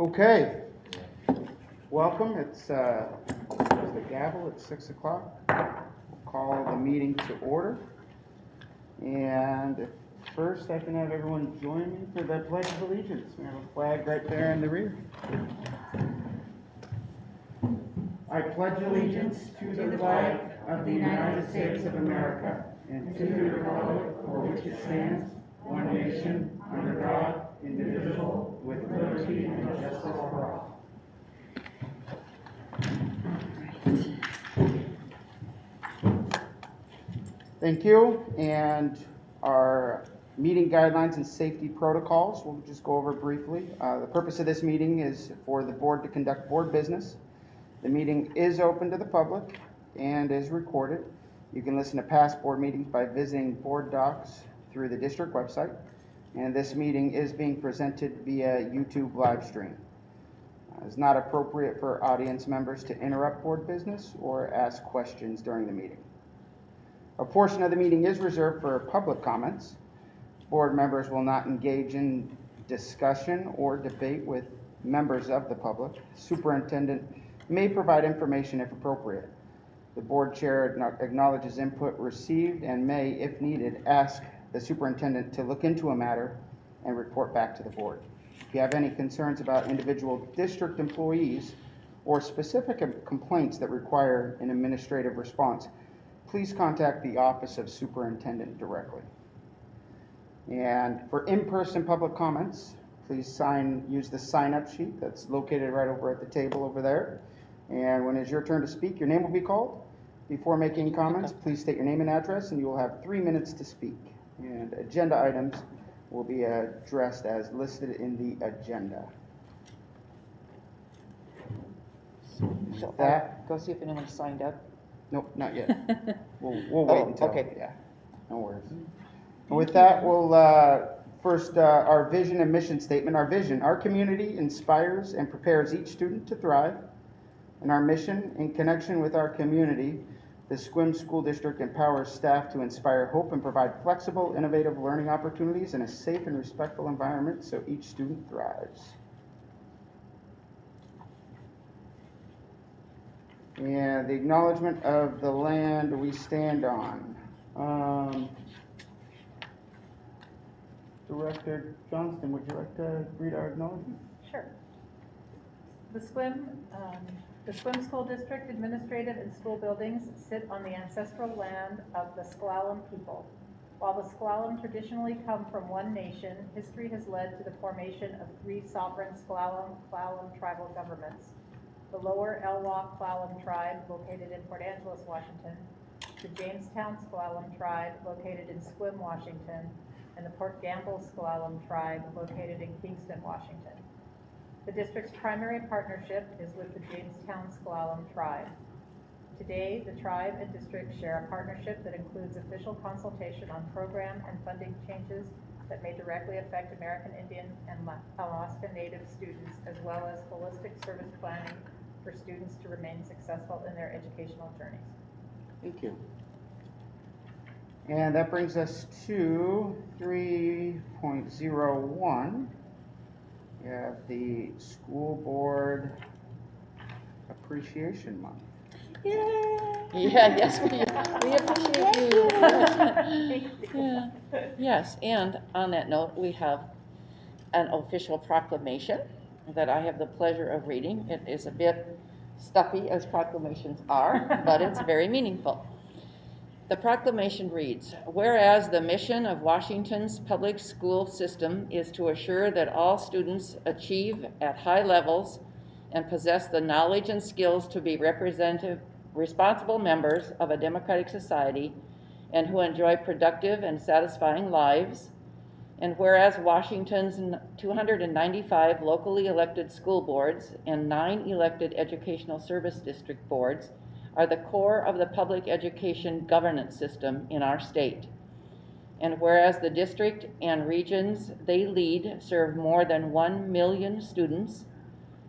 Okay, welcome. It's the gavel at 6 o'clock. We'll call the meeting to order. And first, I can have everyone join me for the Pledge of Allegiance. We have a flag right there in the rear. I pledge allegiance to the flag of the United States of America and to the republic for which it stands, one nation, under God, indivisible, with liberty and justice for all. Thank you. And our meeting guidelines and safety protocols, we'll just go over briefly. The purpose of this meeting is for the board to conduct board business. The meeting is open to the public and is recorded. You can listen to past board meetings by visiting board docs through the district website. And this meeting is being presented via YouTube live stream. It's not appropriate for audience members to interrupt board business or ask questions during the meeting. A portion of the meeting is reserved for public comments. Board members will not engage in discussion or debate with members of the public. Superintendent may provide information if appropriate. The board chair acknowledges input received and may, if needed, ask the superintendent to look into a matter and report back to the board. If you have any concerns about individual district employees or specific complaints that require an administrative response, please contact the Office of Superintendent directly. And for in-person public comments, please use the sign-up sheet that's located right over at the table over there. And when it's your turn to speak, your name will be called. Before making comments, please state your name and address, and you will have 3 minutes to speak. And agenda items will be addressed as listed in the agenda. So that, go see if anyone signed up. Nope, not yet. We'll wait until. Okay. Yeah, no worries. And with that, we'll first our vision and mission statement. Our vision: our community inspires and prepares each student to thrive. And our mission: in connection with our community, the Sequim School District empowers staff to inspire hope and provide flexible, innovative learning opportunities in a safe and respectful environment so each student thrives. And the acknowledgement of the land we stand on. Director Johnston, would you like to read our acknowledgement? Sure. The Sequim School District administrative and school buildings sit on the ancestral land of the S'Klallam people. While the S'Klallam traditionally come from one nation, history has led to the formation of 3 sovereign S'Klallam tribal governments. The Lower Elwha-Klallam tribe, located in Port Angeles, Washington, the Jamestown S'Klallam tribe, located in Sequim, Washington, and the Port Gamble S'Klallam tribe, located in Kingston, Washington. The district's primary partnership is with the Jamestown S'Klallam tribe. Today, the tribe and district share a partnership that includes official consultation on program and funding changes that may directly affect American Indian and Alaska Native students, as well as holistic service planning for students to remain successful in their educational journeys. Thank you. And that brings us to 3.01. We have the School Board Appreciation Month. Yay! Yeah, yes, we appreciate you. Yeah. Yes, and on that note, we have an official proclamation that I have the pleasure of reading. It is a bit stuffy, as proclamations are, but it's very meaningful. The proclamation reads, whereas the mission of Washington's public school system is to assure that all students achieve at high levels and possess the knowledge and skills to be responsible members of a democratic society and who enjoy productive and satisfying lives, and whereas Washington's 295 locally elected school boards and 9 elected educational service district boards are the core of the public education governance system in our state. And whereas the district and regions they lead serve more than 1 million students,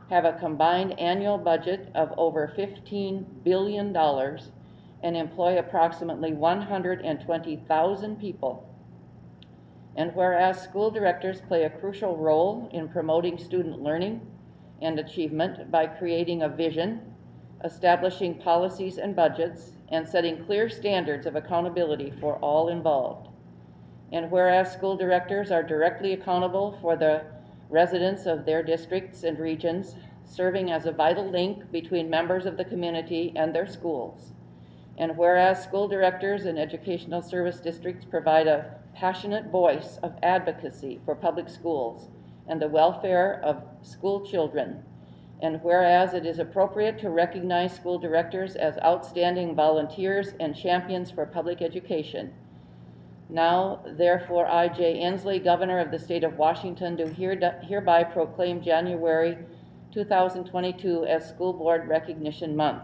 have a combined annual budget of over $15 billion, and employ approximately 120,000 people. And whereas school directors play a crucial role in promoting student learning and achievement by creating a vision, establishing policies and budgets, and setting clear standards of accountability for all involved. And whereas school directors are directly accountable for the residents of their districts and regions, serving as a vital link between members of the community and their schools. And whereas school directors and educational service districts provide a passionate voice of advocacy for public schools and the welfare of school children. And whereas it is appropriate to recognize school directors as outstanding volunteers and champions for public education. Now, therefore, I, Jay Inslee, Governor of the State of Washington, do hereby proclaim January 2022 as School Board Recognition Month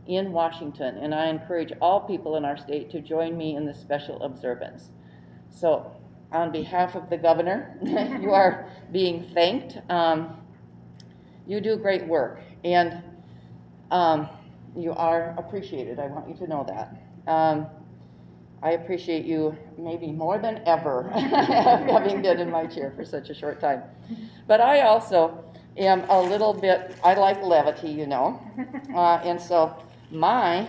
in Washington, and I encourage all people in our state to join me in this special observance. So, on behalf of the Governor, you are being thanked. You do great work, and you are appreciated. I want you to know that. I appreciate you maybe more than ever, having been in my chair for such a short time. But I also am a little bit, I like levity, you know, and so my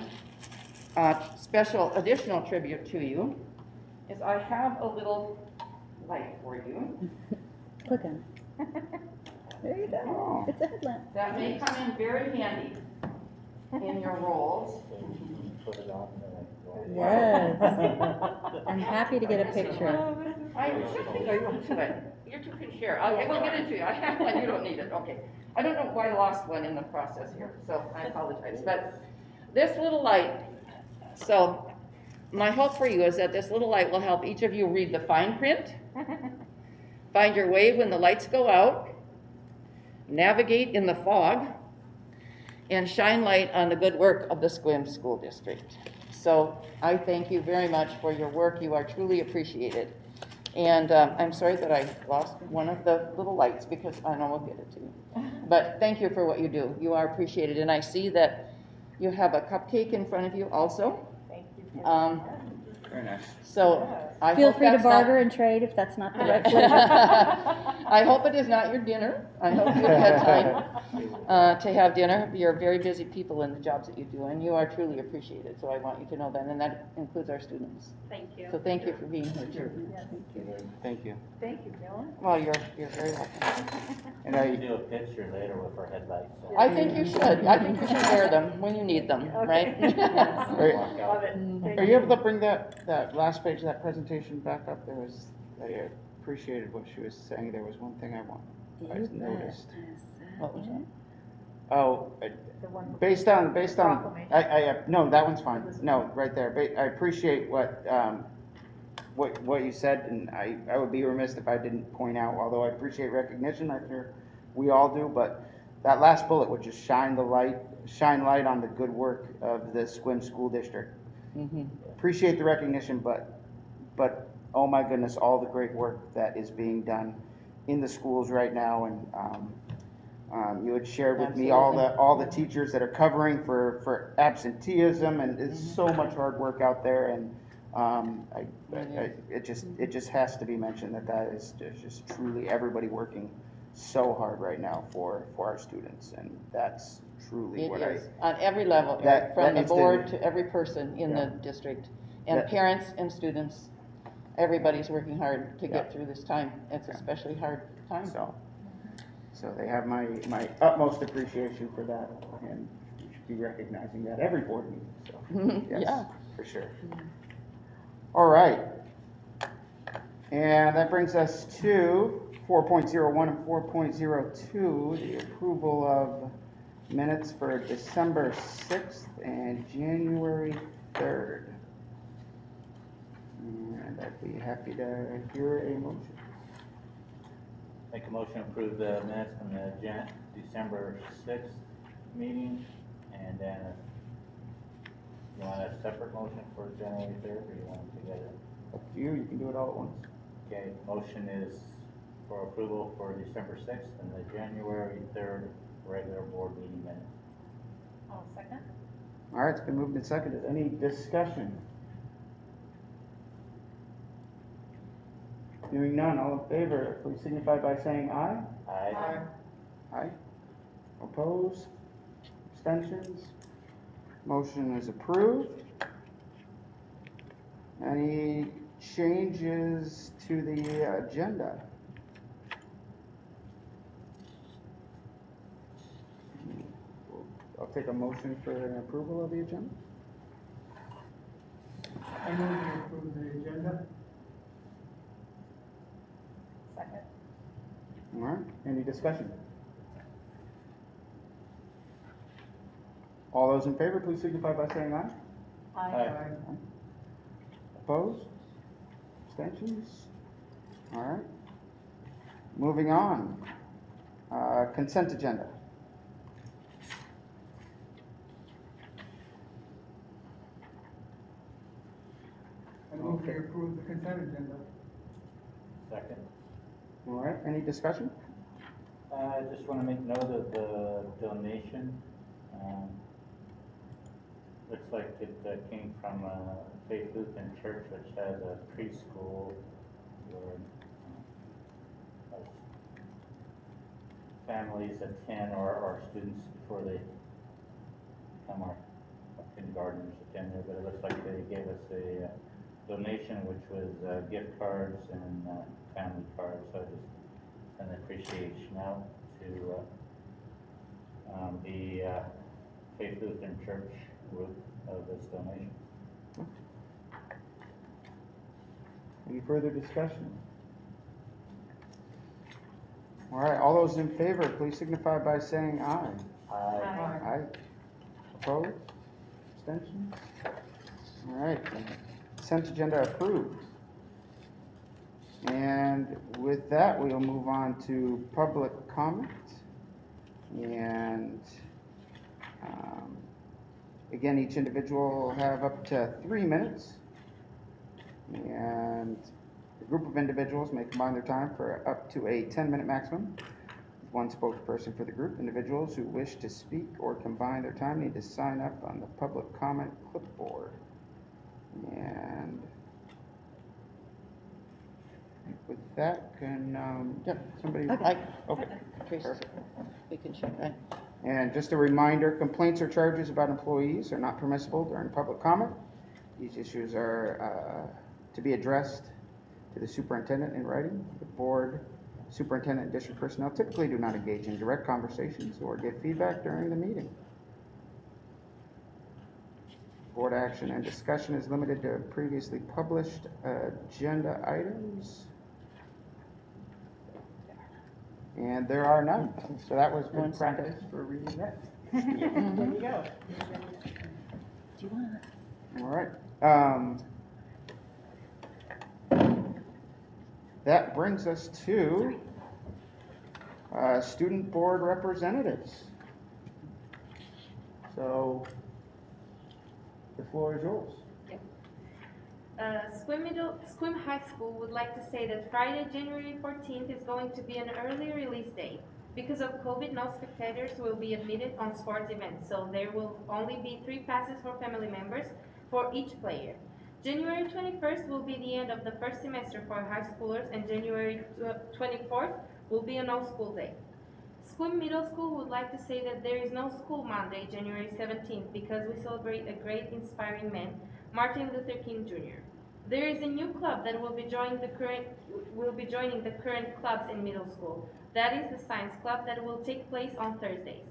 special additional tribute to you is I have a little light for you. Click on it. There you go. Oh. It's a headlamp. That may come in very handy in your roles. Put it on Yes. I'm happy to get a picture. I should go to it. You two can share. I will get it to you. I have one. You don't need it. Okay. I don't know why I lost one in the process here, so I apologize. But this little light, so my hope for you is that this little light will help each of you read the fine print, find your way when the lights go out, navigate in the fog, and shine light on the good work of the Sequim School District. So I thank you very much for your work. You are truly appreciated. And I'm sorry that I lost one of the little lights because I know we'll get it to you. But thank you for what you do. You are appreciated. And I see that you have a cupcake in front of you also. Thank you. Very nice. So I Feel hope free to that's not- barter and trade if that's not the right flavor. I hope it is not your dinner. I hope you had time to have dinner. You're very busy people in the jobs that you do, and you are truly appreciated. So I want you to know that, and that includes our students. Thank you. So thank you for being here too. Yes. Thank you. Thank you, Dylan. Well, you're very welcome. And We do a picture later with our headlights. I think you should. I think you should wear them when you need them, right? Love it. Thank Are you able to bring that last page of that presentation back up? I appreciated what she was saying. There was one thing I noticed. What was that? Oh, The one- based on, Proclamation. no, that one's fine. No, right there. I appreciate what you said, and I would be remiss if I didn't point out, although I appreciate recognition, I'm sure we all do, but that last bullet, which is shine light on the good work of the Sequim School District. Mm-hmm. Appreciate the recognition, but oh my goodness, all the great work that is being done in the schools right now, and you had shared with me all the teachers that are covering for absenteeism, and it's so much hard work out there, and it just has to be mentioned that is just truly everybody working so hard right now for our students, and that's truly It what is, on every level, that from the needs to- board to every person in the district, and That- parents and students. Everybody's working hard to Yeah. get through this time. It's a especially hard time. So they have my utmost appreciation for that, and we should be recognizing that every board meeting, so, yes, Yeah. for sure. All right. And that brings us to 4.01 and 4.02, the approval of minutes for December 6th and January 3rd. And I'd be happy to hear a motion. Make a motion to approve the minutes from the December 6th meeting, and then you want a separate motion for January 3rd, or you want them together? Up to you, you can do it all at once. Okay, motion is for approval for December 6th and the January 3rd regular board meeting minutes. I'll second. All right, it's been moved and seconded. Any discussion? Hearing none, all in favor, please signify by saying aye. Aye. Aye. Opposed? Abstentions? Motion is approved. Any changes to the agenda? I'll take a motion for an approval of the agenda. I move to approve the agenda. Second. All right, any discussion? All those in favor, please signify by saying aye. Aye. Opposed? Abstentions? All right. Moving on. Consent agenda. I move to approve the consent agenda. Second. All right, any discussion? I just want to make note of the donation. Looks like it came from Faith Lutheran Church, which has a preschool where families attend, or students before they become our kindergartners attend there. But it looks like they gave us a donation, which was gift cards and family cards. So I just send an appreciation out to the Faith Lutheran Church group of this donation. Any further discussion? All right, all those in favor, please signify by saying aye. Aye. Aye. Opposed? Abstentions? All right, consent agenda approved. And with that, we'll move on to public comment. And again, each individual will have up to 3 minutes. And a group of individuals may combine their time for up to a 10-minute maximum. One spokesperson for the group. Individuals who wish to speak or combine their time need to sign up on the public comment clipboard. And with that, can somebody? Okay. Tracy, we can check that. And just a reminder, complaints or charges about employees are not permissible during public comment. These issues are to be addressed to the superintendent in writing. The board, superintendent, and district personnel typically do not engage in direct conversations or give feedback during the meeting. Board action and discussion is limited to previously published agenda items. And there are none. So that was good practice for reading that. There you go. Do you want to? All right. That brings us to student board representatives. So the floor is yours. Sequim High School would like to say that Friday, January 14th is going to be an early release day. Because of COVID, no spectators will be admitted on sports events, so there will only be 3 passes for family members for each player. January 21st will be the end of the first semester for high schoolers, and January 24th will be a no-school day. Sequim Middle School would like to say that there is no school Monday, January 17th, because we celebrate a great inspiring man, Martin Luther King Jr. There is a new club that will be joining the current clubs in middle school. That is the Science Club that will take place on Thursdays.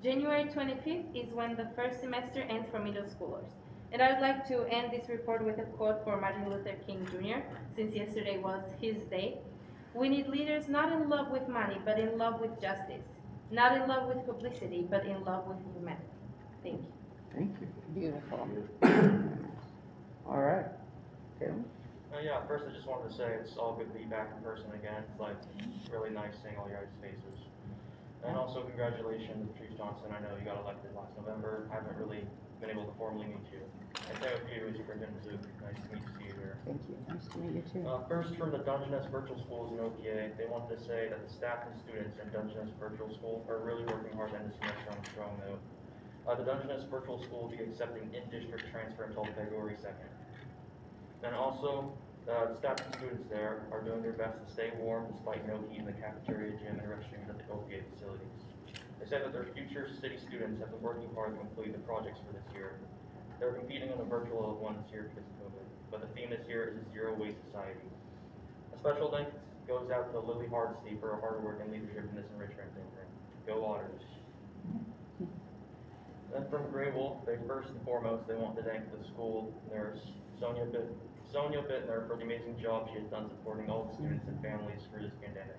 January 25th is when the first semester ends for middle schoolers. And I would like to end this report with a quote for Martin Luther King Jr., since yesterday was his day. We need leaders not in love with money, but in love with justice. Not in love with publicity, but in love with humanity. Thank you. Thank you. Beautiful. All right. Caleb? Yeah, first I just wanted to say it's all good to be back in person again. It's like really nice seeing all your guys' faces. And also congratulations, Patrice Johnson. I know you got elected last November. I haven't really been able to formally meet you. And same with you, Superintendent Zook. Nice to see you here. Thank you. Nice to meet you too. First, from the Dungeness Virtual Schools in OPA, they wanted to say that the staff and students in Dungeness Virtual School are really working hard to end the semester on a strong note. The Dungeness Virtual School will be accepting in-district transfer until February 2nd. And also, The staff and students there are doing their best to stay warm despite no heat in the cafeteria, gym, and restrooms at the OPA facilities. They said that their future city students have been working hard to complete the projects for this year. They're competing in a virtual one this year because of COVID, but the theme this year is a zero waste society. A special thanks goes out to Lily Hardesty for her hard work and leadership in this enrichment program. Go Otters! Then from Grey Wolf, first and foremost, they want to thank the school nurse, Sonia Bittner, for the amazing job she has done supporting all the students and families through this pandemic.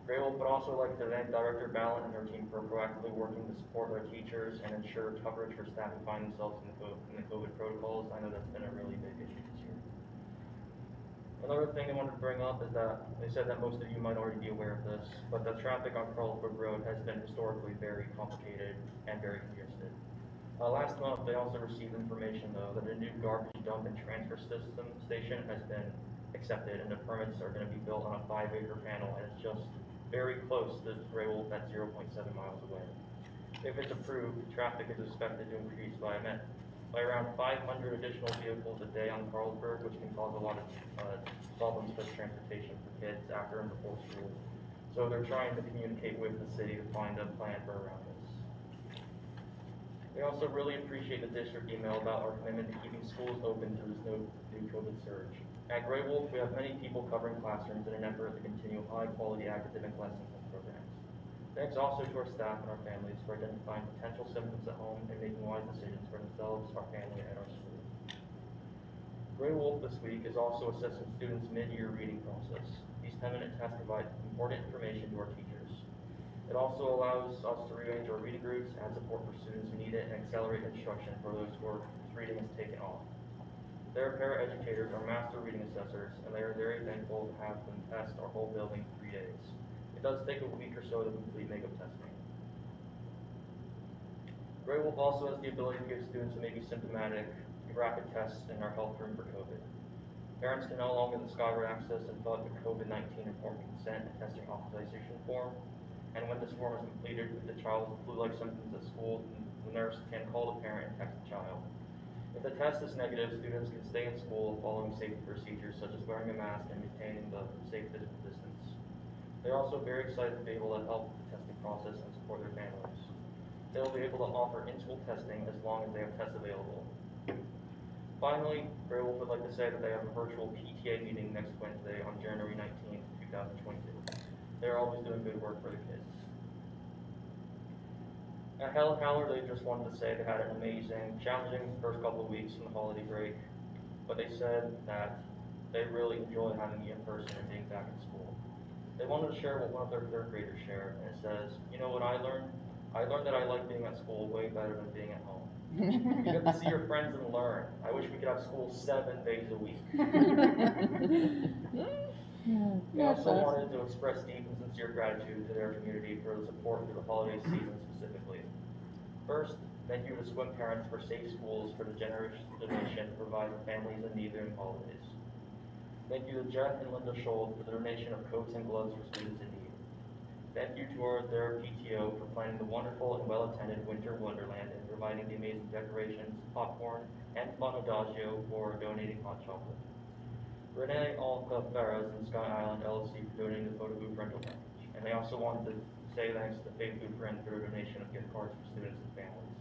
Grey Wolf would also like to thank Director Ballin and her team for proactively working to support their teachers and ensure coverage for staff who find themselves in the COVID protocols. I know that's been a really big issue this year. Another thing I wanted to bring up is that they said that most of you might already be aware of this, but the traffic on Carlsbrook Road has been historically very complicated and very congested. Last month, they also received information, though, that a new garbage dump and transfer system station has been accepted, and the permits are going to be built on a 5-acre panel, and it's just very close to Grey Wolf at 0.7 miles away. If it's approved, traffic is expected to increase by around 500 additional vehicles a day on Carlsbrook, which can cause a lot of problems with transportation for kids after and before school. So they're trying to communicate with the city to find a plan for around this. We also really appreciate the district email about our commitment to keeping schools open through this new COVID surge. At Grey Wolf, we have many people covering classrooms in an effort to continue high-quality academic lessons and programs. Thanks also to our staff and our families for identifying potential symptoms at home and making wise decisions for themselves, our family, and our school. Grey Wolf this week is also assessing students' mid-year reading process. These 10-minute tests provide important information to our teachers. It also allows us to rearrange our reading groups, add support for students who need it, and accelerate instruction for those whose reading is taken off. Their paraeducators are master reading assessors, and they are very thankful to have them test our whole building in 3 days. It does take a week or so to complete makeup testing. Grey Wolf also has the ability to give students who may be symptomatic rapid tests in our health room for COVID. Parents can now log in the Skyward access and fill out the COVID-19 informed consent and testing authorization form. And when this form is completed, if the child has flu-like symptoms at school, the nurse can call the parent and text the child. If the test is negative, students can stay in school following safety procedures such as wearing a mask and maintaining the safe physical distance. They're also very excited to be able to help the testing process and support their families. They will be able to offer in-school testing as long as they have tests available. Finally, Grey Wolf would like to say that they have a virtual PTA meeting next Wednesday on January 19th, 2022. They're always doing good work for the kids. At Helen Haller, they just wanted to say they had an amazing, challenging first couple of weeks from the holiday break, but they said that they really enjoy having me in person and being back in school. They wanted to share what one of their third graders shared, and it says, "You know what I learned? I learned that I like being at school way better than being at home. You get to see your friends and learn. I wish we could have school 7 days a week." They also wanted to express deep and sincere gratitude to their community for the support through the holiday season specifically. First, thank you to swim parents for Safe Schools for the generous donation to provide families in need during holidays. Thank you to Jeff and Linda Scholl for the donation of coats and gloves for students in need. Thank you to their PTO for planning the wonderful and well-attended Winter Wonderland and providing the amazing decorations, popcorn, and fun adagio for donating hot chocolate. Renee Alka Ferraz and Sky Island LLC for donating the photo booth rental package. And they also wanted to say thanks to Faith Lutheran for a donation of gift cards for students and families.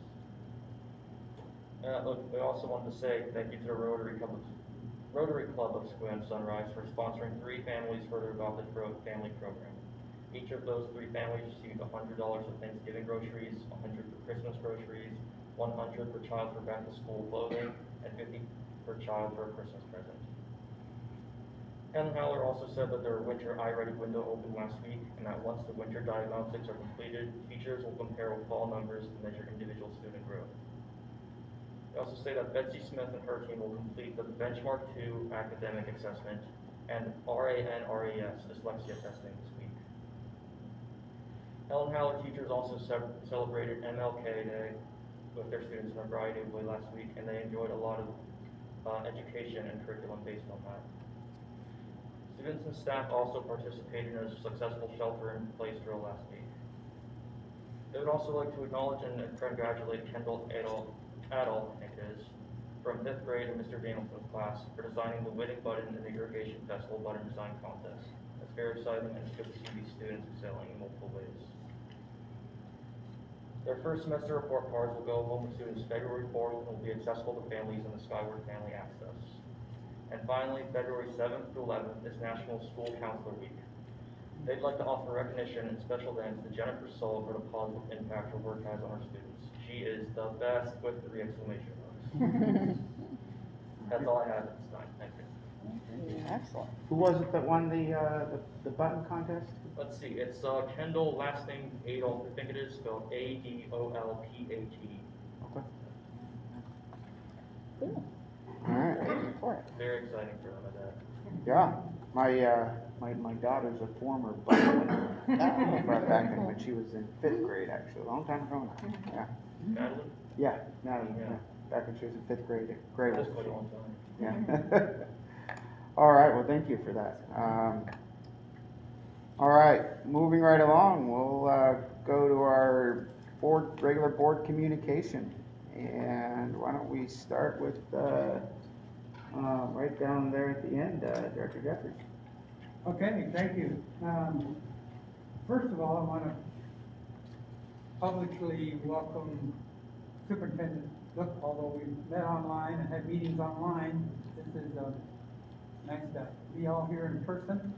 They also wanted to say thank you to the Rotary Club of Sequoia Sunrise for sponsoring 3 families for their adopted family program. Each of those 3 families received $100 of Thanksgiving groceries, $100 for Christmas groceries, $100 per child for back-to-school clothing, and $50 per child for a Christmas present. Helen Haller also said that their winter iReady window opened last week, and that once the winter diagnostics are completed, teachers will compare with fall numbers to measure individual student growth. They also say that Betsy Smith and her team will complete the Benchmark 2 academic assessment and RAN-RAS dyslexia testing this week. Helen Haller teachers also celebrated MLK Day with their students in a variety of ways last week, and they enjoyed a lot of education and curriculum based on that. Students and staff also participated in a successful shelter-in-place drill last week. They would also like to acknowledge and congratulate Kendall Adel, I think it is, from 5th grade in Mr. Danielson's class for designing the winning button in the Irrigation Festival Button Design Contest. That's very exciting, and it's good to see these students excelling in multiple ways. Their first semester report cards will go home with students February 4th and will be accessible to families in the Skyward Family Access. And finally, February 7th to 11th is National School Counselor Week. They'd like to offer recognition and special thanks to Jennifer Soul for the positive impact her work has on our students. She is the best with 3 exclamation marks. That's all I have at this time. Thank you. Excellent. Who was it that won the button contest? Let's see, it's Kendall, last name Adolph, I think it is, spelled A-D-O-L-P-H-E. Okay. Cool. All right. Great report. Very exciting for them, I bet. Yeah, my daughter's a former button winner. Back in when she was in 5th grade, actually, a long time ago now. Yeah. Madeline? Yeah, Natalie, yeah. Back when she was in 5th grade. Great. That's quite a long time. Yeah. All right, well, thank you for that. All right, moving right along, we'll go to our regular board communication. And why don't we start with right down there at the end, Director Jeffries. Okay, thank you. First of all, I want to publicly welcome Superintendent Look, although we met online and had meetings online, this is nice to be all here in person.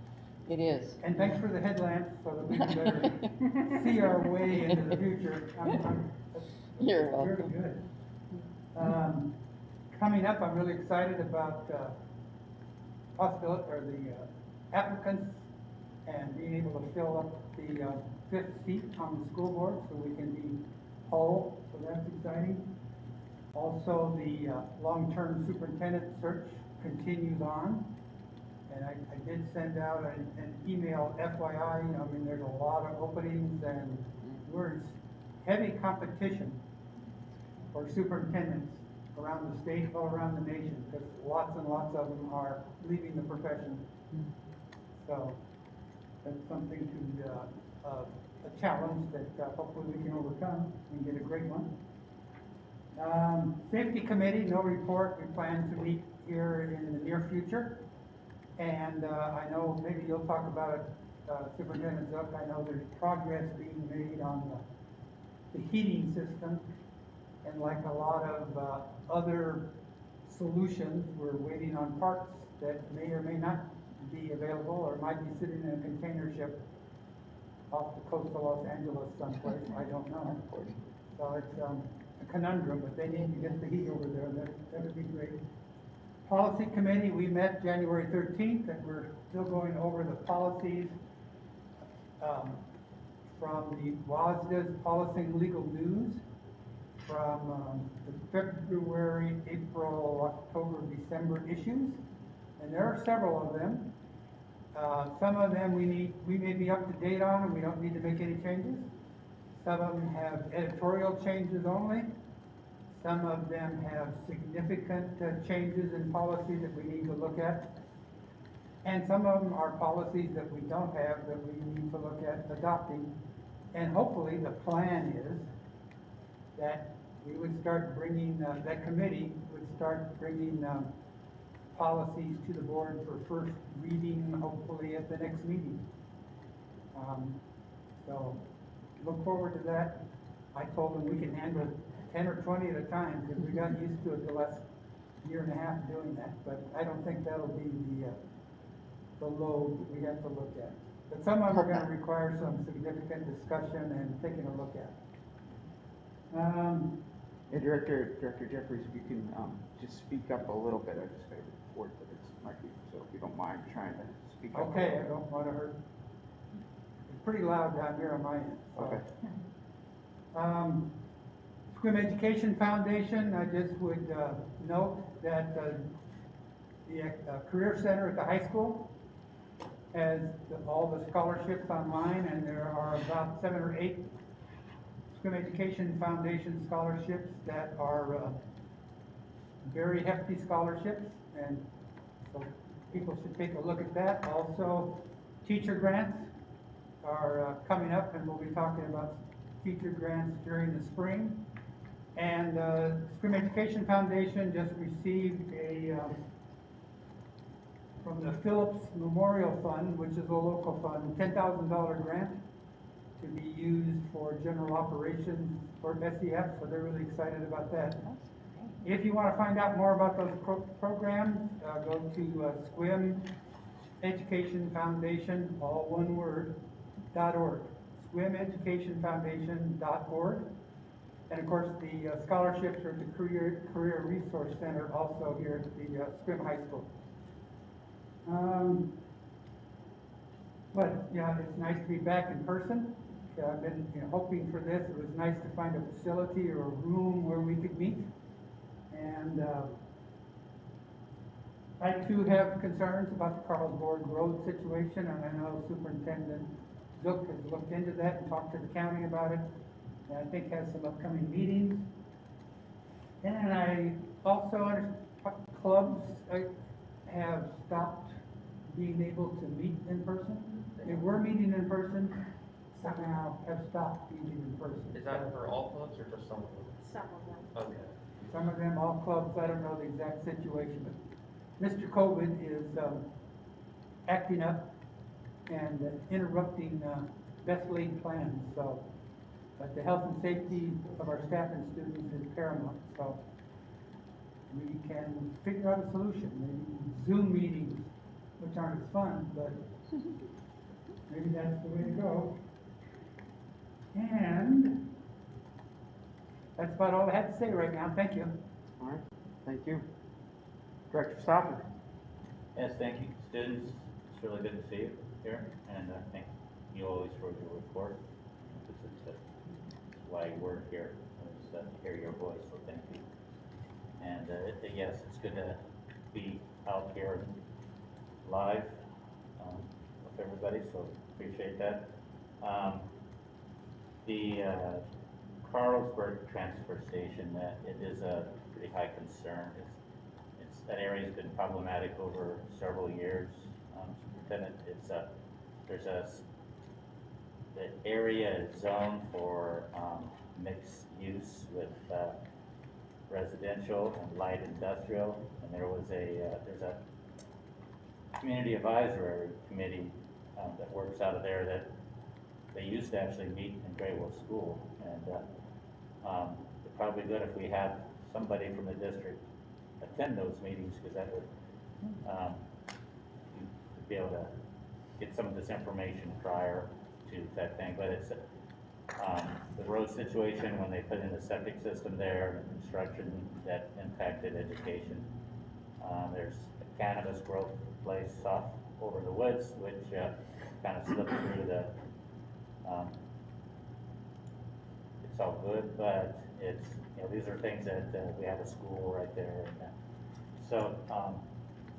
It is. And thanks for the headlamps so that we can better see our way into the future. You're Very welcome. good. Coming up, I'm really excited about possibility or the applicants and being able to fill up the 5th seat on the school board so we can be whole. So that's exciting. Also, the long-term superintendent search continues on. And I did send out an email FYI, I mean, there's a lot of openings and we're in heavy competition for superintendents around the state, all around the nation, because lots and lots of them are leaving the profession. So that's something to, a challenge that hopefully we can overcome and get a great one. Safety Committee, no report. We plan to meet here in the near future. And I know maybe you'll talk about it, Superintendent Zook. I know there's progress being made on the heating system. And like a lot of other solutions, we're waiting on parts that may or may not be available or might be sitting in a container ship off the coast of Los Angeles someplace. I don't know. So it's a conundrum, but they need to get the heat over there. That would be great. Policy Committee, we met January 13th, and we're still going over the policies from the WASDA's Policy and Legal News from the February, April, October, December issues, and there are several of them. Some of them we may be up to date on, and we don't need to make any changes. Some of them have editorial changes only. Some of them have significant changes in policy that we need to look at. And some of them are policies that we don't have that we need to look at adopting. And hopefully the plan is that we would start bringing, that committee would start bringing policies to the board for first reading, hopefully at the next meeting. So look forward to that. I told them we can handle 10 or 20 at a time because we got used to it the last year and a half doing that. But I don't think that'll be the load that we have to look at. But some of them are going to require some significant discussion and taking a look at. Hey, Director Jeffries, if you can just speak up a little bit. I just got a report that it's might be, so if you don't mind trying to speak up. Okay, I don't want to hurt. It's pretty loud down here on my end. So. Okay. Swim Education Foundation, I just would note that the Career Center at the high school has all the scholarships online, and there are about 7 or 8 Swim Education Foundation scholarships that are very hefty scholarships, and so people should take a look at that. Also, teacher grants are coming up, and we'll be talking about teacher grants during the spring. And Scrim Education Foundation just received from the Phillips Memorial Fund, which is a local fund, $10,000 grant to be used for general operations for SEF, so they're really excited about that. If you want to find out more about those programs, go to Squim Education Foundation, all one word, .org. SquimEducationFoundation.org. And of course, the scholarships are at the Career Resource Center, also here at the Squim High School. But yeah, it's nice to be back in person. I've been hoping for this. It was nice to find a facility or a room where we could meet. And I too have concerns about the Carlsborg Road situation, and I know Superintendent Zook has looked into that and talked to the county about it. And I think has some upcoming meetings. And I also clubs have stopped being able to meet in person. They were meeting in person, somehow have stopped meeting in person. Is that for all clubs or just some of them? Some of them. Okay. Some of them, all clubs, I don't know the exact situation, but Mr. COVID is acting up and interrupting best laid plans, so, but the health and safety of our staff and students is paramount, so we can figure out a solution, maybe Zoom meetings, which aren't as fun, but maybe that's the way to go. And that's about all I have to say right now. Thank you. All right, thank you. Director Stopper. Yes, thank you, students. It's really good to see you here, and thank you always for your report. It's why we're here, is to hear your voice, so thank you. And yes, it's good to be out here live with everybody, so appreciate that. The Carlsberg transfer station, it is a pretty high concern. That area has been problematic over several years. Superintendent, the area is zoned for mixed use with residential and light industrial, and there's a community advisory committee that works out of there that they used to actually meet in Graywell School, and it's probably good if we have somebody from the district attend those meetings, because that would you'd be able to get some of this information prior to that thing. But it's the road situation when they put in the septic system there, and the construction that impacted education. There's a cannabis growth place off over the woods, which kind of slipped through the it's all good, but it's, these are things that we have a school right there. So,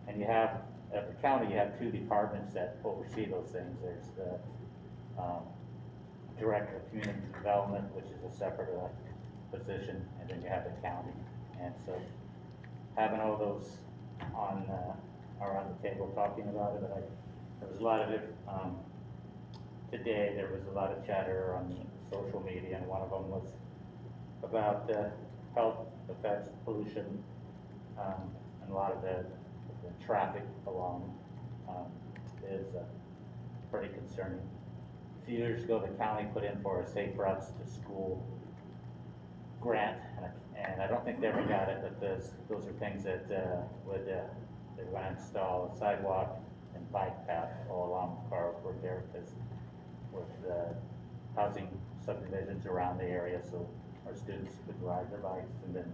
and you have, at the county, you have two departments that oversee those things. There's the Director of Community Development, which is a separate position, and then you have the county. And so having all those on around the table talking about it, but there was a lot of it today. There was a lot of chatter on social media, and one of them was about health effects, pollution, and a lot of the traffic along is pretty concerning. A few years ago, the county put in for a Safe Routes to School grant, and I don't think they ever got it, but those are things that they were going to install a sidewalk and bike path all along Carlsberg there, because with the housing subdivisions around the area, so our students could ride their bikes and then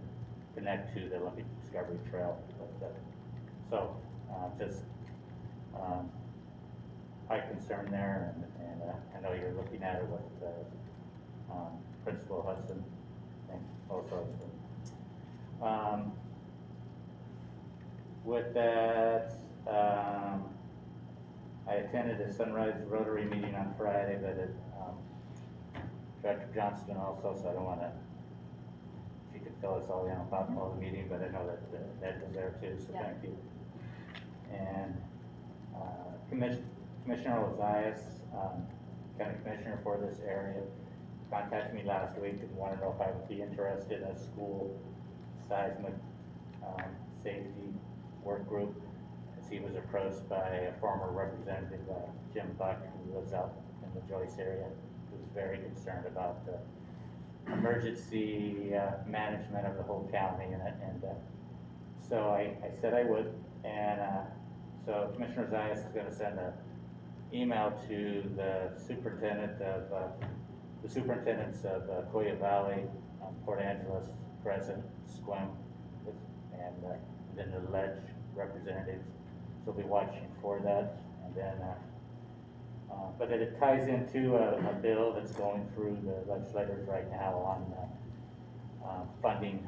connect to the Olympic Discovery Trail. So just high concern there, and I know you're looking at it with Principal Hudson and also. With that, I attended a Sunrise Rotary meeting on Friday, but Director Johnston also, so I don't want to, she could fill us all in about all the meeting, but I know that Ned was there too, so thank you. And Commissioner Ozias, County Commissioner for this area, contacted me last week and wanted to know if I would be interested in a school seismic safety work group. As he was approached by a former representative, Jim Buck, who lives out in the Joyce area, who's very concerned about the emergency management of the whole county and so I said I would, and so Commissioner Zayas is going to send an email to the superintendents of Coya Valley, Port Angeles, Crescent, Sequim, and then the ledge representatives. So we'll be watching for that, and then but it ties into a bill that's going through the legislators right now on funding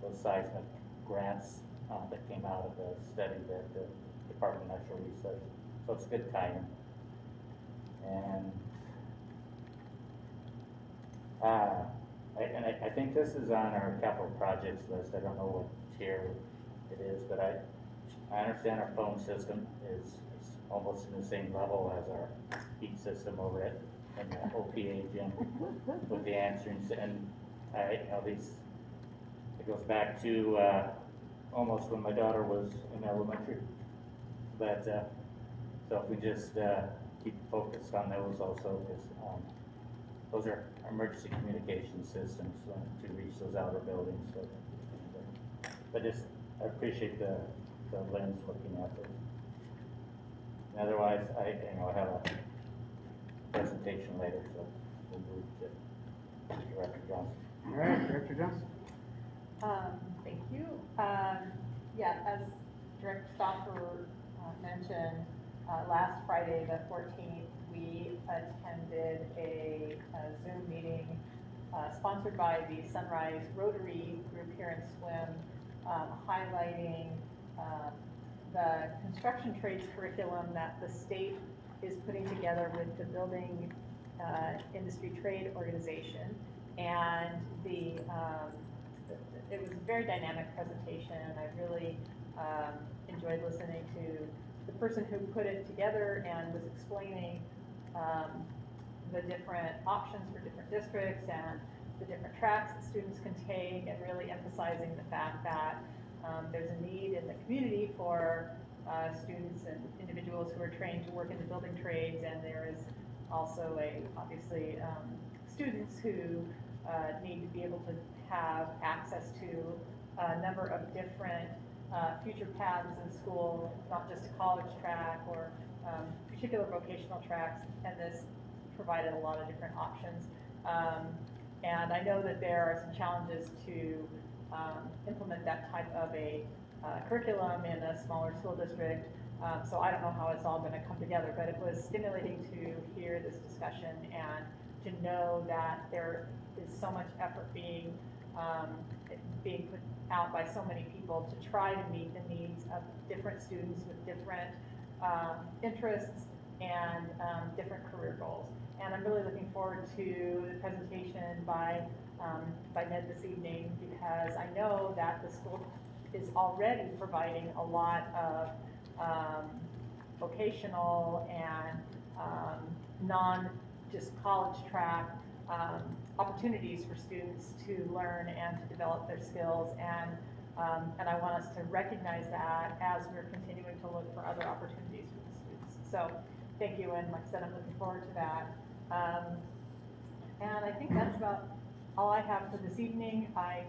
those seismic grants that came out of the study that the Department of Natural Resources. So it's a good tie-in. And I think this is on our capital projects list. I don't know what tier it is, but I understand our phone system is almost in the same level as our heat system over at in the OPA gym with the answerings, and it goes back to almost when my daughter was in elementary. But so if we just keep focused on those also, because those are emergency communication systems to reach those outer buildings. So, but just I appreciate the lens looking at it. And otherwise, I have a presentation later, so we'll move to Director Johnson. All right, Director Johnson. Thank you. Yeah, as Director Stoffer mentioned, last Friday, the 14th, we attended a Zoom meeting sponsored by the Sunrise Rotary group here in Swim, highlighting the construction trades curriculum that the state is putting together with the Building Industry Trade Organization. And it was a very dynamic presentation. I really enjoyed listening to the person who put it together and was explaining the different options for different districts and the different tracks that students can take, and really emphasizing the fact that there's a need in the community for students and individuals who are trained to work in the building trades, and there is also obviously students who need to be able to have access to a number of different future paths in school, not just a college track or particular vocational tracks, and this provided a lot of different options. And I know that there are some challenges to implement that type of a curriculum in a smaller school district. So I don't know how it's all going to come together, but it was stimulating to hear this discussion and to know that there is so much effort being put out by so many people to try to meet the needs of different students with different interests and different career goals. And I'm really looking forward to the presentation by Ned this evening, because I know that the school is already providing a lot of vocational and non just college track opportunities for students to learn and to develop their skills, and I want us to recognize that as we're continuing to look for other opportunities for the students. So thank you, and like I said, I'm looking forward to that. And I think that's about all I have for this evening. I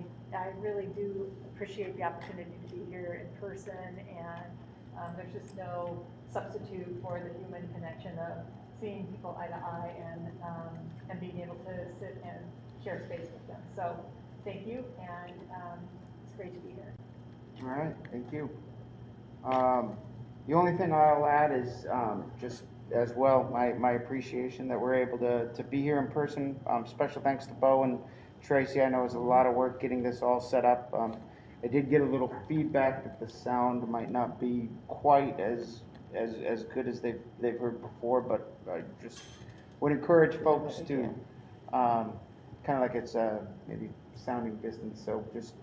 really do appreciate the opportunity to be here in person, and there's just no substitute for the human connection of seeing people eye to eye and being able to sit and share space with them. So thank you, and it's great to be here. All right, thank you. The only thing I'll add is just as well my appreciation that we're able to be here in person. Special thanks to Bo and Tracy. I know it was a lot of work getting this all set up. I did get a little feedback that the sound might not be quite as good as they've heard before, but I just would encourage folks to kind of like it's maybe sounding distance. So just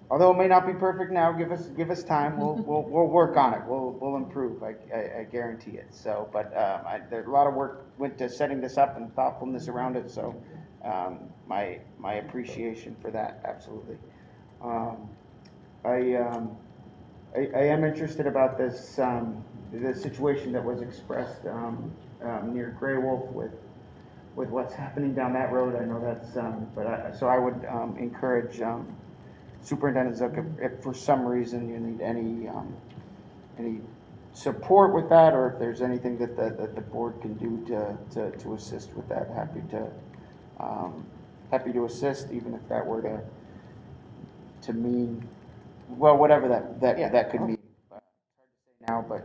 although it may not be perfect now, give us time. We'll work on it. We'll improve. I guarantee it. So, but there's a lot of work went to setting this up and thoughtfulness around it. So, my appreciation for that, absolutely. I am interested about this the situation that was expressed near Grey Wolf with what's happening down that road. I know that's so I would encourage Superintendent Zook, if for some reason you need any support with that, or if there's anything that the board can do to assist with that, happy to assist, even if that were to mean, well, whatever that could mean. But hard to say now, but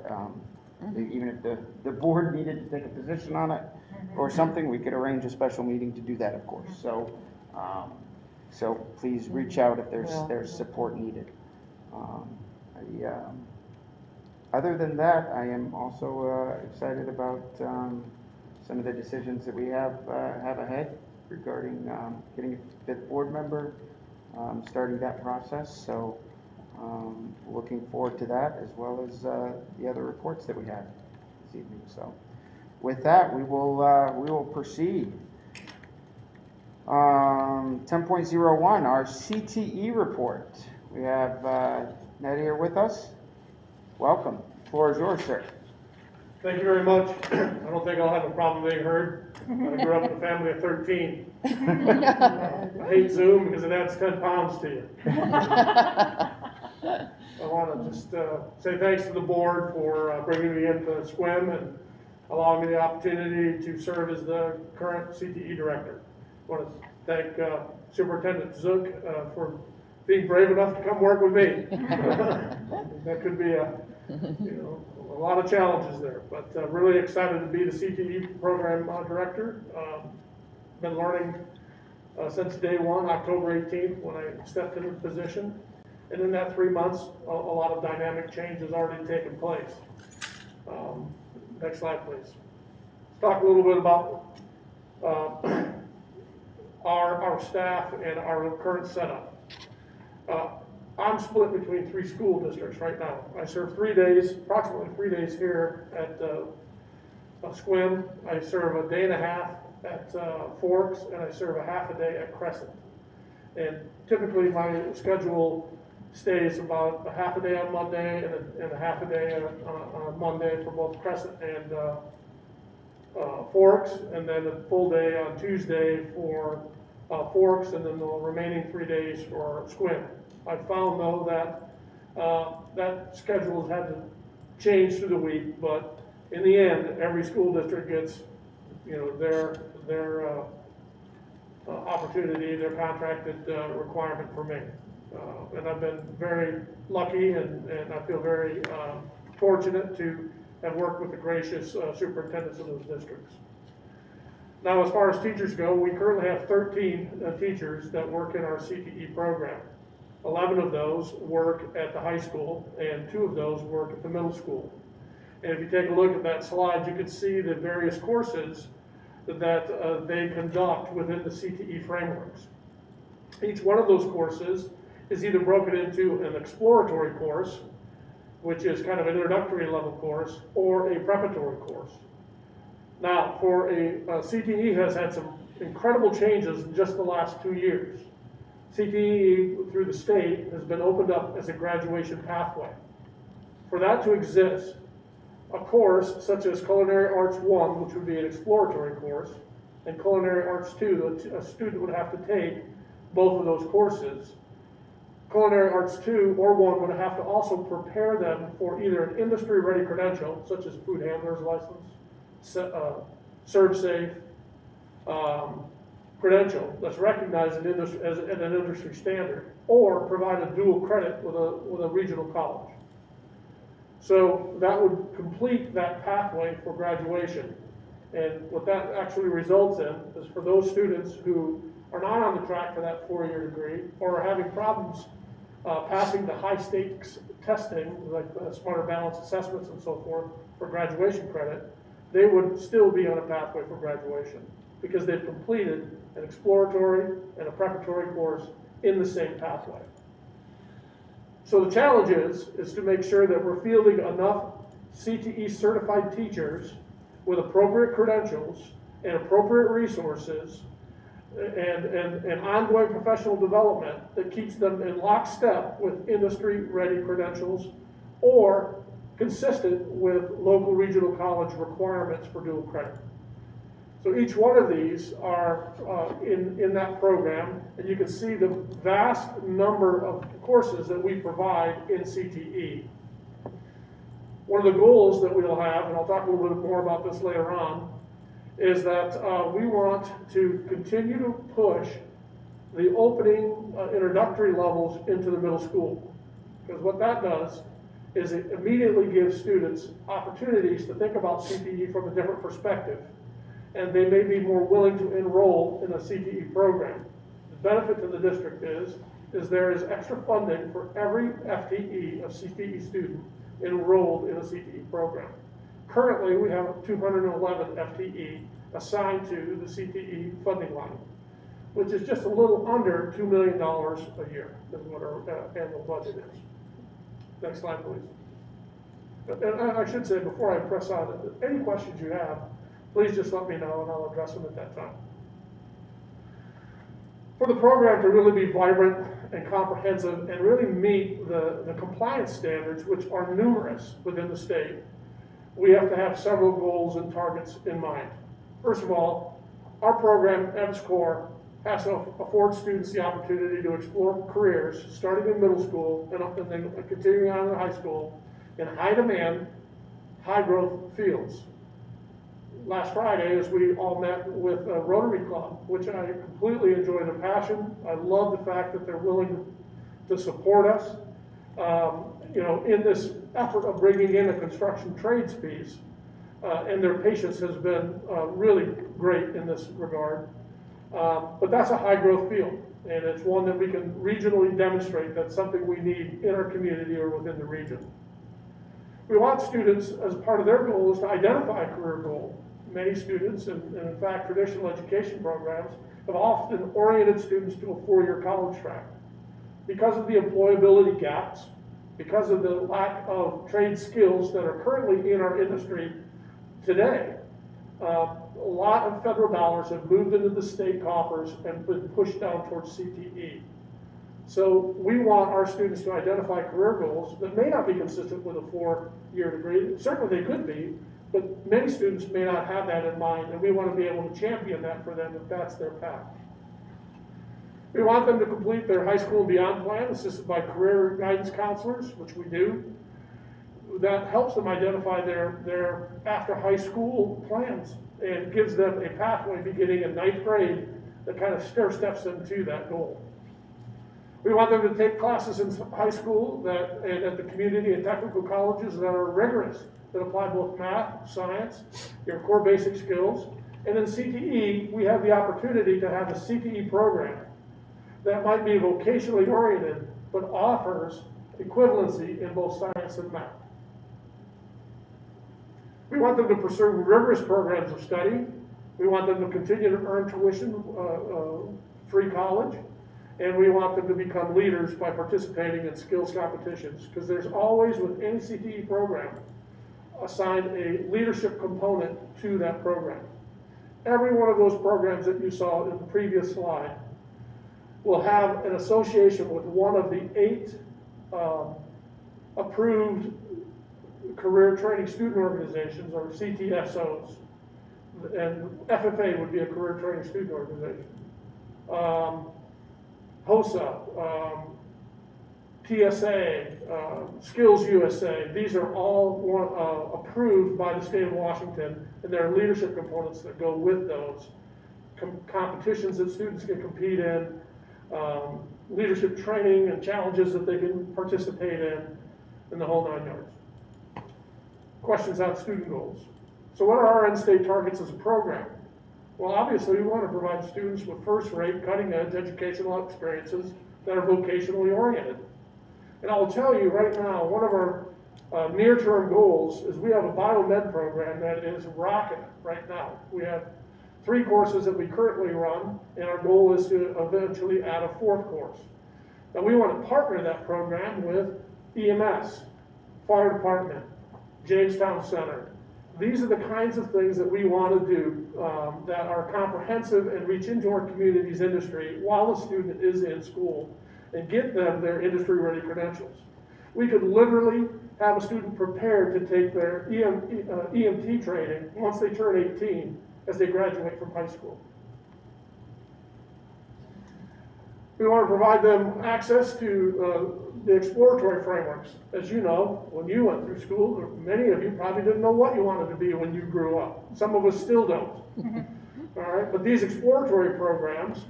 even if the board needed to take a position on it or something, we could arrange a special meeting to do that, of course. So, so please reach out if there's support needed. Other than that, I am also excited about some of the decisions that we have ahead regarding getting a fifth board member, starting that process. So looking forward to that, as well as the other reports that we have this evening. So with that, we will proceed. 10.01, our CTE report. We have Ned here with us. Welcome. The floor is yours, sir. Thank you very much. I don't think I'll have a problem being heard. I grew up in a family of 13. I hate Zoom because it adds 10 pounds to you. I want to just say thanks to the board for bringing me into SWIM and allowing me the opportunity to serve as the current CTE director. I want to thank Superintendent Zook for being brave enough to come work with me. That could be a lot of challenges there, but really excited to be the CTE program director. Been learning since day one, October 18th, when I stepped into the position. And in that 3 months, a lot of dynamic change has already taken place. Next slide, please. Let's talk a little bit about our staff and our current setup. I'm split between 3 school districts right now. I serve 3 days, approximately 3 days here at SWIM. I serve a day and a half at Forks, and I serve a half a day at Crescent. And typically my schedule stays about a half a day on Monday and a half a day on Monday for both Crescent and Forks, and then a full day on Tuesday for Forks, and then the remaining 3 days for SWIM. I found though that that schedule has had to change through the week, but in the end, every school district gets, their opportunity, their contracted requirement for me. And I've been very lucky, and I feel very fortunate to have worked with the gracious superintendents of those districts. Now, as far as teachers go, we currently have 13 teachers that work in our CTE program. 11 of those work at the high school, and 2 of those work at the middle school. And if you take a look at that slide, you can see the various courses that they conduct within the CTE frameworks. Each one of those courses is either broken into an exploratory course, which is kind of an introductory level course, or a preparatory course. Now, for CTE has had some incredible changes in just the last 2 years. CTE through the state has been opened up as a graduation pathway. For that to exist, a course such as Culinary Arts 1, which would be an exploratory course, and Culinary Arts 2, a student would have to take both of those courses. Culinary Arts 2 or 1 would have to also prepare them for either an industry-ready credential, such as food handler's license, ServSafe, credential that's recognized as an industry standard, or provide a dual credit with a regional college. So that would complete that pathway for graduation. And what that actually results in is for those students who are not on the track for that 4-year degree, or are having problems passing the high stakes testing, like Smarter Balance assessments and so forth, for graduation credit, they would still be on a pathway for graduation because they've completed an exploratory and a preparatory course in the same pathway. So the challenge is to make sure that we're fielding enough CTE certified teachers with appropriate credentials and appropriate resources and ongoing professional development that keeps them in lockstep with industry-ready credentials or consistent with local regional college requirements for dual credit. So each one of these are in that program, and you can see the vast number of courses that we provide in CTE. One of the goals that we'll have, and I'll talk a little bit more about this later on, is that we want to continue to push the opening introductory levels into the middle school. Because what that does is it immediately gives students opportunities to think about CTE from a different perspective. And they may be more willing to enroll in a CTE program. The benefit to the district is there is extra funding for every FTE of CTE student enrolled in a CTE program. Currently, we have 211 FTE assigned to the CTE funding line, which is just a little under $2 million a year, is what our annual budget is. Next slide, please. And I should say, before I press on, any questions you have, please just let me know and I'll address them at that time. For the program to really be vibrant and comprehensive and really meet the compliance standards, which are numerous within the state, we have to have several goals and targets in mind. First of all, our program, EBSCOR, has to afford students the opportunity to explore careers starting in middle school and then continuing on in high school in high demand, high growth fields. Last Friday, as we all met with a Rotary Club, which I completely enjoy their passion. I love the fact that they're willing to support us, in this effort of bringing in a construction trades piece. And their patience has been really great in this regard. But that's a high growth field, and it's one that we can regionally demonstrate that's something we need in our community or within the region. We want students, as part of their goals, to identify a career goal. Many students, and in fact traditional education programs, have often oriented students to a 4-year college track. Because of the employability gaps, because of the lack of trade skills that are currently in our industry today, a lot of federal dollars have moved into the state coffers and been pushed down towards CTE. So we want our students to identify career goals that may not be consistent with a 4-year degree. Certainly they could be, but many students may not have that in mind, and we want to be able to champion that for them if that's their path. We want them to complete their high school and beyond plan, assisted by career guidance counselors, which we do. That helps them identify their after high school plans and gives them a pathway beginning in 9th grade that kind of stair steps them to that goal. We want them to take classes in high school and at the community and technical colleges that are rigorous, that apply both math, science, your core basic skills. And in CTE, we have the opportunity to have a CTE program that might be vocationally oriented, but offers equivalency in both science and math. We want them to pursue rigorous programs of study. We want them to continue to earn tuition, free college. And we want them to become leaders by participating in skills competitions, because there's always, with any CTE program, assigned a leadership component to that program. Every one of those programs that you saw in the previous slide will have an association with one of the 8 approved career training student organizations, or CTSOs. And FFA would be a career training student organization. HOSA, TSA, Skills USA, these are all approved by the state of Washington, and there are leadership components that go with those. Competitions that students can compete in, leadership training and challenges that they can participate in the whole 9 yards. Questions on student goals. So what are our end-state targets as a program? Well, obviously, we want to provide students with first-rate, cutting-edge educational experiences that are vocationally oriented. And I'll tell you right now, one of our near-term goals is we have a biomed program that is rocking right now. We have 3 courses that we currently run, and our goal is to eventually add a 4th course. And we want to partner that program with EMS, Fire Department, Jamestown Center. These are the kinds of things that we want to do that are comprehensive and reach into our community's industry while the student is in school and get them their industry-ready credentials. We could literally have a student prepared to take their EMT training once they turn 18 as they graduate from high school. We want to provide them access to the exploratory frameworks. As you know, when you went through school, many of you probably didn't know what you wanted to be when you grew up. Some of us still don't. All right, but these exploratory programs,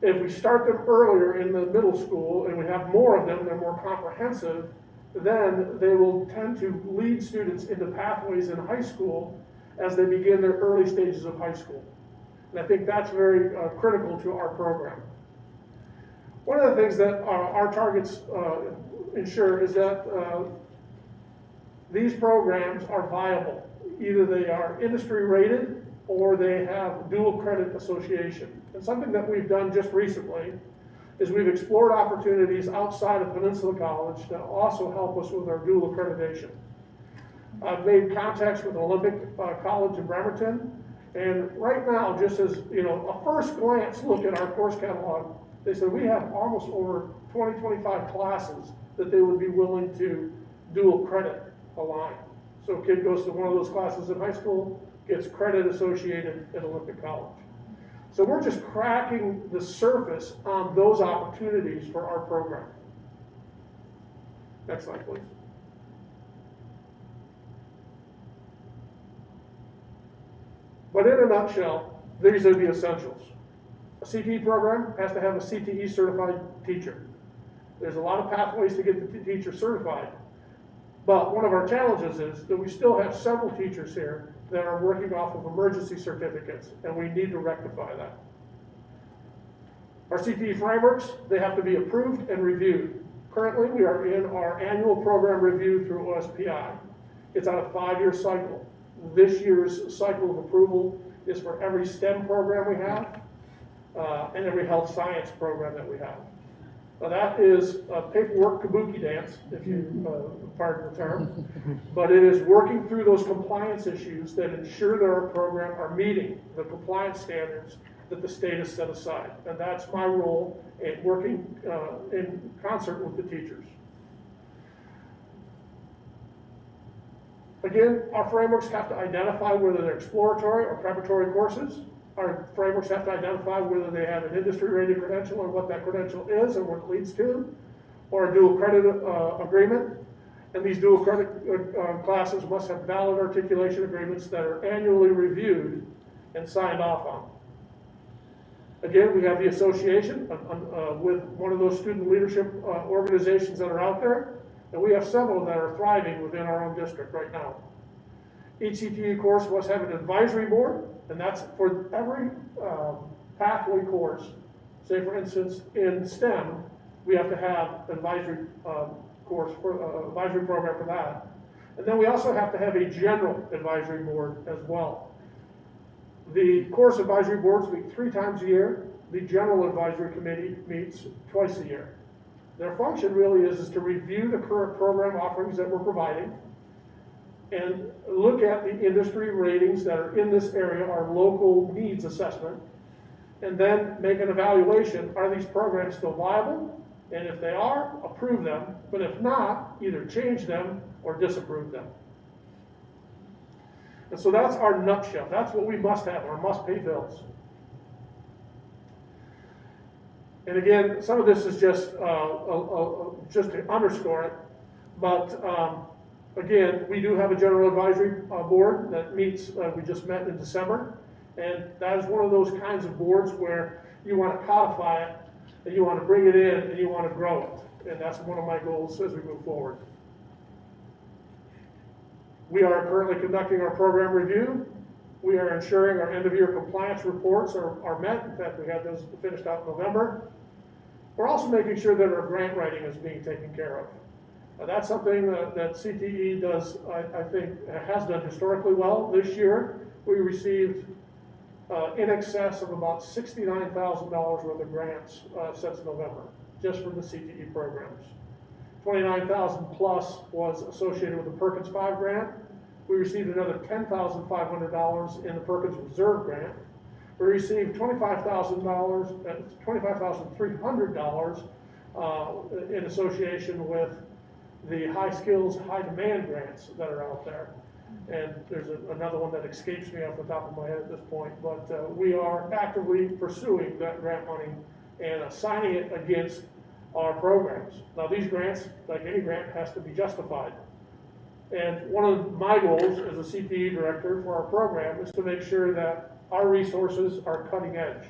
if we start them earlier in the middle school and we have more of them, they're more comprehensive, then they will tend to lead students into pathways in high school as they begin their early stages of high school. And I think that's very critical to our program. One of the things that our targets ensure is that these programs are viable. Either they are industry rated or they have dual credit association. And something that we've done just recently is we've explored opportunities outside of Peninsula College to also help us with our dual accreditation. I've made contacts with Olympic College in Bremerton, and right now, just as a first glance look at our course catalog, they said we have almost over 20, 25 classes that they would be willing to dual credit align. So a kid goes to one of those classes in high school, gets credit associated at Olympic College. So we're just cracking the surface on those opportunities for our program. Next slide, please. But in a nutshell, these are the essentials. A CTE program has to have a CTE certified teacher. There's a lot of pathways to get the teacher certified. But one of our challenges is that we still have several teachers here that are working off of emergency certificates, and we need to rectify that. Our CTE frameworks, they have to be approved and reviewed. Currently, we are in our annual program review through OSPI. It's on a 5-year cycle. This year's cycle of approval is for every STEM program we have and every health science program that we have. Now that is a paperwork kabuki dance, if you pardon the term, but it is working through those compliance issues that ensure that our program are meeting the compliance standards that the state has set aside. And that's my role in working in concert with the teachers. Again, our frameworks have to identify whether they're exploratory or preparatory courses. Our frameworks have to identify whether they have an industry-rated credential and what that credential is and what it leads to, or a dual credit agreement. And these dual credit classes must have valid articulation agreements that are annually reviewed and signed off on. Again, we have the association with one of those student leadership organizations that are out there, and we have several that are thriving within our own district right now. Each CTE course must have an advisory board, and that's for every pathway course. Say, for instance, in STEM, we have to have an advisory advisory program for that. And then we also have to have a general advisory board as well. The course advisory boards meet 3 times a year. The general advisory committee meets twice a year. Their function really is to review the current program offerings that we're providing and look at the industry ratings that are in this area, our local needs assessment, and then make an evaluation. Are these programs still viable? And if they are, approve them. But if not, either change them or disapprove them. And so that's our nutshell. That's what we must have, our must-pay bills. And again, some of this is just to underscore it, but again, we do have a general advisory board that meets, we just met in December, and that is one of those kinds of boards where you want to codify it, and you want to bring it in, and you want to grow it. And that's one of my goals as we move forward. We are currently conducting our program review. We are ensuring our end-of-year compliance reports are met. In fact, we had those finished out in November. We're also making sure that our grant writing is being taken care of. That's something that CTE does, I think, has done historically well. This year, we received in excess of about $69,000 worth of grants since November. just for the CTE programs. 29,000 plus was associated with the Perkins 5 grant. We received another $10,500 in the Perkins Reserve grant. We received $25,300 in association with the high skills, high demand grants that are out there. And there's another one that escapes me off the top of my head at this point, but we are actively pursuing that grant money and assigning it against our programs. Now these grants, like any grant, has to be justified. And one of my goals as a CTE director for our program is to make sure that our resources are cutting edge,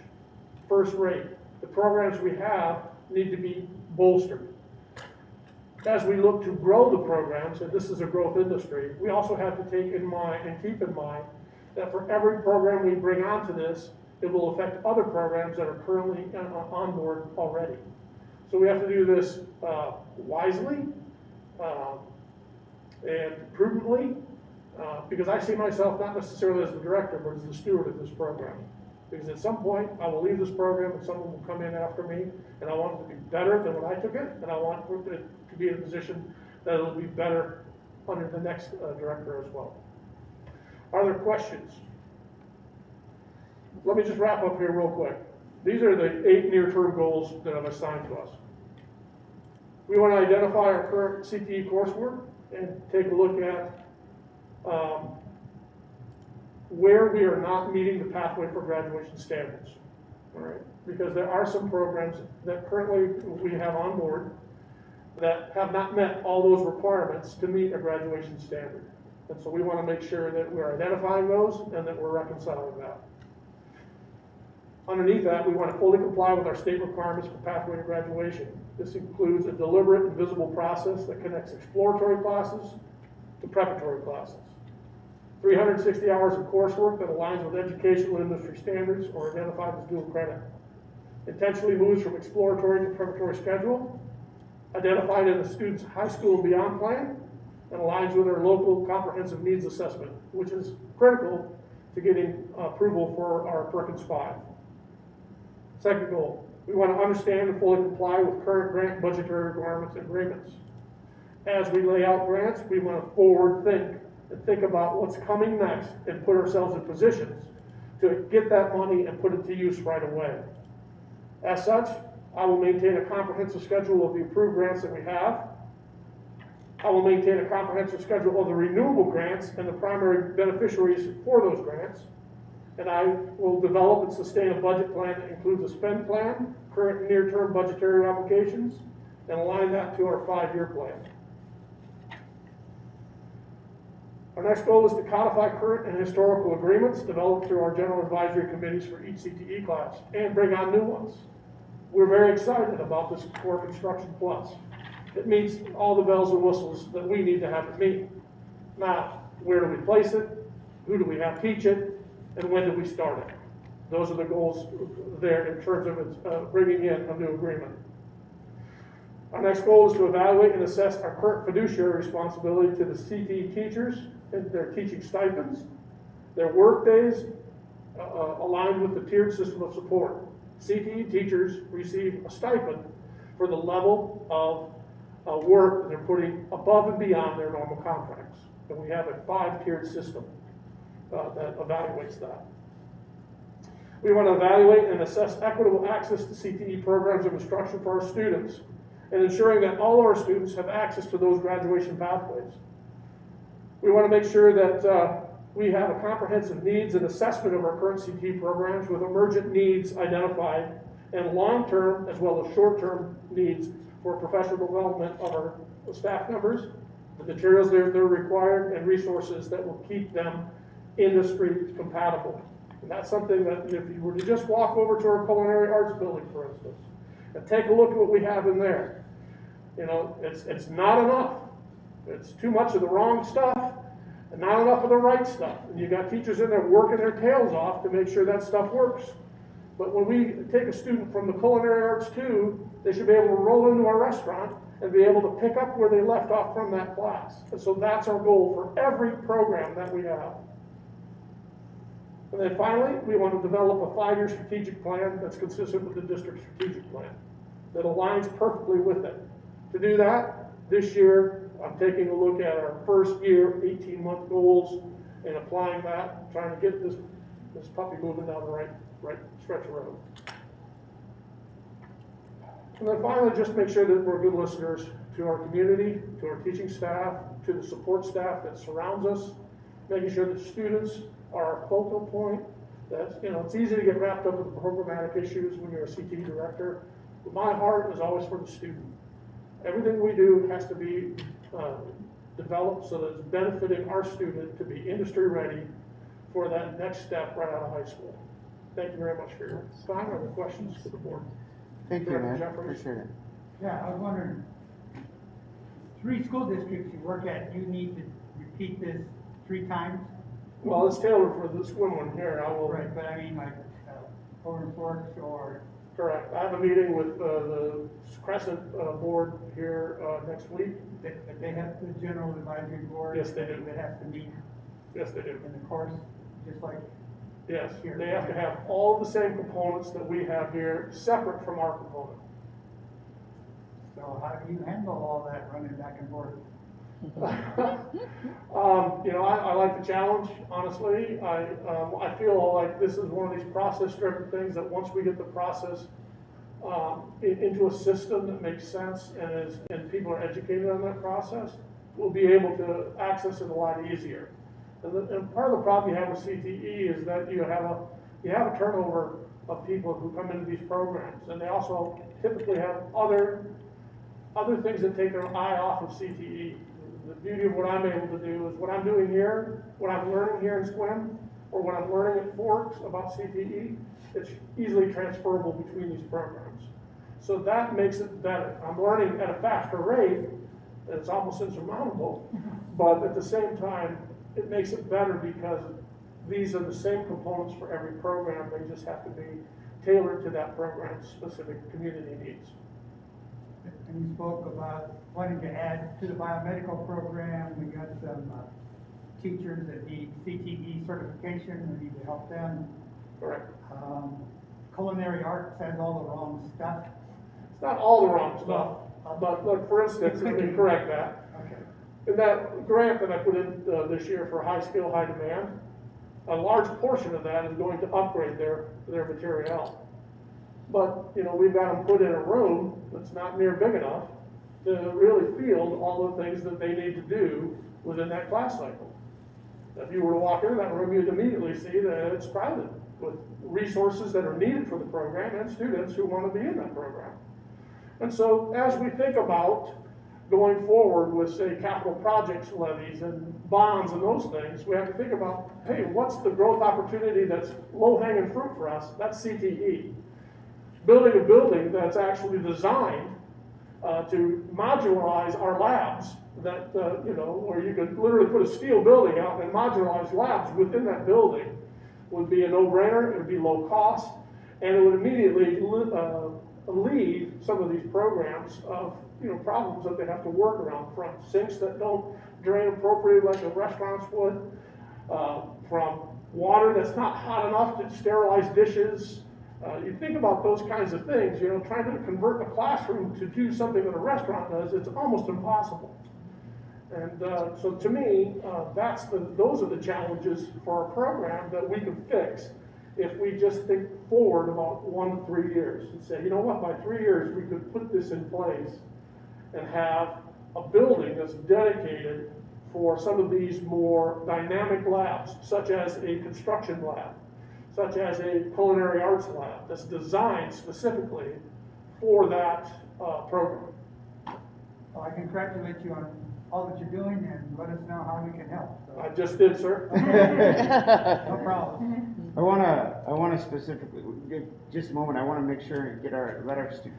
first rate. The programs we have need to be bolstered. As we look to grow the programs, and this is a growth industry, we also have to take in mind and keep in mind that for every program we bring onto this, it will affect other programs that are currently on board already. So we have to do this wisely and prudently, because I see myself not necessarily as the director, but as the steward of this program. Because at some point, I will leave this program and someone will come in after me, and I want it to be better than when I took it, and I want it to be in a position that it'll be better under the next director as well. Are there questions? Let me just wrap up here real quick. These are the 8 near-term goals that I've assigned to us. We want to identify our current CTE coursework and take a look at where we are not meeting the pathway for graduation standards. All right? Because there are some programs that currently we have on board that have not met all those requirements to meet a graduation standard. And so we want to make sure that we're identifying those and that we're reconciling that. Underneath that, we want to fully comply with our state requirements for pathway to graduation. This includes a deliberate and visible process that connects exploratory classes to preparatory classes. 360 hours of coursework that aligns with educational industry standards or identified as dual credit. Intentionally moves from exploratory to preparatory schedule, identified in the student's high school and beyond plan, and aligns with our local comprehensive needs assessment, which is critical to getting approval for our Perkins 5. Second goal, we want to understand and fully comply with current grant budgetary requirements and agreements. As we lay out grants, we want to forward think and think about what's coming next and put ourselves in positions to get that money and put it to use right away. As such, I will maintain a comprehensive schedule of the approved grants that we have. I will maintain a comprehensive schedule of the renewable grants and the primary beneficiaries for those grants. And I will develop and sustain a budget plan that includes a spend plan, current and near-term budgetary obligations, and align that to our 5-year plan. Our next goal is to codify current and historical agreements developed through our general advisory committees for each CTE class and bring on new ones. We're very excited about this Core Construction Plus. It meets all the bells and whistles that we need to have it meet. Now, where do we place it? Who do we have teach it? And when do we start it? Those are the goals there in terms of its, bringing in a new agreement. Our next goal is to evaluate and assess our current fiduciary responsibility to the CTE teachers and their teaching stipends, their work days aligned with the tiered system of support. CTE teachers receive a stipend for the level of work that they're putting above and beyond their normal contracts. And we have a 5-tiered system that evaluates that. We want to evaluate and assess equitable access to CTE programs of instruction for our students and ensuring that all of our students have access to those graduation pathways. We want to make sure that we have a comprehensive needs and assessment of our current CTE programs with emergent needs identified and long-term as well as short-term needs for professional development of our staff members, the materials they're required, and resources that will keep them industry compatible. And that's something that if you were to just walk over to our culinary arts building, for instance, and take a look at what we have in there, you know, it's not enough. It's too much of the wrong stuff and not enough of the right stuff. And you got teachers in there working their tails off to make sure that stuff works. But when we take a student from the culinary arts 2, they should be able to roll into our restaurant and be able to pick up where they left off from that class. And so that's our goal for every program that we have. And then finally, we want to develop a 5-year strategic plan that's consistent with the district strategic plan. that aligns perfectly with it. To do that, this year, I'm taking a look at our first year, 18-month goals, and applying that, trying to get this puppy moving down the right stretch of road. And then finally, just make sure that we're good listeners to our community, to our teaching staff, to the support staff that surrounds us, making sure that students are our focal point. That, it's easy to get wrapped up with programmatic issues when you're a CTE director, but my heart is always for the student. Everything we do has to be developed so that it's benefiting our student to be industry ready for that next step right out of high school. Thank you very much for your time. Are there questions for the board? Thank you, Director Ned. Jeffries? Appreciate it. Yeah, I was wondering, 3 school districts you work at, you need to repeat this 3 times? Well, it's tailored for this one here. I will. Right, but I mean like, Over Forks or? Correct. I have a meeting with the Crescent board here next week. They have the general advisory board? Yes, they do. That has to meet Yes, they do. in the course, just like? Yes, Here. they have to have all the same components that we have here, separate from our component. So how do you handle all that running back and forth? I like the challenge, honestly. I feel like this is one of these process-driven things that once we get the process into a system that makes sense and people are educated on that process, we'll be able to access it a lot easier. And part of the problem you have with CTE is that you have a turnover of people who come into these programs, and they also typically have other things that take their eye off of CTE. The beauty of what I'm able to do is what I'm doing here, what I'm learning here in SQUIM, or what I'm learning at Forks about CTE, it's easily transferable between these programs. So that makes it better. I'm learning at a faster rate, and it's almost insurmountable, but at the same time, it makes it better because these are the same components for every program. They just have to be tailored to that program's specific community needs. And you spoke about wanting to add to the biomedical program. We got some teachers that need CTE certification. We need to help them. Correct. Culinary arts has all the wrong stuff. It's not all the wrong stuff, but look, for instance, let me correct that. Okay. In that grant that I put in this year for high skill, high demand, a large portion of that is going to upgrade their material. But, we've got them put in a room that's not near big enough to really field all the things that they need to do within that class cycle. If you were to walk into that room, you'd immediately see that it's crowded with resources that are needed for the program and students who want to be in that program. And so as we think about going forward with, say, capital projects levies and bonds and those things, we have to think about, hey, what's the growth opportunity that's low-hanging fruit for us? That's CTE. Building a building that's actually designed to modularize our labs, that, where you could literally put a steel building out and modularize labs within that building would be a no-brainer, it would be low cost, and it would immediately alleviate some of these programs of problems that they have to work around, from sinks that don't drain appropriately like the restaurants would, from water that's not hot enough to sterilize dishes. You think about those kinds of things, trying to convert a classroom to do something that a restaurant does, it's almost impossible. And so to me, those are the challenges for our program that we can fix if we just think forward about 1 to 3 years and say, you know what, by 3 years we could put this in place and have a building that's dedicated for some of these more dynamic labs, such as a construction lab, such as a culinary arts lab that's designed specifically for that program. Well, I congratulate you on all that you're doing and let us know how we can help. So. I just did, sir. No problem. I want to specifically give just a moment. I want to make sure and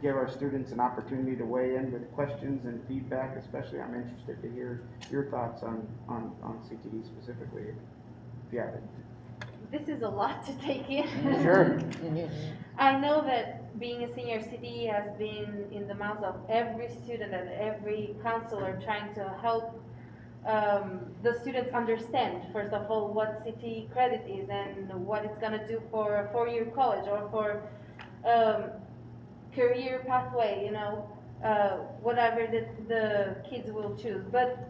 give our students an opportunity to weigh in with questions and feedback. Especially, I'm interested to hear your thoughts on CTE specifically. If you have it. This is a lot to take in. Sure. I know that being a senior CTE has been in the mouths of every student and every counselor trying to help the students understand, first of all, what CTE credit is and what it's going to do for a four-year college or for career pathway, whatever the kids will choose. But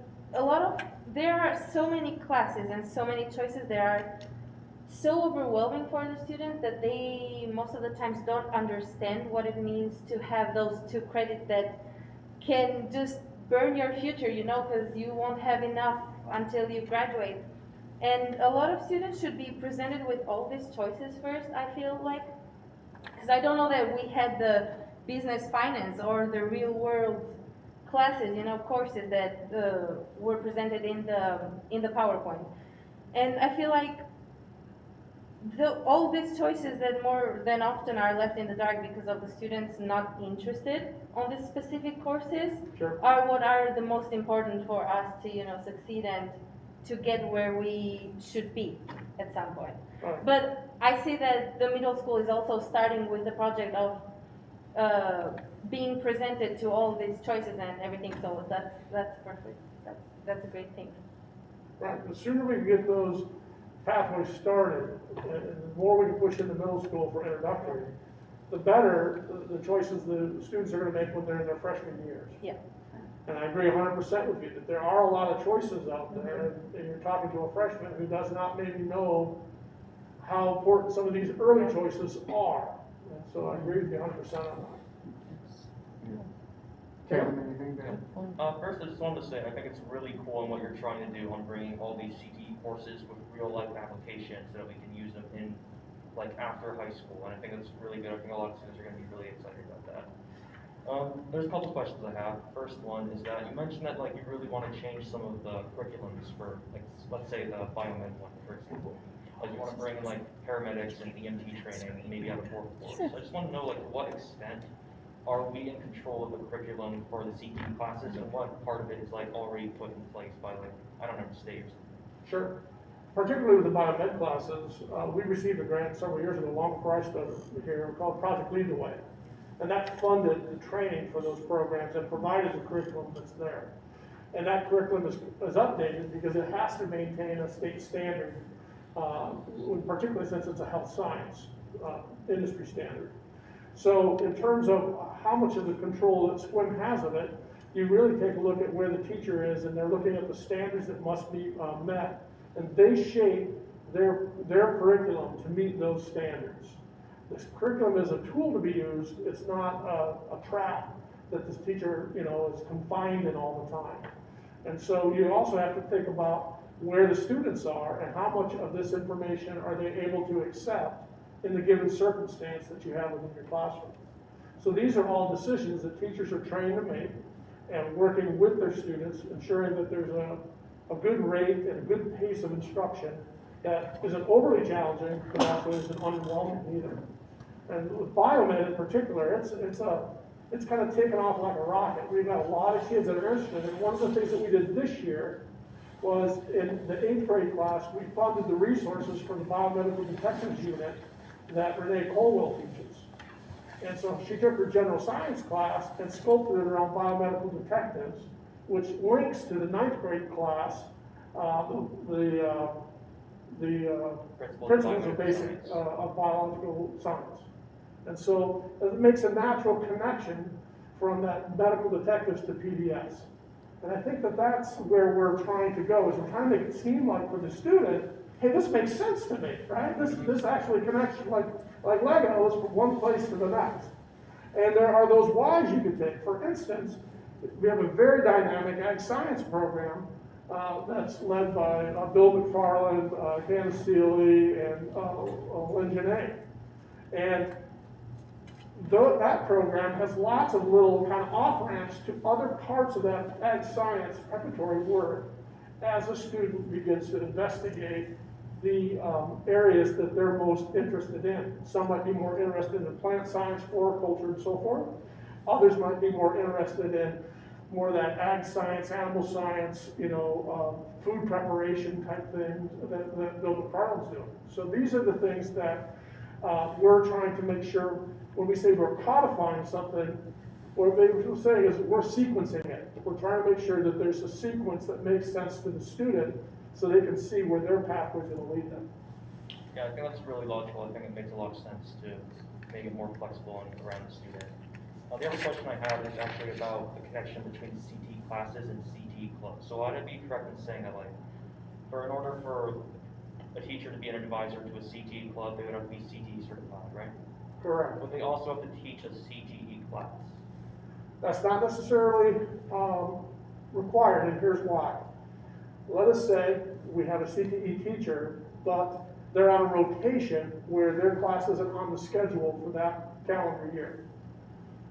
there are so many classes and so many choices that are so overwhelming for the students that they most of the times don't understand what it means to have those 2 credits that can just burn your future, because you won't have enough until you graduate. And a lot of students should be presented with all these choices first, I feel like, because I don't know that we had the business finance or the real world classes, courses that were presented in the PowerPoint. And I feel like all these choices that more than often are left in the dark because of the students not interested on these specific courses Sure. are what are the most important for us to, succeed and to get where we should be at some point. Right. But I see that the middle school is also starting with the project of being presented to all these choices and everything, so that's perfect. That's a great thing. Right, the sooner we can get those pathways started, and the more we can push into middle school for introductory, the better the choices the students are gonna make when they're in their freshman years. Yeah. And I agree 100% with you, that there are a lot of choices out there, and you're talking to a freshman who does not maybe know how important some of these early choices are. And so I agree with you 100% on that. Caleb, anything to? First, I just wanted to say, I think it's really cool on what you're trying to do on bringing all these CTE courses with real-life applications so that we can use them in, after high school. And I think that's really good. I think a lot of students are going to be really excited about that. There's a couple questions I have. First one is that you mentioned that, you really want to change some of the curriculums for, let's say the biomed one, for example. You want to bring in, paramedics and EMT training and maybe have a fourth course. So I just want to know, to what extent are we in control of the curriculum for the CTE classes, and what part of it is already put in place by I don't know, state or something? Sure. Particularly with the biomed classes, we received a grant several years ago, long before I started here, called Project Lead the Way. And that funded the training for those programs and provided the curriculum that's there. And that curriculum is updated because it has to maintain a state standard, particularly since it's a health science industry standard. So in terms of how much of the control that SQUIM has of it, you really take a look at where the teacher is, and they're looking at the standards that must be met, and they shape their curriculum to meet those standards. This curriculum is a tool to be used. It's not a trap that this teacher, is confined in all the time. And so you also have to think about where the students are and how much of this information are they able to accept in the given circumstance that you have within your classroom. So these are all decisions that teachers are trained to make, and working with their students, ensuring that there's a good rate and a good pace of instruction that isn't overly challenging, but also isn't underwhelming either. And with biomed in particular, it's kind of taken off like a rocket. We've got a lot of kids that are interested, and one of the things that we did this year was in the 8th grade class, we funded the resources for the biomedical detectives unit that Renee Colwell teaches. And so she took her general science class and sculpted it around biomedical detectives, which links to the 9th grade class, the principles of basic of biological science. And so it makes a natural connection from that medical detectives to PBS. And I think that that's where we're trying to go, is we're trying to make it seem like for the student, hey, this makes sense to me, right? This actually connects like Legos from one place to the next. And there are those whys you could take. For instance, we have a very dynamic ag science program that's led by Bill McFarland, Candace Seeley, and Lynn Janae. And that program has lots of little kind of off-ramps to other parts of that ag science preparatory work as a student begins to investigate the areas that they're most interested in. Some might be more interested in plant science, floriculture, and so forth. Others might be more interested in more of that ag science, animal science, food preparation type things that Bill McFarland's doing. So these are the things that we're trying to make sure when we say we're codifying something, what we're saying is we're sequencing it. We're trying to make sure that there's a sequence that makes sense to the student so they can see where their pathway is going to lead them. Yeah, I think that's really logical. I think it makes a lot of sense to make it more flexible and around the student. The other question I have is actually about the connection between CT classes and CT clubs. So would I be correct in saying that, like, in order for a teacher to be an advisor to a CTE club, they would have to be CTE certified, right? Correct. But they also have to teach a CTE class. That's not necessarily required, and here's why. Let us say we have a CTE teacher, but they're on a rotation where their class isn't on the schedule for that calendar year.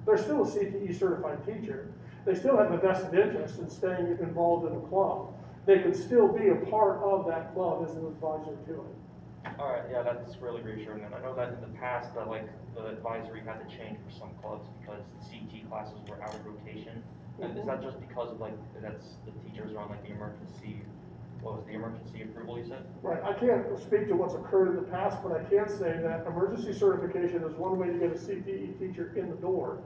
They're still a CTE certified teacher. They still have a vested interest in staying involved in the club. They could still be a part of that club as an advisor to it. All right, yeah, that's really reassuring. And I know that in the past, that like the advisory had to change for some clubs because the CT classes were out of rotation. And is that just because of like that's the teachers are on like the emergency? What was the emergency approval you said? Right, I can't speak to what's occurred in the past, but I can say that emergency certification is one way to get a CTE teacher in the door.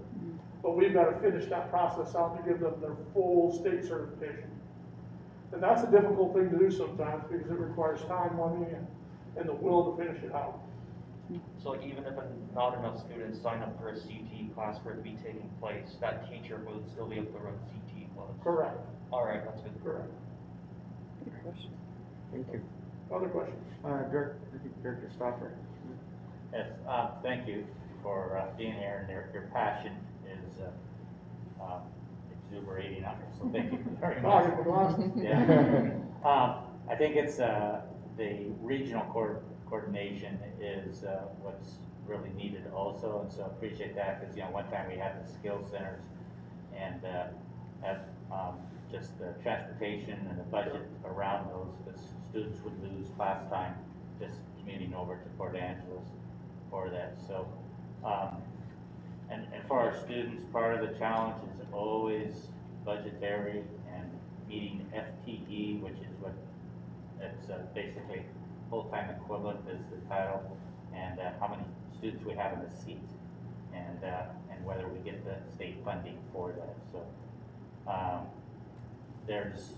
But we've got to finish that process out to give them their full state certification. And that's a difficult thing to do sometimes because it requires time, money, and the will to finish it out. So like even if not enough students sign up for a CT class for it to be taking place, that teacher would still be able to run CT clubs? Correct. All right, that's good. Correct. Good question. Thank you. Other questions? Director Stoffer. Yes, thank you for being here, and your passion is exuberating on it, so thank you very much. Yeah. I think it's the regional coordination is what's really needed also, and so I appreciate that because one time we had the skill centers and just the transportation and the budget around those, because students would lose class time just commuting over to Port Angeles for that. So, and for our students, part of the challenge is always budgetary and meeting FTE, which is what it's basically full-time equivalent is the title, and how many students we have in the seat, and whether we get the state funding for that. So there's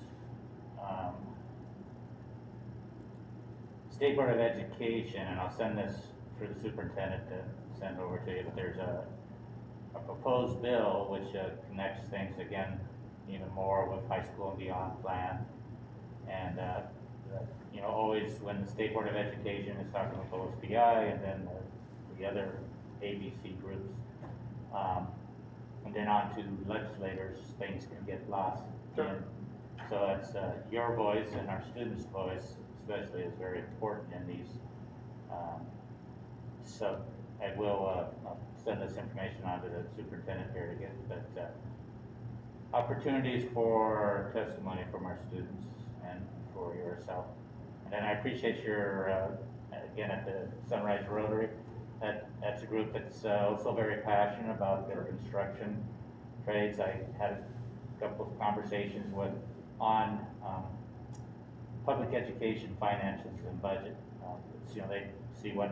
State Board of Education, and I'll send this for the superintendent to send over to you, but there's a proposed bill which connects things again even more with high school and beyond plan, and always when the State Board of Education is talking with OSBI and then the other ABC groups, and then on to legislators, things can get lost. Sure. So it's your voice and our students' voice especially is very important in these. So I will send this information on to the superintendent here to get that opportunities for testimony from our students and for yourself. And then I appreciate your, again, at the Sunrise Rotary, that's a group that's also very passionate about their construction trades. I had a couple of conversations on public education finances and budget. They see what,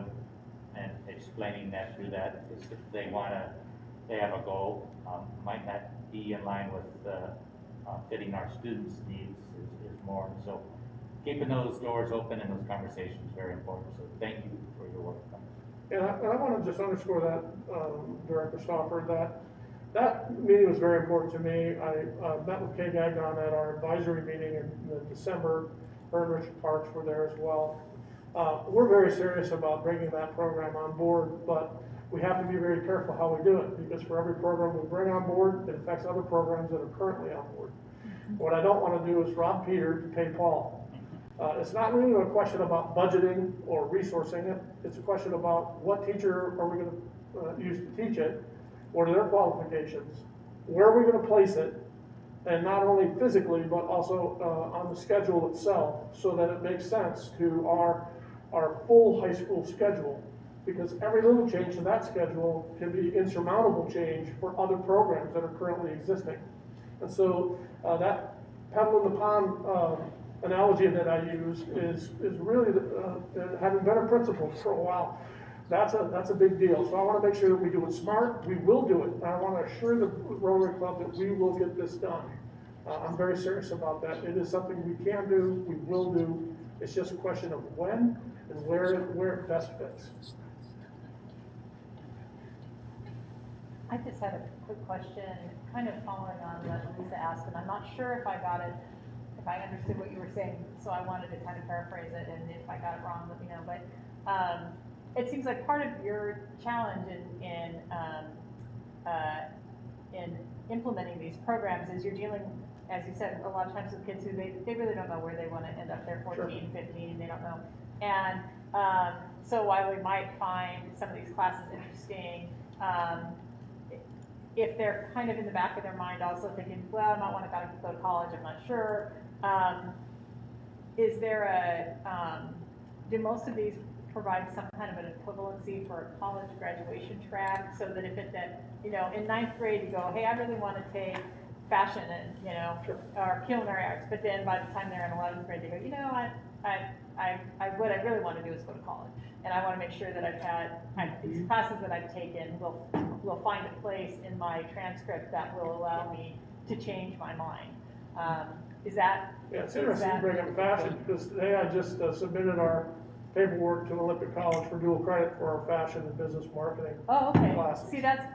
and explaining that through that, is if they have a goal, might not be in line with fitting our students' needs is more. So keeping those doors open and those conversations is very important. So thank you for your work. And I want to just underscore that, Director Stoffer, that meeting was very important to me. I met with Kay Gagnon at our advisory meeting in December. Her and Richard Parks were there as well. We're very serious about bringing that program on board, but we have to be very careful how we do it, because for every program we bring on board, it affects other programs that are currently on board. What I don't want to do is rob Peter to pay Paul. It's not really a question about budgeting or resourcing it. It's a question about what teacher are we going to use to teach it, what are their qualifications, where are we going to place it, and not only physically, but also on the schedule itself, so that it makes sense to our full high school schedule. Because every little change to that schedule can be insurmountable change for other programs that are currently existing. And so that pebble in the pond analogy that I use is really having better principles for a while. That's a big deal. So I want to make sure that we do it smart. We will do it. I want to assure the Rotary Club that we will get this done. I'm very serious about that. It is something we can do, we will do. It's just a question of when and where it best fits. I just had a quick question, kind of following on what Lisa asked, and I'm not sure if I got it, if I understood what you were saying, so I wanted to kind of paraphrase it, and if I got it wrong, let me know. But it seems like part of your challenge in implementing these programs is you're dealing, as you said, a lot of times with kids who they really don't know where they want to end up. They're 14, Sure. 15, they don't know. And so while we might find some of these classes interesting, if they're kind of in the back of their mind also thinking, well, I might want to go to college, I'm not sure. Is there do most of these provide some kind of an equivalency for a college graduation track, so that if in 9th grade you go, hey, I really want to take fashion and, or culinary arts, but then by the time they're in 11th grade, they go, what I really want to do is go to college. And I want to make sure that these classes that I've taken will find a place in my transcript that will allow me to change my mind. Is that? Yeah, it's interesting you bring up fashion, because today I just submitted our paperwork to Olympic College for dual credit for our fashion and business marketing classes. See, that's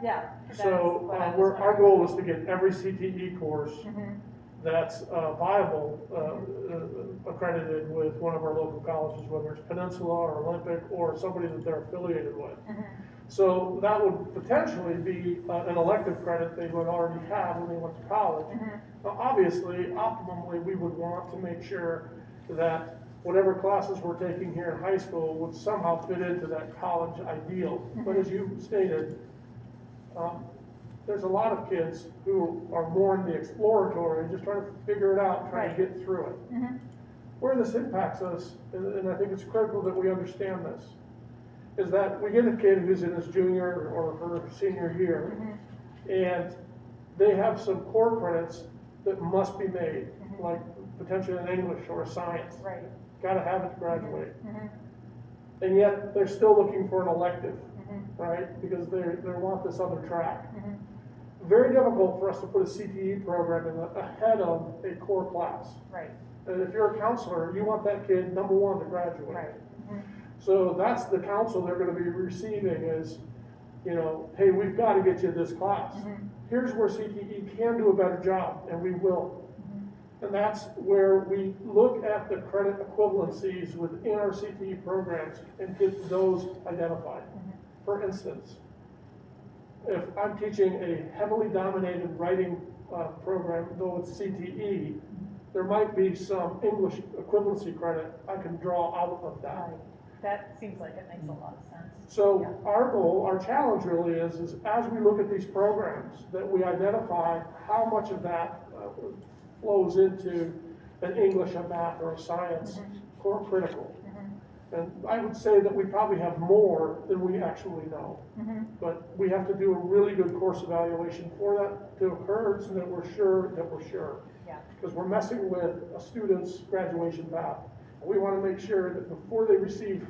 So our goal is to get every CTE course that's viable accredited with one of our local colleges, whether it's Peninsula or Olympic or somebody that they're affiliated with. So that would potentially be an elective credit they would already have when they went to college. Now, obviously, optimally, we would want to make sure that whatever classes we're taking here in high school would somehow fit into that college ideal. But as you stated, there's a lot of kids who are more in the exploratory, just trying to figure it out, trying to get through it. Where this impacts us, and I think it's critical that we understand this, is that we get a kid who's in his junior or her senior year, and they have some core credits that must be made, like potentially an English or a science. Right. Got to have it to graduate. And yet they're still looking for an elective, right? Because they want this other track. Very difficult for us to put a CTE program ahead of a core class. Right. And if you're a counselor, you want that kid, number one, to graduate. Right. So that's the counsel they're going to be receiving is, hey, we've got to get you this class. Here's where CTE can do a better job, and we will. And that's where we look at the credit equivalencies within our CTE programs and get those identified. For instance, if I'm teaching a heavily dominated writing program, though it's CTE, there might be some English equivalency credit I can draw out of that. Right. That seems like it makes a lot of sense. So our goal, our challenge really is as we look at these programs, that we identify how much of that flows into an English, a math, or a science core critical. And I would say that we probably have more than we actually know. But we have to do a really good course evaluation for that to occur so that we're sure that we're sure. Because we're messing with a student's graduation path. We want to make sure that before they receive,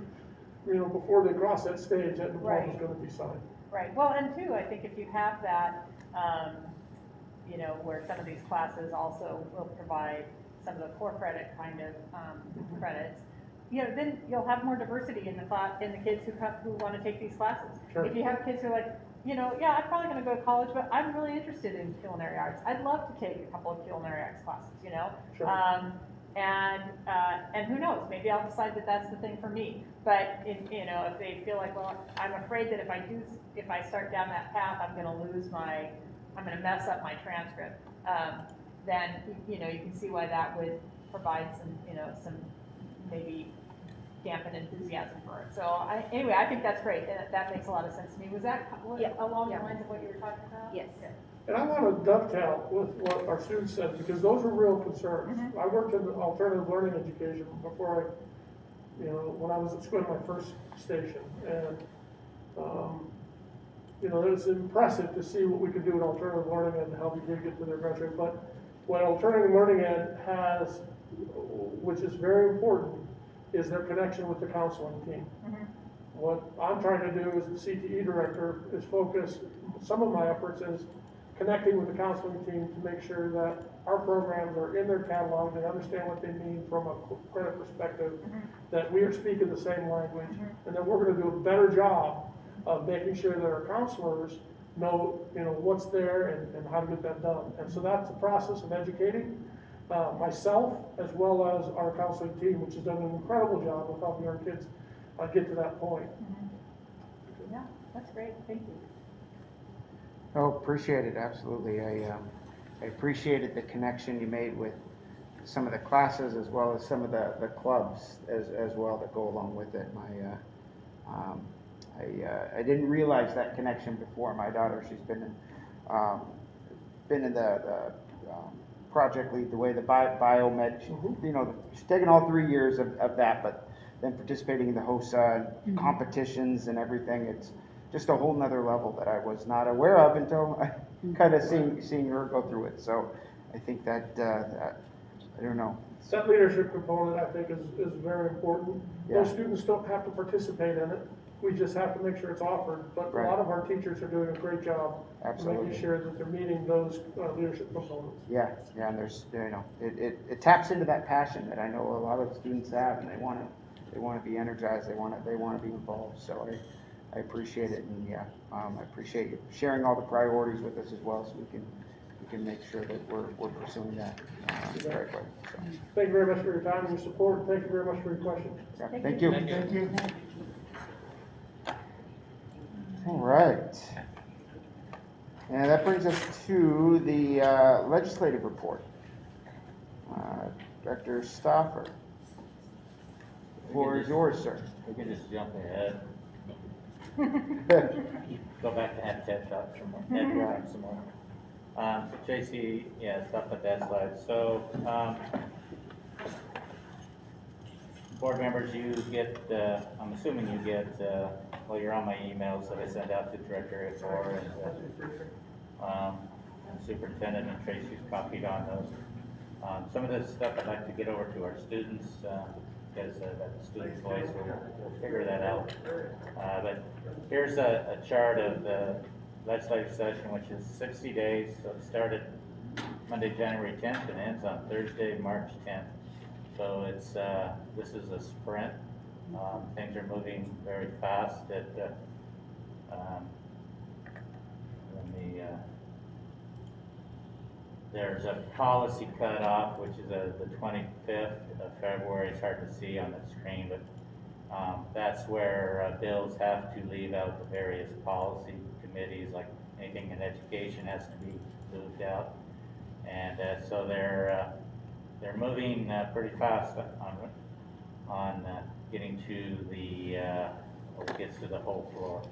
before they cross that stage, that diploma is going to be signed. Right. Well, and two, I think if you have that, where some of these classes also will provide some of the core credit kind of credits, then you'll have more diversity in the class, in the kids who want to take these classes. Sure. If you have kids who are like, yeah, I'm probably going to go to college, but I'm really interested in culinary arts. I'd love to take a couple of culinary arts classes, Sure. And who knows, maybe I'll decide that that's the thing for me. But if they feel like, well, I'm afraid that if I start down that path, I'm going to mess up my transcript. Then you can see why that would provide some maybe dampen enthusiasm for it. So anyway, I think that's great, and that makes a lot of sense to me. Was that along the lines of what you were talking about? Yes. And I want to dovetail with what our students said, because those are real concerns. I worked in alternative learning education before when I was at school, my first station. And, it's impressive to see what we could do in alternative learning ed to help you get to their graduate. But what alternative learning ed has, which is very important, is their connection with the counseling team. What I'm trying to do as the CTE director is focus some of my efforts is connecting with the counseling team to make sure that our programs are in their catalog, they understand what they mean from a credit perspective, that we are speaking the same language, and that we're going to do a better job of making sure that our counselors know, what's there and how to get that done. And so that's the process of educating myself as well as our counseling team, which has done an incredible job of helping our kids get to that point. Yeah, that's great, thank you. Oh, appreciate it, absolutely. I appreciated the connection you made with some of the classes as well as some of the clubs as well that go along with it. I didn't realize that connection before. My daughter, she's been in the project lead, the way the biomed, she's taken all 3 years of that, but then participating in the HOSA competitions and everything. It's just a whole nother level that I was not aware of until I kind of seeing her go through it. So I think that, I don't know. That leadership component, I think, is very important. Yeah. Those students don't have to participate in it. We just have to make sure it's offered. But Right. a lot of our teachers are doing a great job Absolutely. making sure that they're meeting those leadership components. Yeah, and there's, it taps into that passion that I know a lot of students have, and they want to be energized, they want to be involved. So I appreciate it, and yeah, I appreciate you sharing all the priorities with us as well, so we can make sure that we're pursuing that the right way. So, Thank you very much for your time and your support. Thank you very much for your questions. yeah, thank you. All right. And that brings us to the legislative report. Director Stauffer, the floor is yours, sir. We can just jump ahead, go back to Habitat Shop some more, head drawing some more. So Tracy, yeah, stop at that slide. So, board members, you get, I'm assuming you get, well, you're on my emails that I send out to Director Ignore and Superintendent, and Tracy's copied on those. Some of this stuff I'd like to get over to our students, because that student voice will figure that out. But here's a chart of the legislative session, which is 60 days. So it started Monday, January 10th and ends on Thursday, March 10th. So it's this is a sprint. Things are moving very fast. There's a policy cutoff, which is the 25th of February. It's hard to see on the screen, but that's where bills have to leave out the various policy committees, like anything in education has to be moved out. And so they're moving pretty fast on getting to the what gets to the whole floor.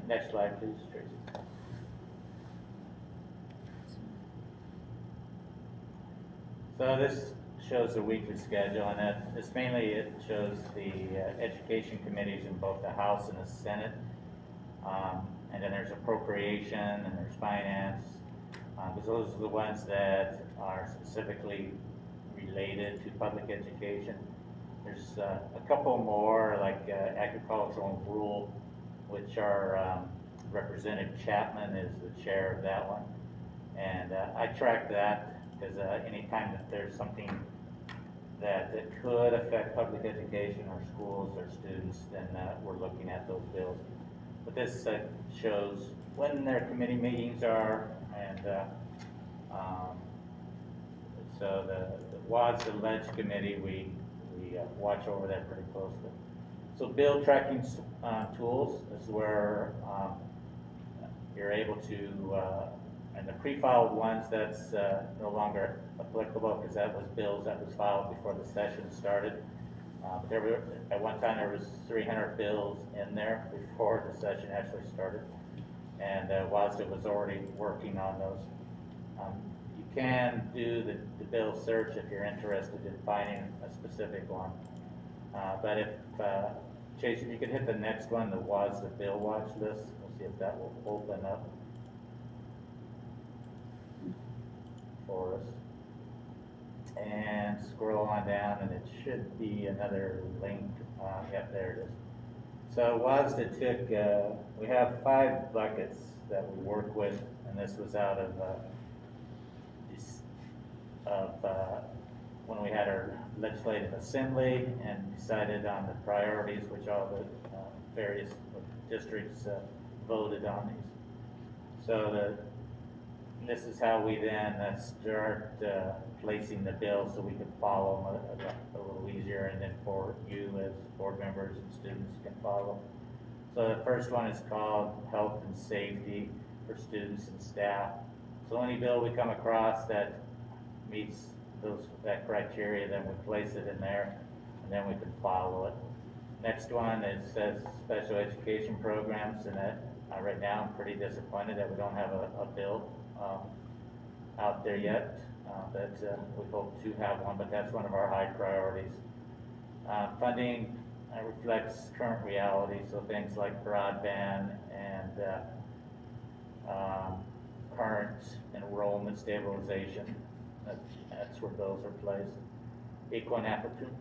Next slide, please, Tracy. So this shows the weekly schedule, and it's mainly, it shows the education committees in both the House and the Senate. And then there's appropriation and there's finance, because those are the ones that are specifically related to public education. There's a couple more, like agricultural and rural, which are Representative Chapman is the chair of that one. And I track that because anytime that there's something that could affect public education or schools or students, then we're looking at those bills. But this shows when their committee meetings are, and so the WADS, the Ledge Committee, we watch over that pretty closely. So bill tracking tools is where you're able to, and the pre-filed ones, that's no longer applicable because that was bills that was filed before the session started. At one time there was 300 bills in there before the session actually started, and WASDA was already working on those. You can do the bill search if you're interested in finding a specific one. But if, Chase, if you could hit the next one, the WASDA bill watch list, we'll see if that will open up for us. And scroll on down, and it should be another link. Yep, there it is. So WASDA took, we have 5 buckets that we work with, and this was out of when we had our legislative assembly and decided on the priorities, which all the various districts voted on these. This is how we then start placing the bill so we can follow them a little easier, and then for you as board members and students can follow. So the first one is called Health and Safety for Students and Staff. So any bill we come across that meets that criteria, then we place it in there, and then we can follow it. Next one, it says special education programs, and that right now I'm pretty disappointed that we don't have a bill out there yet. But we hope to have one, but that's one of our high priorities. Funding reflects current reality, so things like broadband and current enrollment stabilization, that's where those are placed. Equal and adequate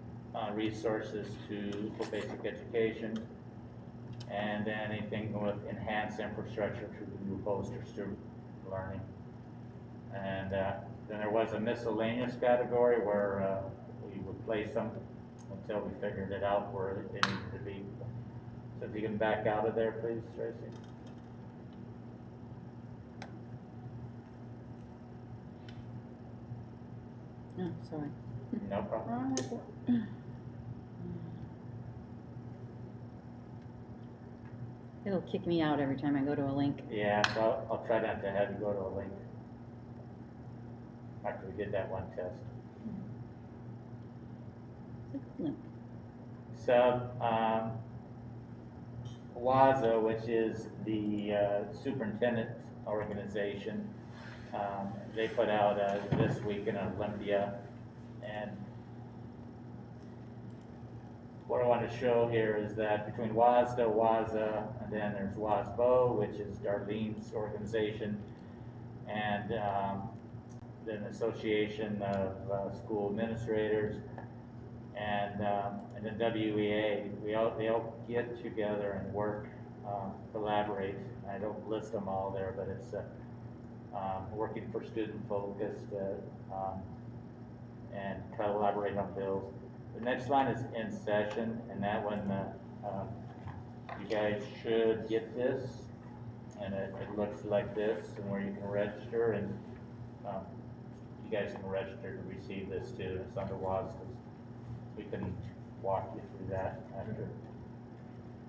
resources for basic education, and then anything with enhanced infrastructure to bolster student learning. And then there was a miscellaneous category where we would place them until we figured it out where they needed to be. So if you can back out of there, please, Tracy. Oh, sorry. No problem. It'll kick me out every time I go to a link. Yeah, so I'll try not to have you go to a link after we did that one test. Link. So, WASA, which is the superintendent organization, they put out this week in Olympia, and what I want to show here is that between WASDA, WASA, and then there's WASBO, which is Darlene's organization, and then Association of School Administrators, and then WEA. They all get together and work, collaborate. I don't list them all there, but it's working for student focused and collaborate on bills. The next line is in session, and that one, you guys should get this, and it looks like this, and where you can register, and you guys can register to receive this too. It's under WASDA's. We can walk you through that after.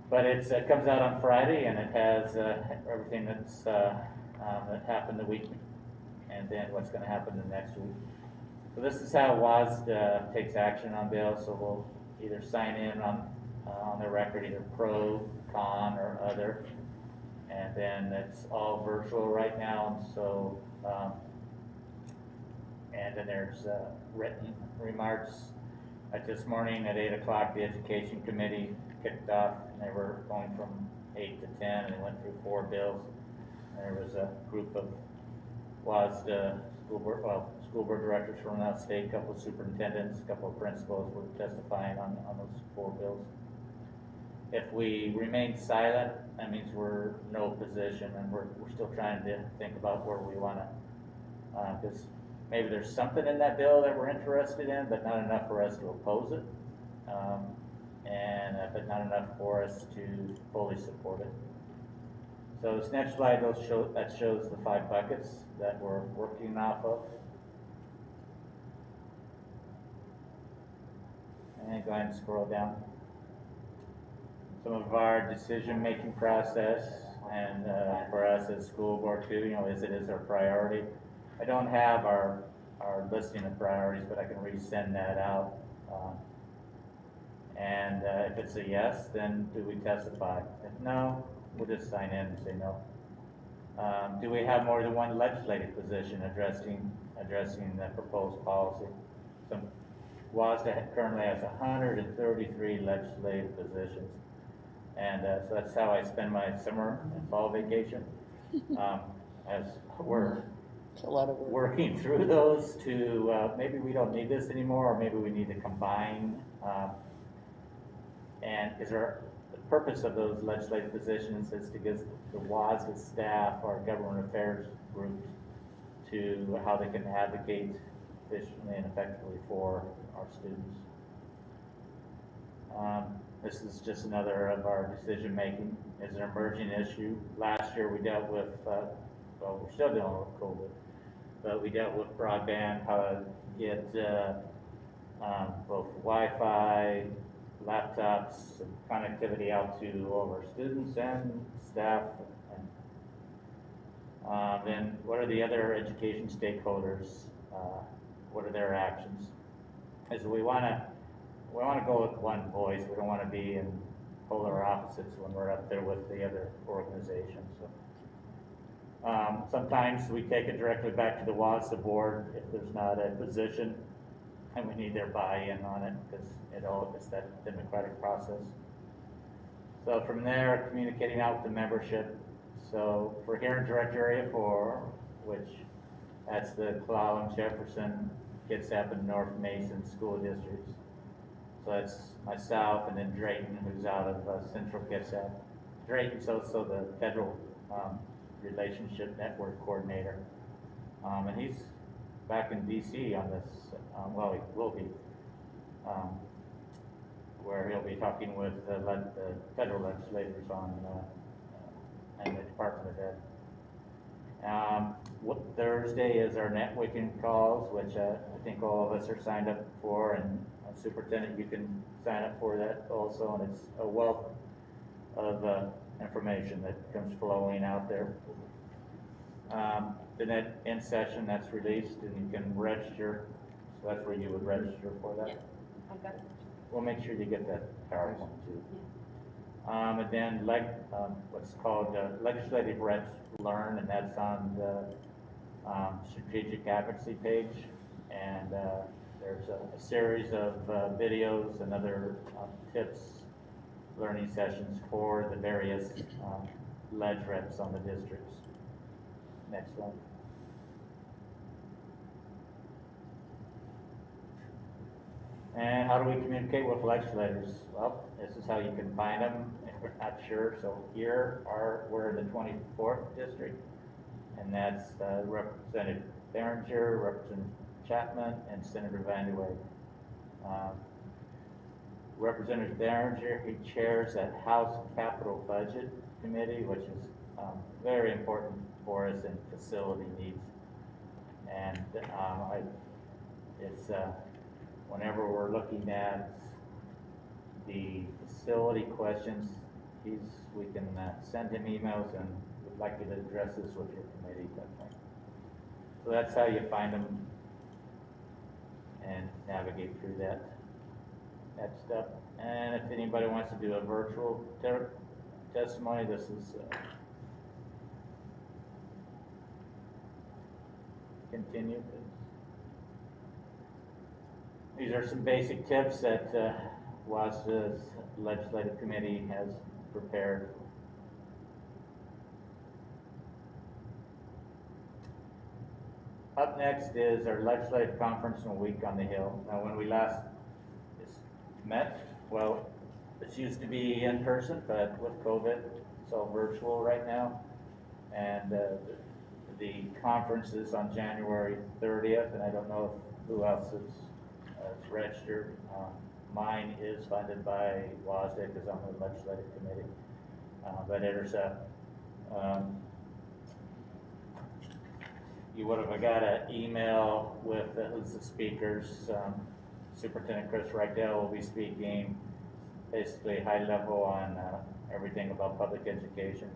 But it comes out on Friday, and it has everything that's that happened the week, and then what's going to happen the next week. So this is how WASD takes action on bills. So we'll either sign in on the record, either pro, con, or other, and then it's all virtual right now. And so, and then there's written remarks. This morning at 8 o'clock, the Education Committee kicked off, and they were going from 8 to 10, and they went through 4 bills. And there was a group of WASD school board directors from that state, a couple of superintendents, a couple of principals were testifying on those 4 bills. If we remain silent, that means we're no position, and we're still trying to think about where we want to, because maybe there's something in that bill that we're interested in, but not enough for us to oppose it, but not enough for us to fully support it. So this next slide shows the 5 buckets that we're working off of. And go ahead and scroll down. Some of our decision-making process, and for us as school board too, is our priority. I don't have our listing of priorities, but I can resend that out. And if it's a yes, then do we testify? If no, we'll just sign in and say no. Do we have more than one legislative position addressing the proposed policy? WASDA currently has 133 legislative positions, and so that's how I spend my summer and fall vacation. As we're It's a lot of work. working through those to maybe we don't need this anymore, or maybe we need to combine. And the purpose of those legislative positions is to give the WASDA staff, our government affairs groups, to how they can advocate efficiently and effectively for our students. This is just another of our decision making. It's an emerging issue. Last year we dealt with well, we're still dealing with COVID, but we dealt with broadband, how to get, both Wi-Fi, laptops, and connectivity out to all of our students and staff. And, then what are the other education stakeholders? What are their actions? Is we want to go with one voice. We don't want to be in polar opposites when we're up there with the other organizations. So, sometimes we take it directly back to the WASDA board if there's not a position and we need their buy-in on it because it's that democratic process. So from there, communicating out to membership. So for here in Direct Area 4, which that's the Clallam, Jefferson, Kitsap, and North Mason school districts. So that's myself, and then Drayton, who's out of Central Kitsap. Drayton's also the federal relationship network coordinator. And he's back in DC on this, well, he will be, where he'll be talking with the federal legislators on, and the Department of Ed. Thursday is our networking calls, which I think all of us are signed up for, and Superintendent, you can sign up for that also, and it's a wealth of information that comes flowing out there. The net in session that's released, and you can register, so that's where you would register for that. Yeah, I've got it. We'll make sure you get that PowerPoint too. And then what's called Legislative Reps Learn, and that's on the strategic advocacy page. And there's a series of videos and other tips, learning sessions for the various ledge reps on the districts. Next one. And how do we communicate with legislators? Well, this is how you can find them if we're not sure. So here we're in the 24th district, and that's Representative Berenger, Representative Chapman, and Senator Van Weyck. Representative Berenger, he chairs that House Capital Budget Committee, which is very important for us in facility needs. And whenever we're looking at the facility questions, we can send him emails and would like you to address this with your committee. So that's how you find them and navigate through that stuff. And if anybody wants to do a virtual testimony, this is continue. These are some basic tips that WASDA's legislative committee has prepared. Up next is our legislative conference and a week on the Hill. Now, when we last met, well, this used to be in person, but with COVID, it's all virtual right now. And the conference is on January 30th, and I don't know who else is registered. Mine is funded by WASDA because I'm on the legislative committee. But there's you would have got an email with who's the speakers. Superintendent Chris Rydell will be speaking, basically high level on everything about public education.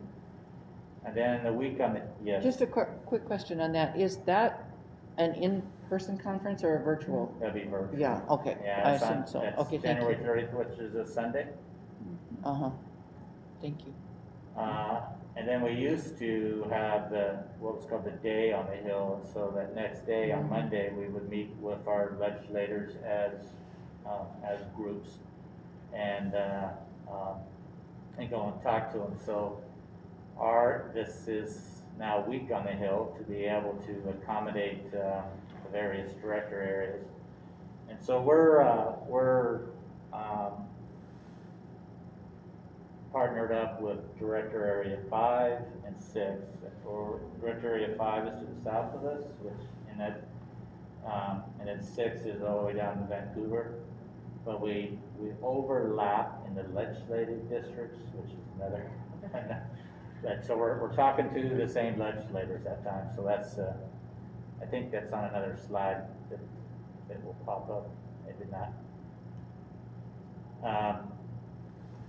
And then the week on the, yes. Just a quick question on that. Is that an in-person conference or a virtual? That'd be virtual. Yeah, okay. Yeah, I assume so. that's Okay, thank January you. 30th, which is a Sunday. Uh-huh. Thank you. And then we used to have what was called the Day on the Hill. So that next day on Monday, we would meet with our legislators as groups and go and talk to them. So this is now a week on the Hill to be able to accommodate the various director areas. And so we're partnered up with Director Area 5 and 6. For Director Area 5 is to the south of us, and then 6 is all the way down to Vancouver. But we overlap in the legislative districts, which is another so we're talking to the same legislators that time, so that's, I think that's on another slide that will pop up, maybe not.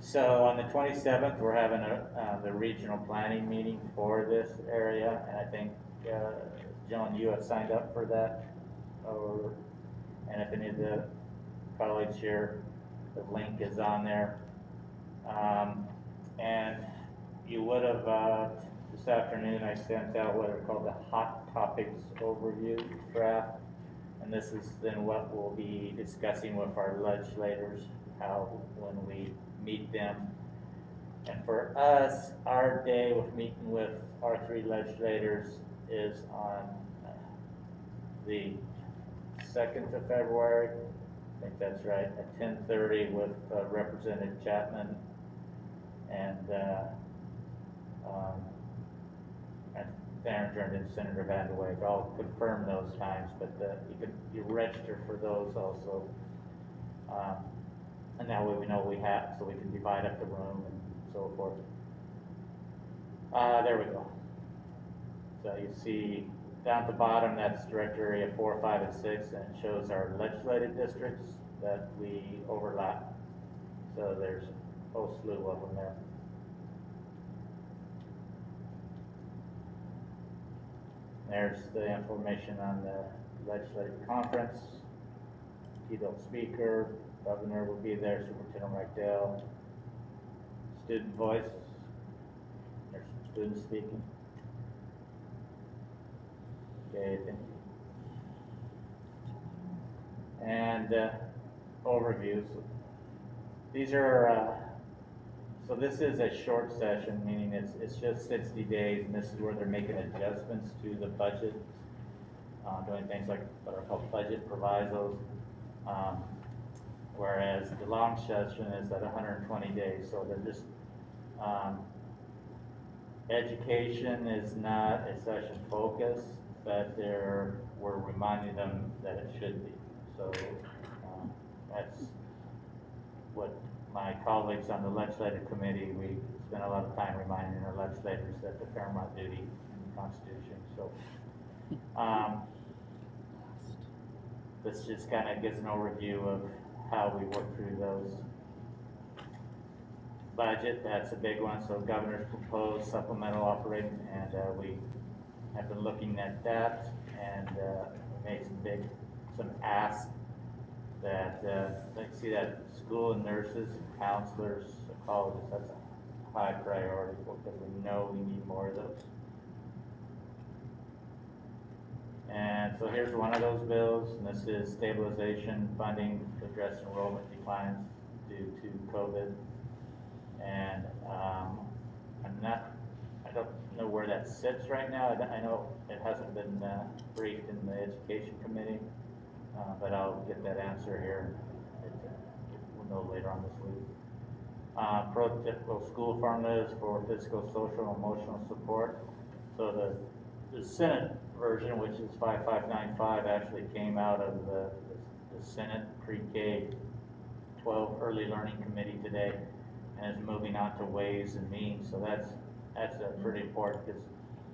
So on the 27th, we're having the regional planning meeting for this area, and I think, Joan, you have signed up for that, and if any of the colleagues here, the link is on there. And you would have, this afternoon, I sent out what are called the Hot Topics Overview draft, and this is then what we'll be discussing with our legislators, when we meet them. And for us, our day with meeting with our 3 legislators is on the 2nd of February, I think that's right, at 10:30 with Representative Chapman and Therenger and Senator Van de Weyck. I'll confirm those times, but you register for those also. And that way we know we have, so we can divide up the room and so forth. There we go. So you see down at the bottom, that's Director Area 4, 5, and 6, and it shows our legislative districts that we overlap. So there's a whole slew of them there. There's the information on the legislative conference, keynote speaker, Governor will be there, Superintendent Rydell, student voice, there's students speaking. Okay, thank you. And overviews. These are, so this is a short session, meaning it's just 60 days, and this is where they're making adjustments to the budget, doing things like what are called budget provisos. Whereas the long session is at 120 days, so they're just, education is not a session focus, but we're reminding them that it should be. So that's what my colleagues on the legislative committee, we spend a lot of time reminding our legislators that the paramount duty in the Constitution. So this just kind of gives an overview of how we work through those. Budget, that's a big one. So governor's proposed supplemental operating, and we have been looking at that, and we made some asks that, like see that school and nurses, counselors, psychologists, that's a high priority because we know we need more of those. And so here's one of those bills, and this is stabilization funding to address enrollment declines due to COVID. And I don't know where that sits right now. I know it hasn't been briefed in the Education Committee, but I'll get that answer here. We'll know later on this week. Prototypical school formulas for physical, social, and emotional support. So the Senate version, which is 5595, actually came out of the Senate Pre-K 12 Early Learning Committee today, and is moving on to Ways and Means. So that's pretty important, because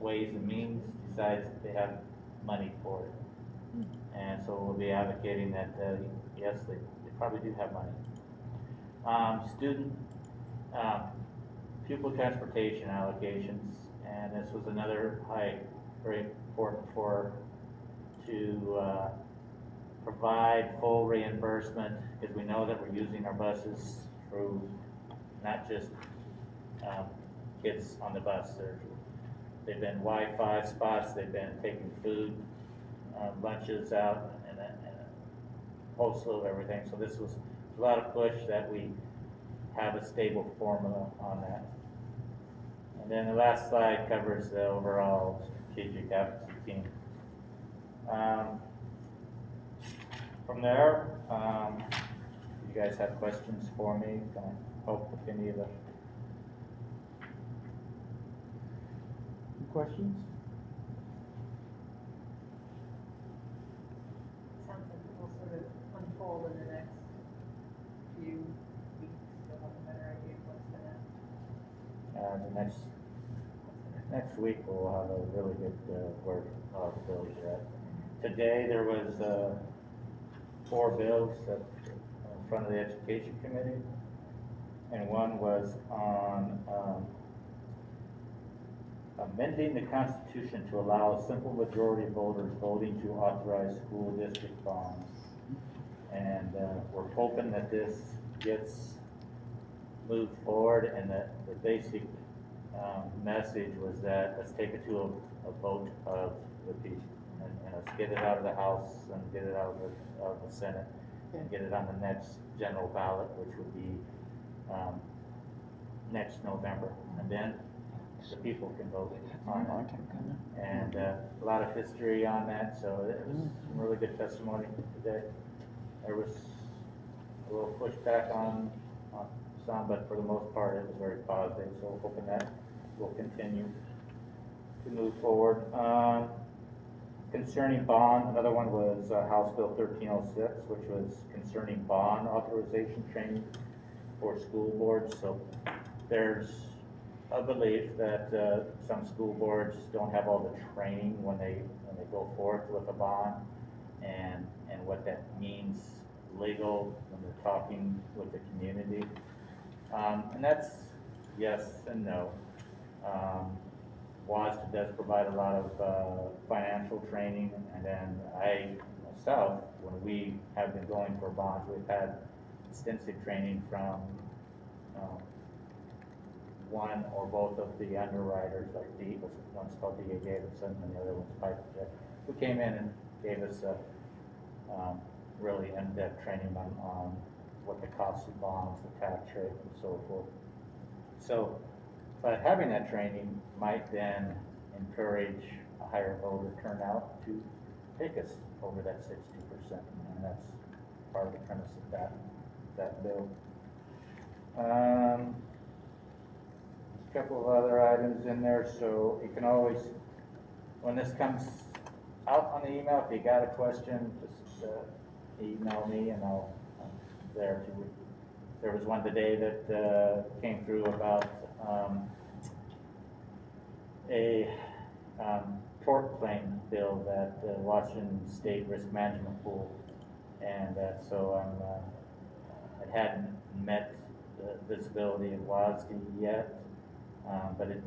Ways and Means decides that they have money for it, and so we'll be advocating that yes, they probably do have money. Student pupil transportation allocations, and this was another very important to provide full reimbursement, because we know that we're using our buses through not just kids on the bus. They've been Wi-Fi spots, they've been taking food lunches out, and a whole slew of everything. So this was a lot of push that we have a stable formula on that. And then the last slide covers the overall strategic advocacy team. From there, you guys have questions for me? Can I help with any of the questions? Sounds like it will sort of unfold in the next few weeks, so we'll have a better idea of what's gonna. The next week, we'll have a really good, where the bills are at. Today, there was, 4 bills that in front of the Education Committee, and one was on, amending the Constitution to allow a simple majority of voters voting to authorize school district bonds. And we're hoping that this gets moved forward, and that the basic message was that let's take it to a vote of the people, and let's get it out of the House and get it out of the Senate and get it on the next general ballot, which would be next November, and then the people can vote on it. And a lot of history on that, so it was some really good testimony today. There was a little pushback on some, but for the most part, it was very positive, so we're hoping that will continue to move forward. Concerning bond, another one was House Bill 1306, which was concerning bond authorization training for school boards. So there's a belief that some school boards don't have all the training when they go forth with a bond, and what that means legal when they're talking with the community. And that's yes and no. WASD does provide a lot of financial training, and then I myself, when we have been going for bonds, we've had extensive training from one or both of the underwriters, like one's called D.A. Davidson and the other one's Piper, who came in and gave us a really in-depth training on what the cost of bonds, the tax rate, and so forth. So, but having that training might then encourage a higher voter turnout to take us over that 60%, and that's part of the premise of that bill. A couple of other items in there, so you can always, when this comes out on the email, if you got a question, just email me and I'm there to. There was one today that came through about a tort claim bill that Washington State Risk Management Pool, and so it hadn't met the visibility of WASD yet, but it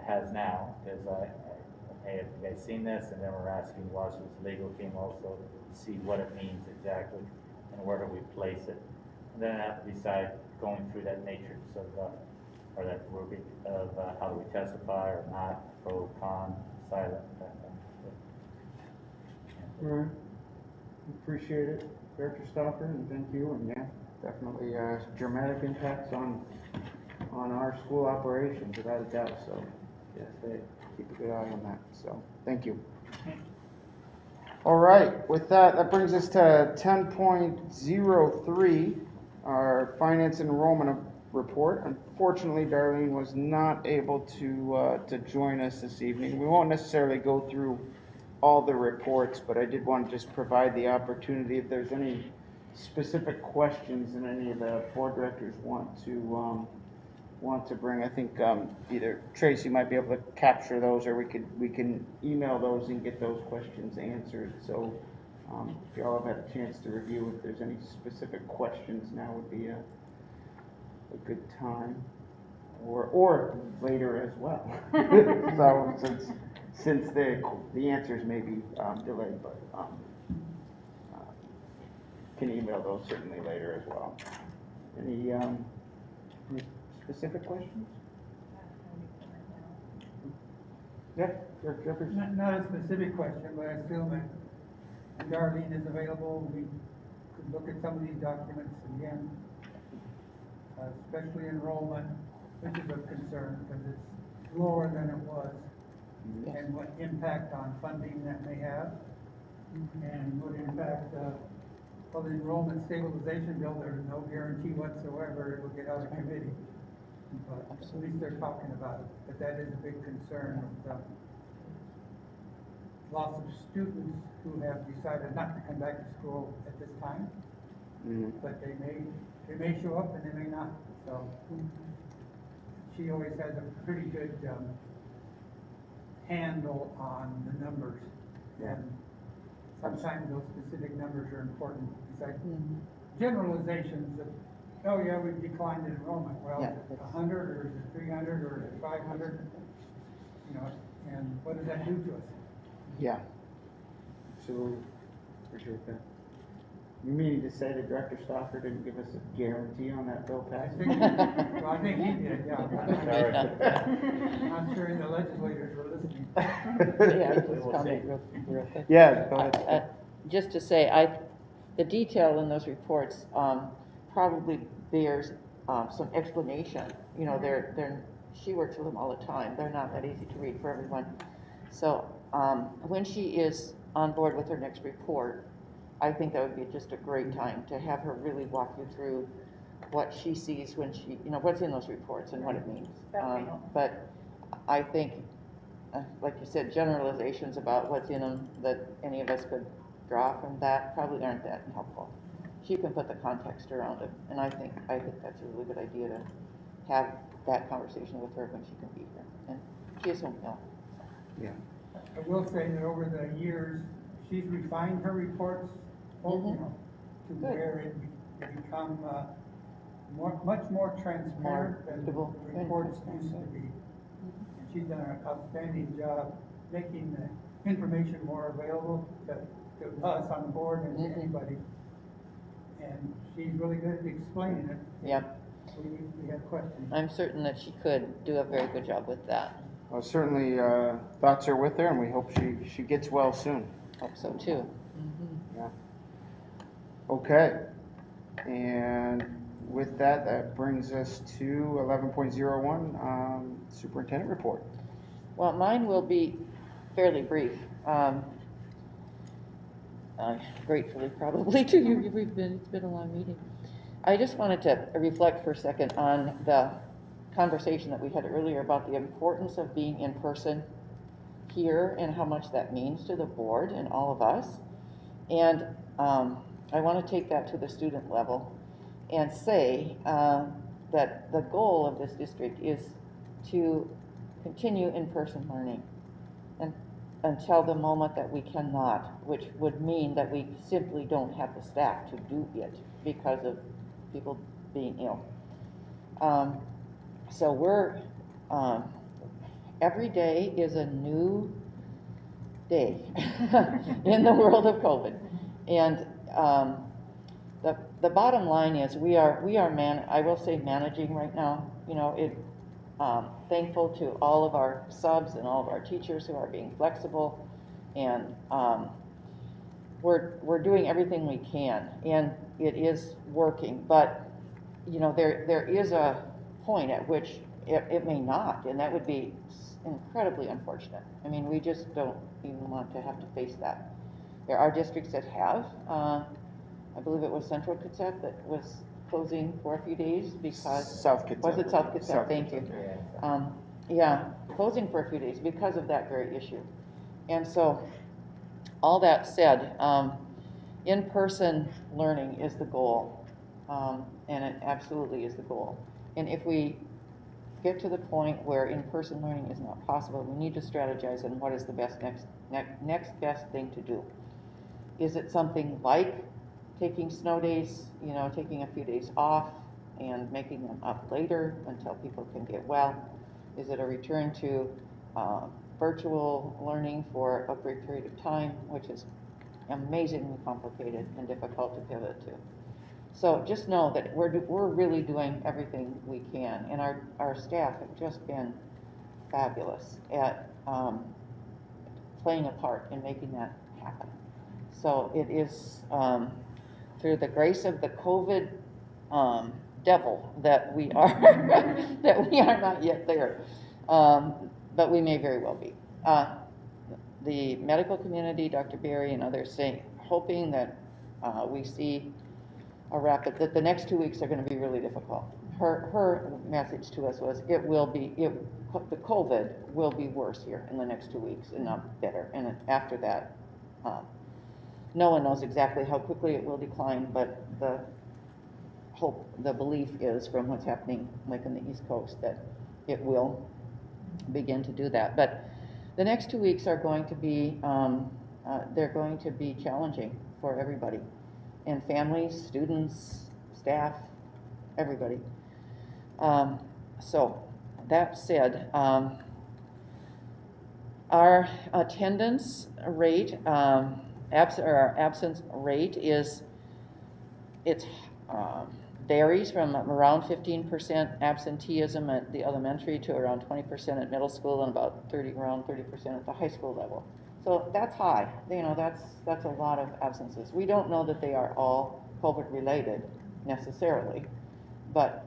has now, because hey, have you guys seen this? And then we're asking WASD's legal team also to see what it means exactly and where do we place it. And then I have to decide, going through that matrix of, or that rubric of how do we testify or not, pro, con, silent, that kind of thing. All right. Appreciate it, Director Stauffer, and thank you. And yeah, definitely dramatic impacts on our school operations, without a doubt. So yes, they keep a good eye on that. So thank you. All right. With that, that brings us to 10.03, our finance and enrollment report. Unfortunately, Darlene was not able to join us this evening. We won't necessarily go through all the reports, but I did want to just provide the opportunity if there's any specific questions that any of the board directors want to bring. I think either Tracy might be able to capture those, or we can email those and get those questions answered. So if y'all have had a chance to review, if there's any specific questions, now would be a good time, or later as well. So since the answers may be delayed, but can email those certainly later as well. Any specific questions? Yeah, Jeffrey. Not a specific question, but I assume that Darlene is available. We could look at some of these documents again, especially enrollment, which is of concern because it's lower than it was, and what impact on funding that may have, and what impact well, the enrollment stabilization bill, there's no guarantee whatsoever it will get out of committee. But at least they're talking about it. But that is a big concern with lots of students who have decided not to come back to school at this time. But they may show up and they may not. So she always has a pretty good handle on the numbers. And sometimes those specific numbers are important. It's like generalizations of, oh yeah, we've declined in enrollment. Well, Yeah. is it 100 or is it 300 or is it 500? You know, and what does that do to us? Yeah. Absolutely. Appreciate that. You meaning to say that Director Stoffer didn't give us a guarantee on that bill I passing? think he did, yeah. Sorry. I'm sure the legislators were listening. Yeah, We just will comment see. real quick. Yeah, go ahead. Just to say, the detail in those reports probably bears some explanation. You know, she works with them all the time. They're not that easy to read for everyone. So when she is on board with her next report, I think that would be just a great time to have her really walk you through what she sees when she, you know, what's in those reports and what it means. But I think, like you said, generalizations about what's in them that any of us could draw from that probably aren't that helpful. She can put the context around it, and I think that's a really good idea to have that conversation with her when she can be here. And she is home ill. Yeah. I will say that over the years, she's refined her reports, you know, to Good. where it become much more transparent than the reports used to be. And she's done an outstanding job making the information more available to us on the board and to anybody. And she's really good at explaining it. Yep. We have questions. I'm certain that she could do a very good job with that. Well, certainly thoughts are with her, and we hope she gets well soon. Hope so too. Yeah. Okay. And with that, that brings us to 11.01, Superintendent Report. Well, mine will be fairly brief. Gratefully, probably to you. It's been a long meeting. I just wanted to reflect for a second on the conversation that we had earlier about the importance of being in person here and how much that means to the board and all of us. And I want to take that to the student level and say that the goal of this district is to continue in-person learning and until the moment that we cannot, which would mean that we simply don't have the staff to do it because of people being ill. So we're, every day is a new day in the world of COVID. And the bottom line is we are I will say managing right now. You know, thankful to all of our subs and all of our teachers who are being flexible, and we're doing everything we can, and it is working. But you know, there is a point at which it may not, and that would be incredibly unfortunate. I mean, we just don't even want to have to face that. There are districts that have. I believe it was Central Kitsap that was closing for a few days because South Kitsap. Was it South Kitsap? South Thank you. Yeah. Yeah, closing for a few days because of that very issue. And so, all that said, in-person learning is the goal, and it absolutely is the goal. And if we get to the point where in-person learning is not possible, we need to strategize on what is the best next best thing to do. Is it something like taking snow days, you know, taking a few days off and making them up later until people can get well? Is it a return to virtual learning for a brief period of time, which is amazingly complicated and difficult to pivot to? So just know that we're really doing everything we can, and our staff have just been fabulous at playing a part in making that happen. So it is through the grace of the COVID devil that we are that we are not yet there, but we may very well be. The medical community, Dr. Berry and others, hoping that we see that the next 2 weeks are going to be really difficult. Her message to us was the COVID will be worse here in the next 2 weeks and not better. And after that, no one knows exactly how quickly it will decline, but the belief is from what's happening like in the East Coast that it will begin to do that. But The next 2 weeks are going to be, they're going to be challenging for everybody, and families, students, staff, everybody. So that said, our attendance rate, our absence rate it varies from around 15% absenteeism at the elementary to around 20% at middle school and about around 30% at the high school level. So that's high. You know, that's a lot of absences. We don't know that they are all COVID related necessarily, but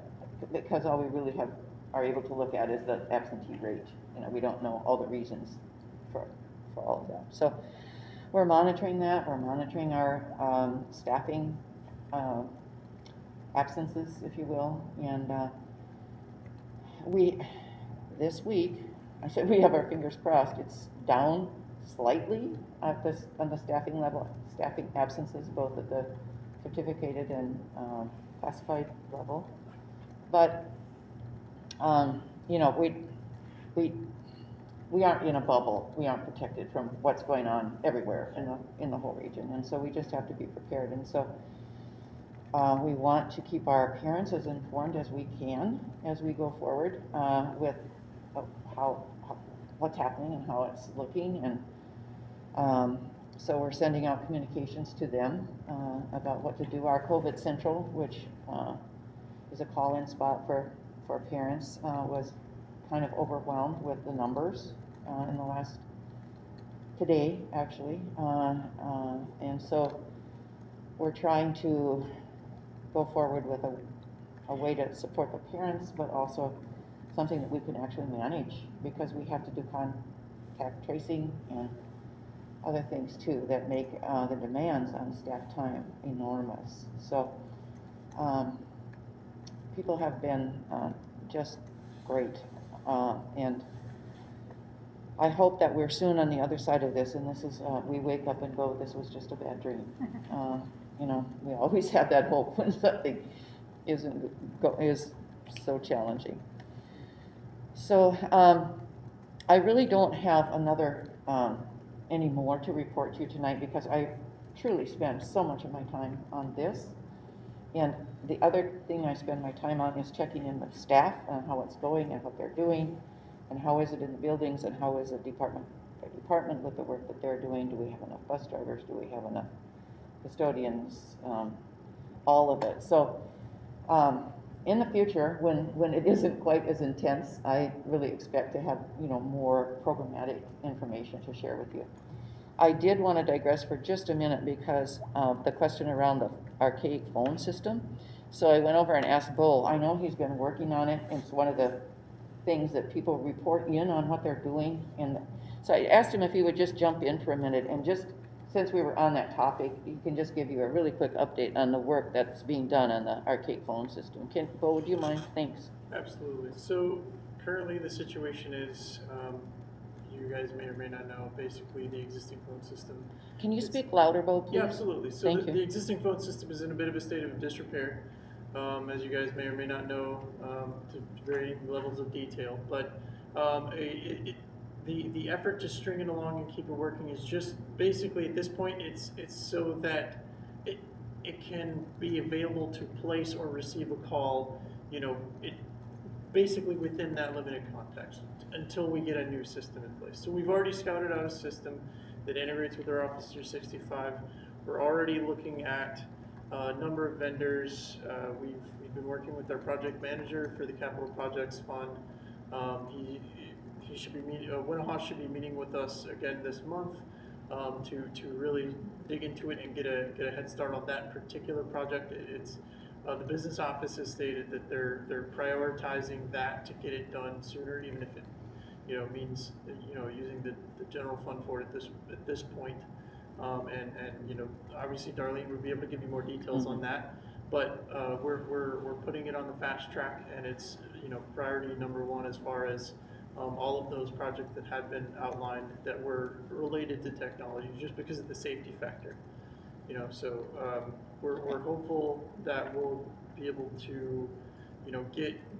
because all we really are able to look at is the absentee rate. You know, we don't know all the reasons for all of that. So we're monitoring that. We're monitoring our staffing absences, if you will, and this week, I said we have our fingers crossed. It's down slightly at on the staffing level, staffing absences, both at the certificated and classified level. But you know, we aren't in a bubble. We aren't protected from what's going on everywhere in the whole region, and so we just have to be prepared. And so we want to keep our parents as informed as we can as we go forward with what's happening and how it's looking, and so we're sending out communications to them about what to do. Our COVID Central, which is a call-in spot for parents, was kind of overwhelmed with the numbers in the last today, actually, and so we're trying to go forward with a way to support the parents, but also something that we can actually manage, because we have to do contact tracing and other things too that make the demands on staff time enormous. So people have been just great, and I hope that we're soon on the other side of this, and this is, we wake up and go, this was just a bad dream. You know, we always have that hope when something is so challenging. So I really don't have any more to report to you tonight, because I truly spend so much of my time on this. And the other thing I spend my time on is checking in with staff on how it's going and what they're doing, and how is it in the buildings, and how is it department by department with the work that they're doing. Do we have enough bus drivers? Do we have enough custodians? All of it. So in the future, when it isn't quite as intense, I really expect to have, you know, more programmatic information to share with you. I did want to digress for just a minute because of the question around the archaic phone system. So I went over and asked Bo. I know he's been working on it. It's one of the things that people report in on what they're doing. And so I asked him if he would just jump in for a minute, and just since we were on that topic, he can just give you a really quick update on the work that's being done on the archaic phone system. Bo, would you mind? Thanks. Absolutely. So currently the situation is, you guys may or may not know, basically the existing phone system. Can you speak louder, Bo, please? Yeah, absolutely. So the existing phone system is in a bit of a state of disrepair, as you guys may or may not know, to varying levels of detail. But the effort to string it along and keep it working is just basically, at this point, it's so that it can be available to place or receive a call, you know, basically within that limited context until we get a new system in place. So we've already scouted out a system that integrates with our Office 365. We're already looking at a number of vendors. We've been working with our project manager for the Capital Projects Fund. He should be meeting, Winnahaw should be meeting with us again this month to really dig into it and get a head start on that particular project. It's the business office has stated that they're prioritizing that to get it done sooner, even if it, you know, means, you know, using the general fund for it at this point. And you know, obviously Darlene would be able to give you more details on that, but we're putting it on the fast track, and it's, you know, priority number one as far as all of those projects that have been outlined that were related to technology, just because of the safety factor. You know, so we're hopeful that we'll be able to,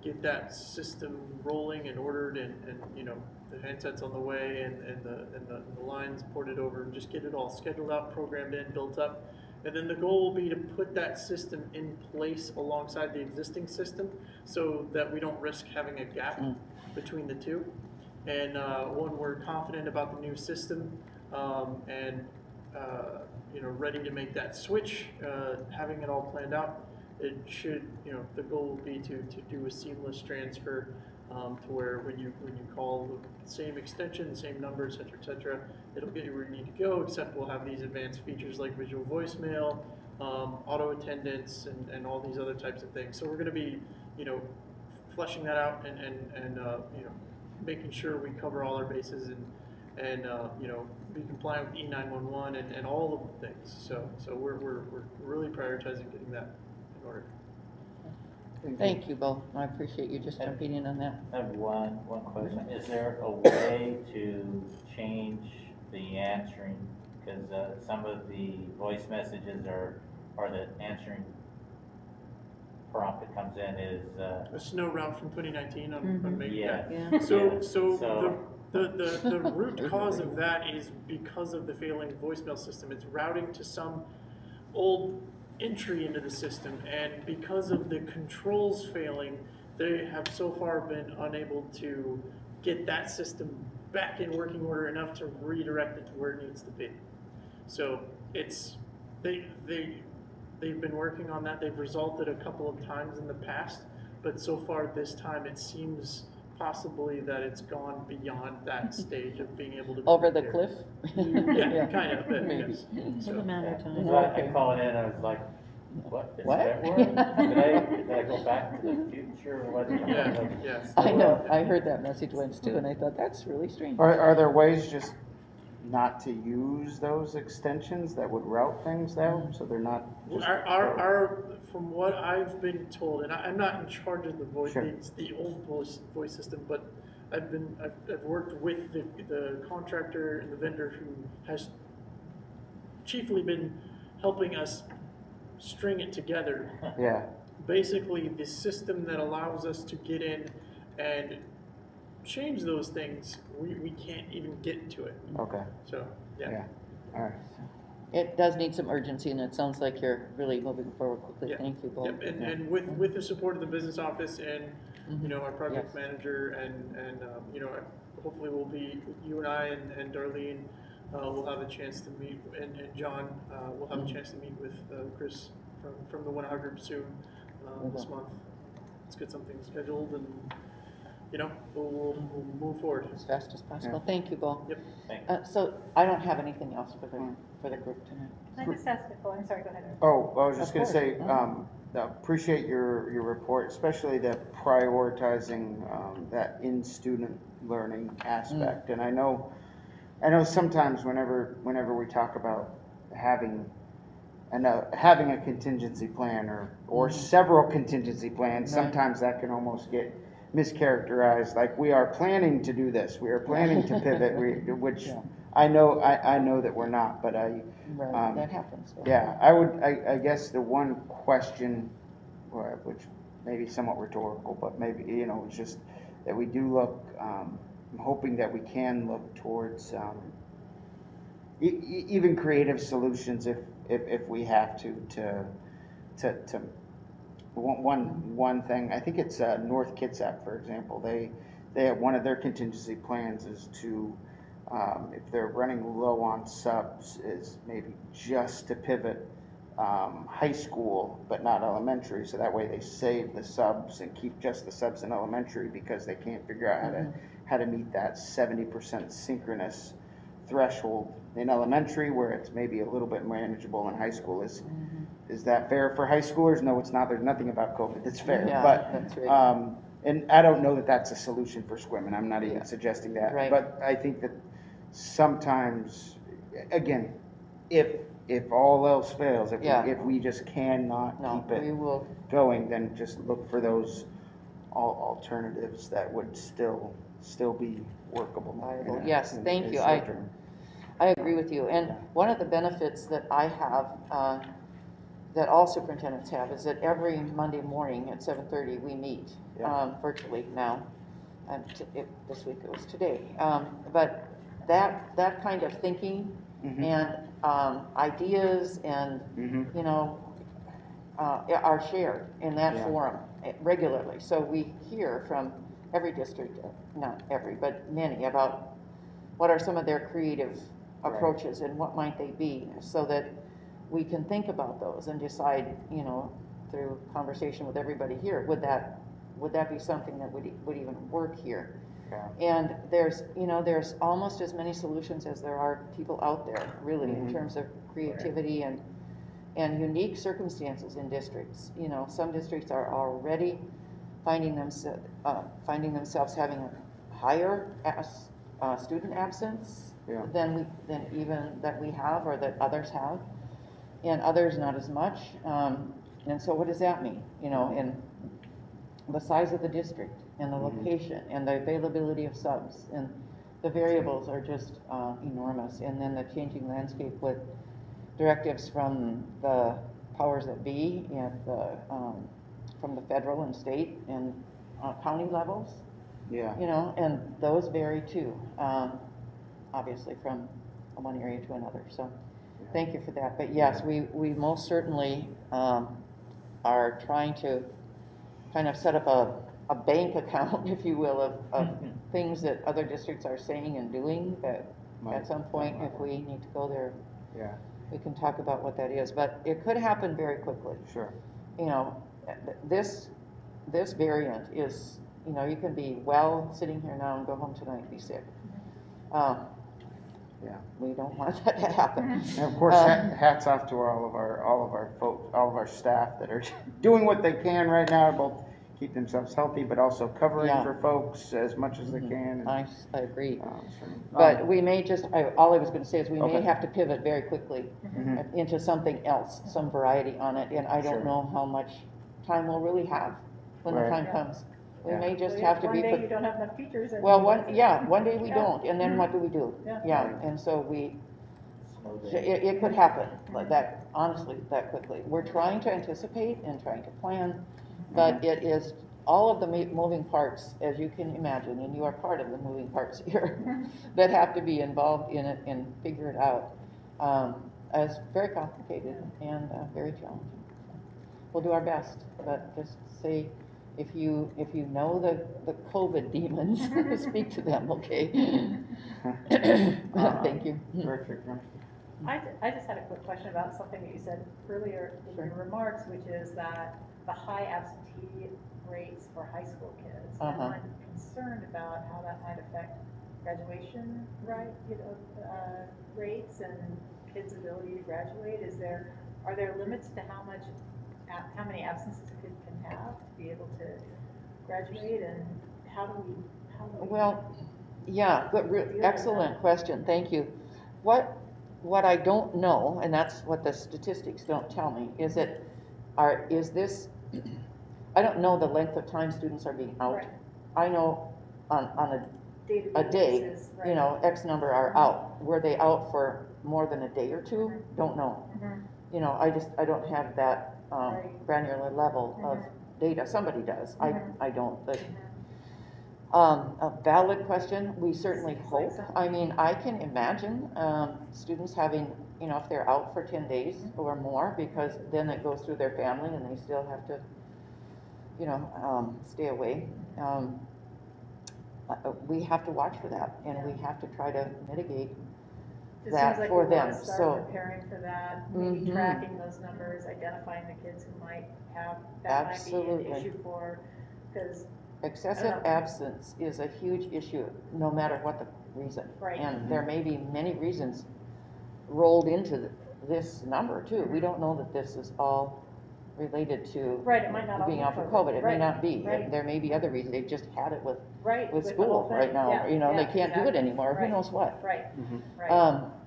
get that system rolling and ordered and the handsets on the way and the lines ported over and just get it all scheduled out, programmed in, built up. And then the goal will be to put that system in place alongside the existing system so that we don't risk having a gap between the two. And when we're confident about the new system and ready to make that switch, having it all planned out, it should, the goal will be to do a seamless transfer to where when you call the same extension, same number, et cetera, it'll get you where you need to go, except we'll have these advanced features like visual voicemail, auto attendance, and all these other types of things. So we're going to be, fleshing that out and making sure we cover all our bases and be compliant with E911 and all of the things. So we're really prioritizing getting that in order. Thank you both. I appreciate you just jumping in on that. I have one question. Is there a way to change the answering? Because some of the voice messages or the answering prompt that comes in is A snow route from 2019 on May. Yeah. So the root cause of that is because of the failing voicemail system. It's routing to some old entry into the system, and because of the controls failing, they have so far been unable to get that system back in working order enough to redirect it to where it needs to be. So it's they've been working on that. They've resolved it a couple of times in the past, but so far this time it seems possibly that it's gone beyond that stage of being able to Over the cliff? Yeah, kind of. Maybe. It's a matter of time. I call it in and I was like, what? Is What? that word? Did I go back to the future or what? Yeah. I know, I heard that message once too, and I thought, that's really strange. Are there ways just not to use those extensions that would route things out, so they're not just... Our from what I've been told, and I'm not in charge of the voice, Sure. it's the old voice system, but I've worked with the contractor and the vendor who has chiefly been helping us string it together. Yeah. Basically, the system that allows us to get in and change those things, we can't even get to it. Okay. So, yeah. All right. It does need some urgency, and it sounds like you're really moving forward quickly. Yeah. Thank you both. Yep. And with the support of the business office and our project Yes. manager and hopefully we'll be, you and I and Darlene will have a chance to meet, and John will have a chance to meet with Chris from the 1 Hour Group soon this month. Let's get something scheduled and we'll move forward As fast as possible. Yeah. Thank you both. Yep. So I don't have anything else for the group tonight. Can I just ask, I'm sorry, go ahead. Eric. Oh, I was just Of going to say, course. appreciate your report, especially the prioritizing that in-student learning aspect. And I know sometimes whenever we talk about having a contingency plan or several contingency plans, sometimes that can almost get mischaracterized. Like, we are planning to do this, we are planning to pivot, which I know that we're not, but That happens. So. yeah, I guess the one question, which may be somewhat rhetorical, but maybe, it's just that we do look, I'm hoping that we can look towards even creative solutions if we have to one thing, I think it's North Kitsap, for example, they have one of their contingency plans is to, if they're running low on subs, is maybe just to pivot high school, but not elementary, so that way they save the subs and keep just the subs in elementary because they can't figure out how to meet that 70% synchronous threshold in elementary, where it's maybe a little bit manageable in high school. Is that fair for high schoolers? No, it's not. There's nothing about COVID that's fair. Yeah, but that's right. and I don't know that that's a solution for SQUIM, and I'm not even suggesting that. Right. But I think that sometimes, again, if all else fails, if we just cannot keep we it will. going, then just look for those alternatives that would still be workable. Viable. Yes, thank in you. short term. I agree with you. And one of the benefits that I have that all superintendents have is that every Monday morning at 7:30 we meet virtually now. And this week it was today. But that kind of thinking and ideas and you know are shared in that forum regularly. So we hear from every district, not every, but many, about what are some of their creative approaches and what might they be, so that we can think about those and decide, you know, through conversation with everybody here, would that be something that would even work here? And there's almost as many solutions as there are people out there, really, in terms of creativity and unique circumstances in districts. You know, some districts are already finding themselves having a higher student absence than even that we have or that others have, and others not as much. And so what does that mean? You know, in the size of the district and the location and the availability of subs, and the variables are just enormous. And then the changing landscape with directives from the powers that be and from the federal and state and county levels. You know, and those vary too, obviously from one area to another. So thank you for that. But yes, we most certainly are trying to kind of set up a bank account, if you will, of things that other districts are saying and doing, that at some point, if we need to go there, we can talk about what that is. But it could happen very quickly. You know, this variant is, you know, you can be well sitting here now and go home tonight and be sick. We don't want that to happen. And of course, hats off to all of our folks, all of our staff that are doing what they can right now, both keep themselves healthy, but also covering for folks as much as they can. I agree. But we may just, all I was going to say is we may have to pivot very quickly into something else, some variety on it, and I don't know how much time we'll really have when the time comes. We may just have to be. One day you don't have enough teachers. Well, one day we don't, and then what do we do? And so it could happen like that, honestly, that quickly. We're trying to anticipate and trying to plan, but it is all of the moving parts, as you can imagine, and you are part of the moving parts here, that have to be involved in it and figure it out, as very complicated and very challenging. We'll do our best, but just say, if you know the COVID demons, speak to them, okay? Thank you. I just had a quick question about something that you said earlier in your remarks, which is that the high absentee rates for high school kids. And I'm concerned about how that might affect graduation rates and kids' ability to graduate. Are there limits to how many absences a kid can have to be able to graduate, and how do we Well, yeah, good, excellent question. Thank you. What I don't know, and that's what the statistics don't tell me, is that I don't know the length of time students are being out. I know on a day, basis, you know, X number are out. Were they out for more than a day or two? Don't know. You know, I don't have that granular level of data. Somebody does. I don't. But a valid question. We certainly hope. I mean, I can imagine students having, you know, if they're out for 10 days or more, because then it goes through their family and they still have to, you know, stay away. We have to watch for that, and we have to try to mitigate that like for we them. Want to start preparing for that, maybe tracking those numbers, identifying the kids who might have that might be an issue for, because excessive absence is a huge issue, no matter what the reason. And there may be many reasons rolled into this number too. We don't know that this is all related to it might not being out for COVID. It may not be. There may be other reasons. They've just had it with school right now. You know, they can't do it anymore. Who knows what?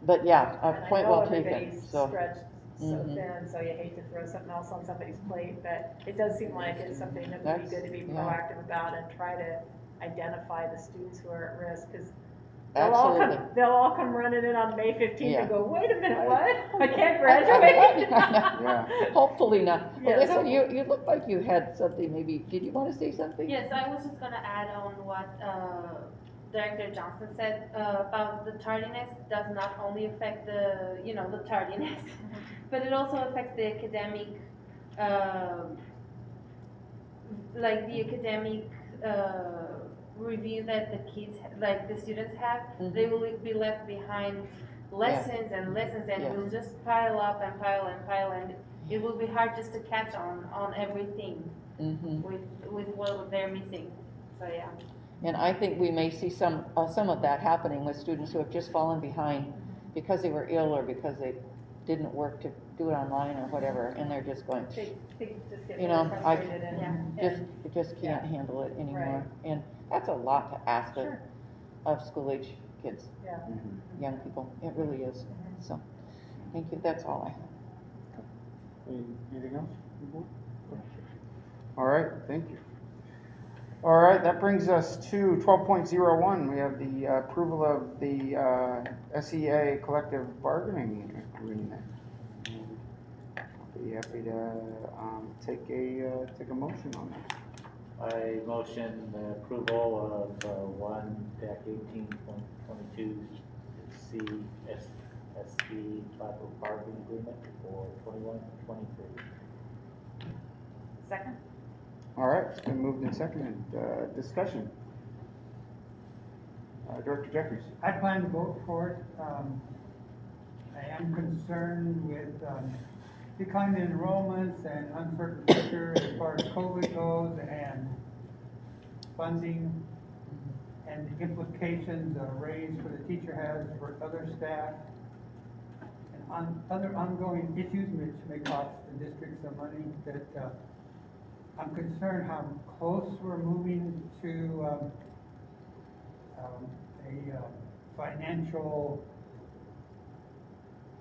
But yeah, a point well taken. So stretched so thin, so you hate to throw something else on somebody's plate, but it does seem like it's something that would be good to be proactive about and try to identify the students who are at risk, because Absolutely. They'll all come running in on May 15th Yeah. and go, wait a minute, what? I can't I- graduate? Yeah. Hopefully not. Yes. Alyssa, you look like you had something, maybe, did you want to say something? Yes, I was just gonna add on what Director Johnson said about the tardiness does not only affect the tardiness, but it also affects the academic, like the academic review that the kids, like the students have. They will be left behind lessons and lessons, and Yeah. will just pile up and pile and pile, and it will be hard just to catch on everything with what they're missing. So yeah. And I think we may see some of that happening with students who have just fallen behind because they were ill or because they didn't work to do it online or whatever, and they're just going, They just get you know, really I frustrated and. just can't handle it anymore. Right. And that's a lot to ask Sure. of school age kids, Yeah. young people. It really is. So, thank you. That's all I have. Anything else? All right, thank you. All right, that brings us to 12.01. We have the approval of the SEA collective bargaining agreement. I'll be happy to take a motion on that. I motion the approval of 1-18.22 CSSD collective bargaining agreement for 21-23. Second? All right, it's been moved and seconded. Discussion. Director Jeffries. I plan to vote for it. I am concerned with declining enrollments and uncertain future as far as COVID goes and funding and the implications a raise for the teacher has for other staff and other ongoing issues which may cost the district some money. That I'm concerned how close we're moving to a financial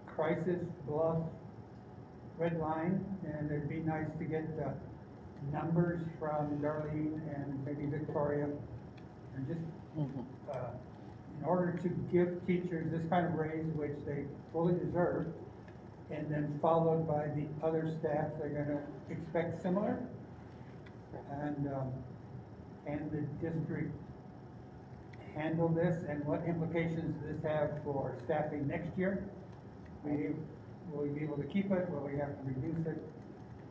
crisis, bluff, red line, and it'd be nice to get the numbers from Darlene and maybe Victoria, and just in order to give teachers this kind of raise, which they fully deserve, and then followed by the other staff, they're gonna expect similar. And the district handle this, and what implications does this have for staffing next year? Will we be able to keep it? Will we have to reduce it?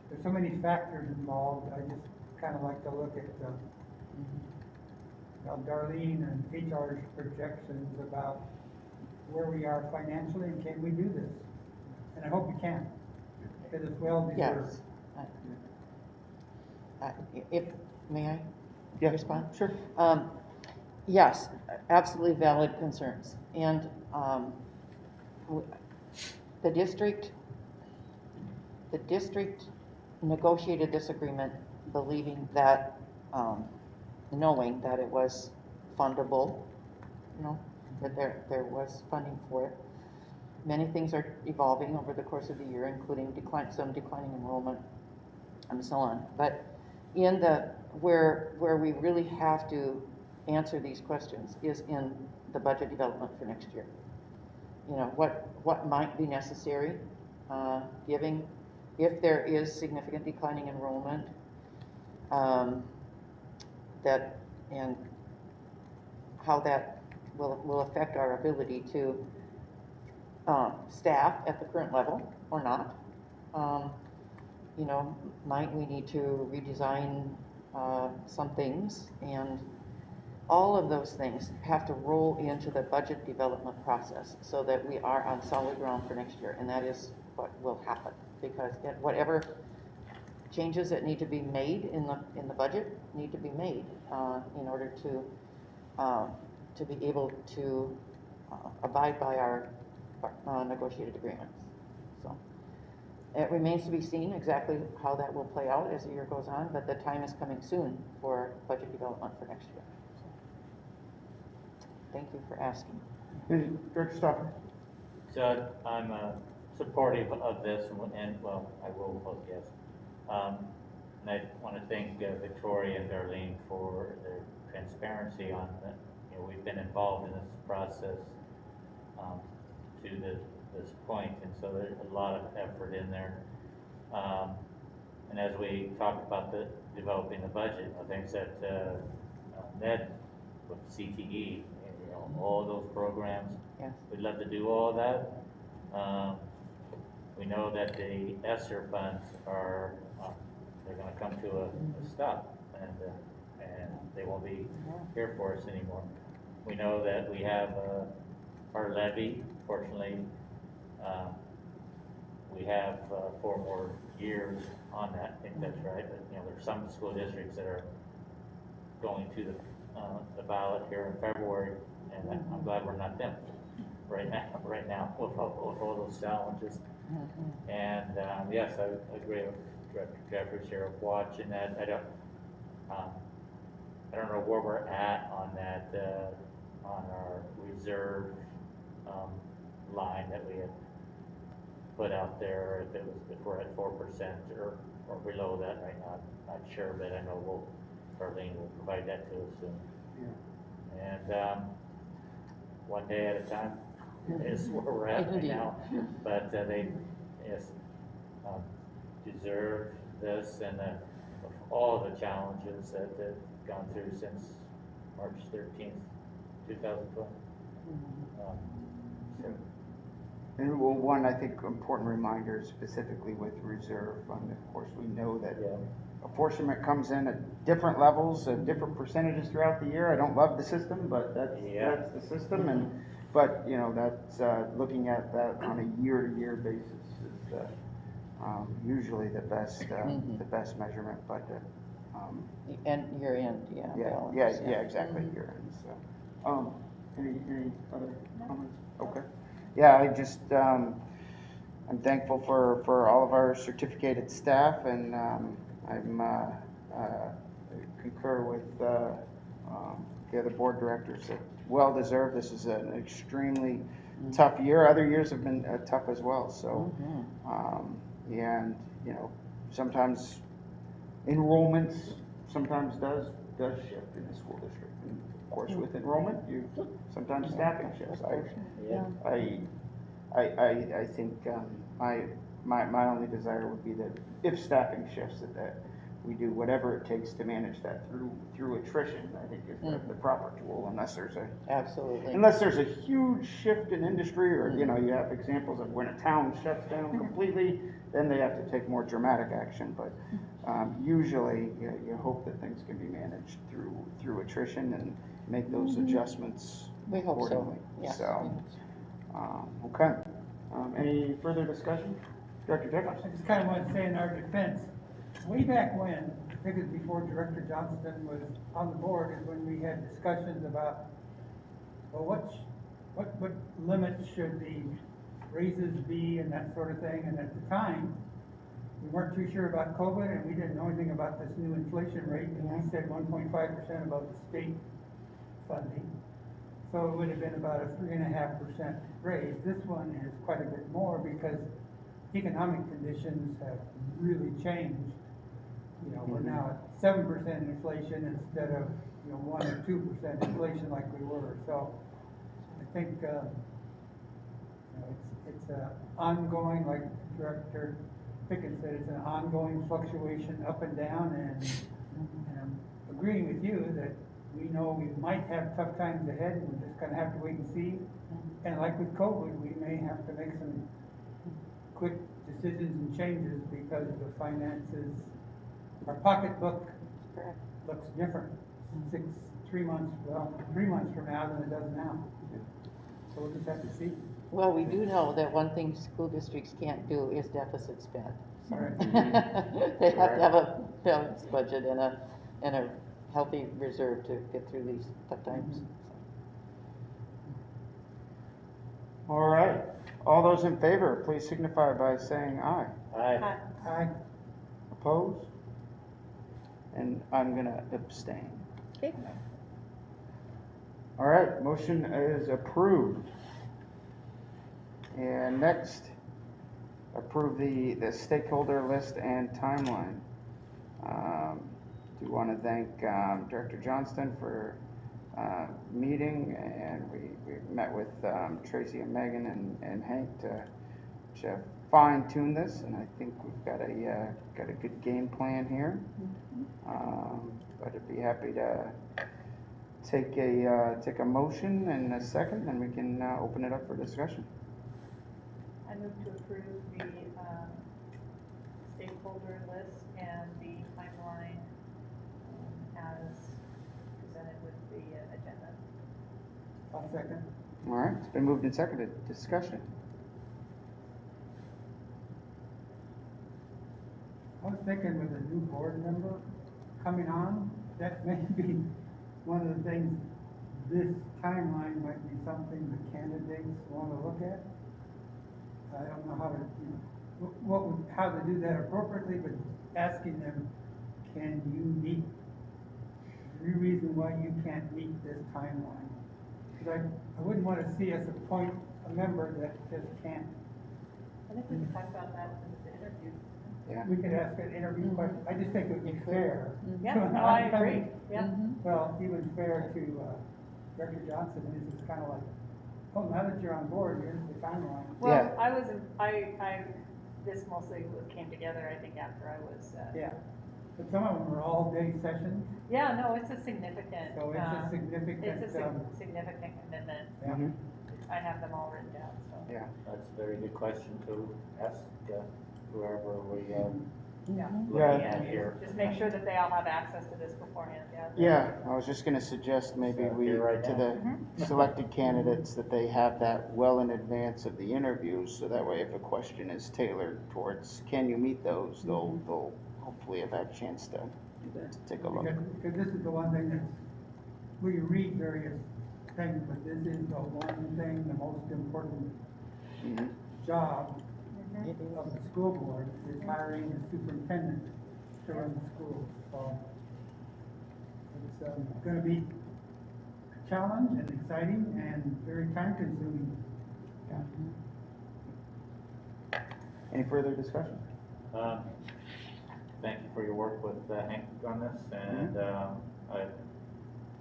There's so many factors involved. I just kind of like to look at Darlene and HR's projections about where we are financially, and can we do this? And I hope we can, because it's well deserved. Yes. May I respond? Sure. Yes, absolutely valid concerns. And the district negotiated this agreement believing that, knowing that it was fundable, that there was funding for it. Many things are evolving over the course of the year, including some declining enrollment and so on. But in where we really have to answer these questions is in the budget development for next year. What might be necessary, giving if there is significant declining enrollment, and how that will affect our ability to staff at the current level or not. Might we need to redesign some things, and all of those things have to roll into the budget development process so that we are on solid ground for next year, and that is what will happen, because whatever changes that need to be made in the budget need to be made in order to be able to abide by our negotiated agreements. So it remains to be seen exactly how that will play out as the year goes on, but the time is coming soon for budget development for next year. So, thank you for asking. Director Stoffer. So I'm supportive of this, and well, I will vote yes. And I want to thank Victoria and Darlene for their transparency on we've been involved in this process to this point, and so there's a lot of effort in there. And as we talked about developing the budget, I think that Ned with CTE, all those programs, Yes. we'd love to do all that. We know that the ESSER funds are they're going to come to a stop, and they won't be here for us anymore. We know that we have our levy. Fortunately, we have 4 more years on that. I think that's right. But there's some school districts that are going to the ballot here in February, and I'm glad we're not them right now with all those challenges. And yes, I agree with Director Jeffries here of watching that. I don't know where we're at on that on our reserve line that we had put out there. If we're at 4% or below that right now, I'm not sure, but I know Darlene will provide that to us soon. Yeah. And one day at a time is where we're at right now. But they deserve this, and all the challenges that they've gone through since March 13th, 2020. And one, I think, important reminder specifically with reserve fund. Of course, we know that apportionment comes in at different levels, at different percentages throughout the year. I don't love the system, but that's the system. But that's looking at that on a year-to-year basis is usually the best measurement. But And year end, exactly, year end. So, any other comments? Okay. Yeah, I just I'm thankful for all of our certificated staff, and I concur with the other board directors that well deserved. This is an extremely tough year. Other years have been tough as well. So, and sometimes enrollments sometimes does shift in the school district. And of course, with enrollment, sometimes staffing shifts. I think my only desire would be that if staffing shifts, that we do whatever it takes to manage that through attrition. I think is the proper tool, unless there's a huge shift in industry, or you have examples of when a town shuts down completely, then they have to take more dramatic action. But usually, you hope that things can be managed through attrition and make those adjustments we hope accordingly. So. Yes. So, okay. Any further discussion? Director Jacobs? I just kind of want to say in our defense, way back when, I think it was before Director Johnston was on the board, is when we had discussions about, well, what limits should the raises be and that sort of thing. And at the time, we weren't too sure about COVID, and we didn't know anything about this new inflation rate, and we said 1.5% above the state funding. So it would have been about a 3.5% raise. This one is quite a bit more because economic conditions have really changed. We're now at 7% inflation instead of 1 or 2% inflation like we were. So I think it's an ongoing, like Director Pickens said, it's an ongoing fluctuation up and down, and I'm agreeing with you that we know we might have tough times ahead, and we're just going to have to wait and see. And like with COVID, we may have to make some quick decisions and changes because the finances, our pocketbook looks different 3 months from now than it does now. So we'll just have to see. Well, we do know that one thing school districts can't do is deficit spend. So they have to have a balanced budget and a healthy reserve to get through these tough times. All right. All those in favor, please signify by saying aye. Aye. Aye. Opposed? And I'm going to abstain. Okay. All right, motion is approved. And next, approve the stakeholder list and timeline. Do want to thank Director Johnston for meeting, and we met with Tracy and Megan and Hank to fine tune this, and I think we've got a good game plan here. But I'd be happy to take a motion and a second, and we can open it up for discussion. I move to approve the stakeholder list and the timeline as presented with the agenda. I'll second. All right, it's been moved and seconded. Discussion. I was thinking with a new board member coming on, that may be one of the things, this timeline might be something the candidates want to look at. I don't know how to, how to do that appropriately, but asking them, can you meet, the reason why you can't meet this timeline? Because I wouldn't want to see us appoint a member that just can't. I think we can talk about that in the interview. Yeah. We could ask an interview question. I just think it would be fair. Yeah, to an no, I oncoming- agree, yeah. Well, even fair to Director Johnson, this is kind of like, oh, now that you're on board, here's the timeline. Well, Yeah. this mostly came together, I think, after I was. Yeah, but some of them are all-day sessions, Yeah, no, it's a significant. so it's a significant, It's a significant commitment. yeah. Mhm. I have them all written down, so. Yeah. That's a very good question to ask whoever we Yeah. looking at here. Just make sure that they all have access to this beforehand, yeah. Yeah, I was just gonna suggest maybe So we, here right to now. the selected candidates, that they have that well in advance of the interviews, so that way if a question is tailored towards, can you meet those, they'll hopefully have had a chance to take a look. Because this is the one thing that's, we read various things, but this is the one thing, the most important Mhm. job of the school board is hiring the superintendent to run the school. So it's going to be a challenge and exciting and very time consuming. Any further discussion? Thank you for your work with Hank on this, and I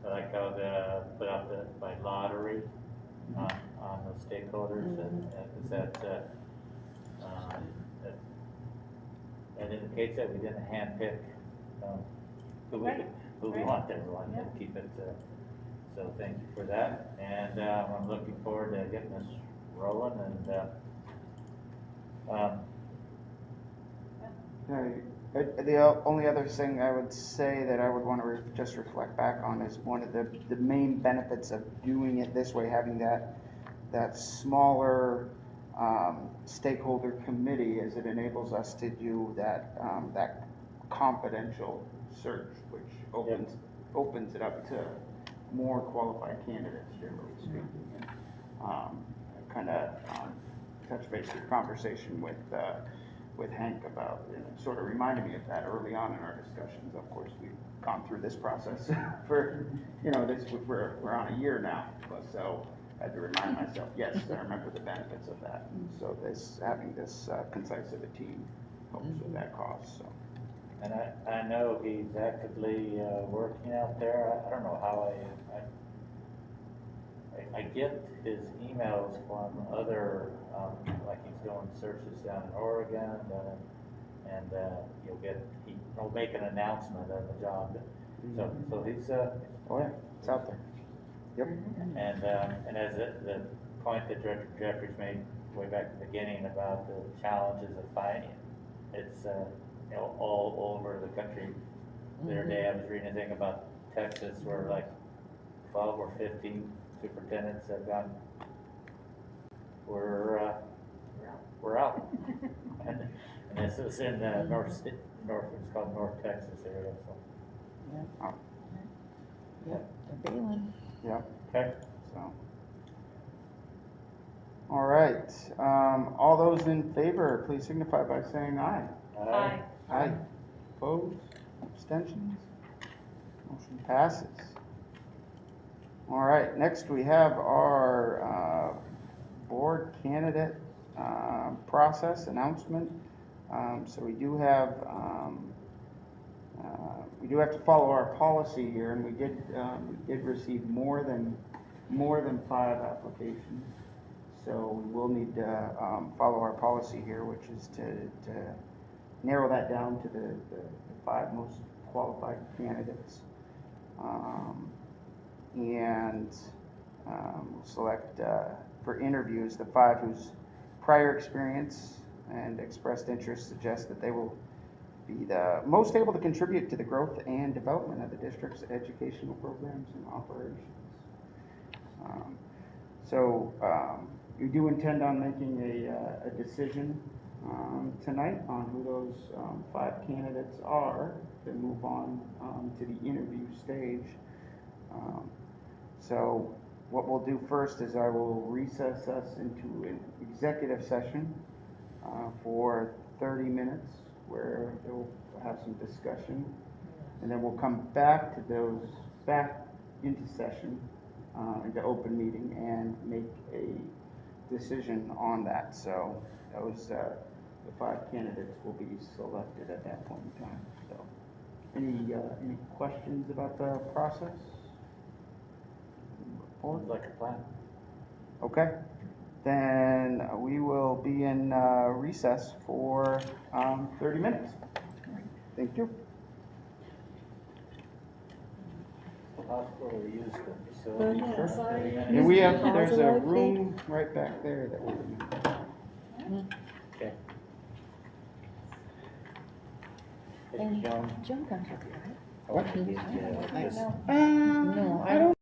like how they put out by lottery on the stakeholders, and that indicates that we didn't handpick who we want everyone to keep it. So thank you for that, and I'm looking forward to getting this rolling, and The only other thing I would say that I would want to just reflect back on is one of the main benefits of doing it this way, having that smaller stakeholder committee, is it enables us to do that confidential search, which opens it up to more qualified candidates, generally speaking. Kind of touch base with conversation with Hank about, sort of reminded me of that early on in our discussions. Of course, we've gone through this process for, we're on a year now, so I had to remind myself, yes, I remember the benefits of that. And so having this concise of a team helps with that cause, so. And I know he's actively working out there. I don't know how I get his emails from other, like he's doing searches down in Oregon, and he'll make an announcement of the job. So he's Oh yeah, it's out there. Yep. and as the point that Director Jeffries made way back at the beginning about the challenges of finding, it's all over the country. The other day I was reading a thing about Texas where like 12 or 15 superintendents have gone, we're out. and this is in north, it's called North Texas area. So. Yeah. Yep, they're bailing. Yep. Okay. So. All right. All those in favor, please signify by saying aye. Aye. Aye. Opposed? Abstentions? Motion passes. All right, next we have our board candidate process announcement. So we do have we do have to follow our policy here, and we did receive more than 5 applications. So we will need to follow our policy here, which is to narrow that down to the 5 most qualified candidates. And we'll select for interviews the 5 whose prior experience and expressed interest suggest that they will be the most able to contribute to the growth and development of the district's educational programs and operations. We do intend on making a decision tonight on who those 5 candidates are to move on to the interview stage. So what we'll do first is I will recess us into an executive session for 30 minutes where we'll have some discussion, and then we'll come back into session, into open meeting, and make a decision on that. So those the 5 candidates will be selected at that point in time. So any questions about the process? Sounds like a plan. Okay, then we will be in recess for 30 minutes. Thank you. Hospital use the facility Well, for yes, 30 minutes. And we have, How's there's it a located? room right back there that we're Okay. And John. John comes with you, right? What? Just No, I don't.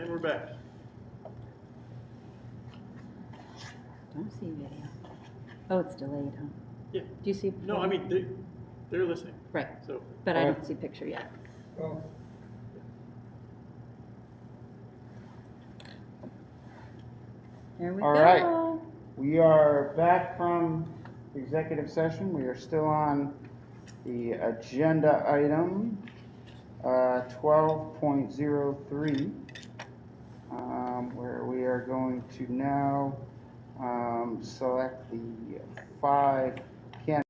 And we're back. Don't see video. Oh, it's delayed, huh? Yeah. Do you see? No, I mean, they're listening, Right, so. but I don't see picture yet. Oh, There we All go. right. We are back from executive session. We are still on the agenda item 12.03, where we are going to now select the 5 candidates.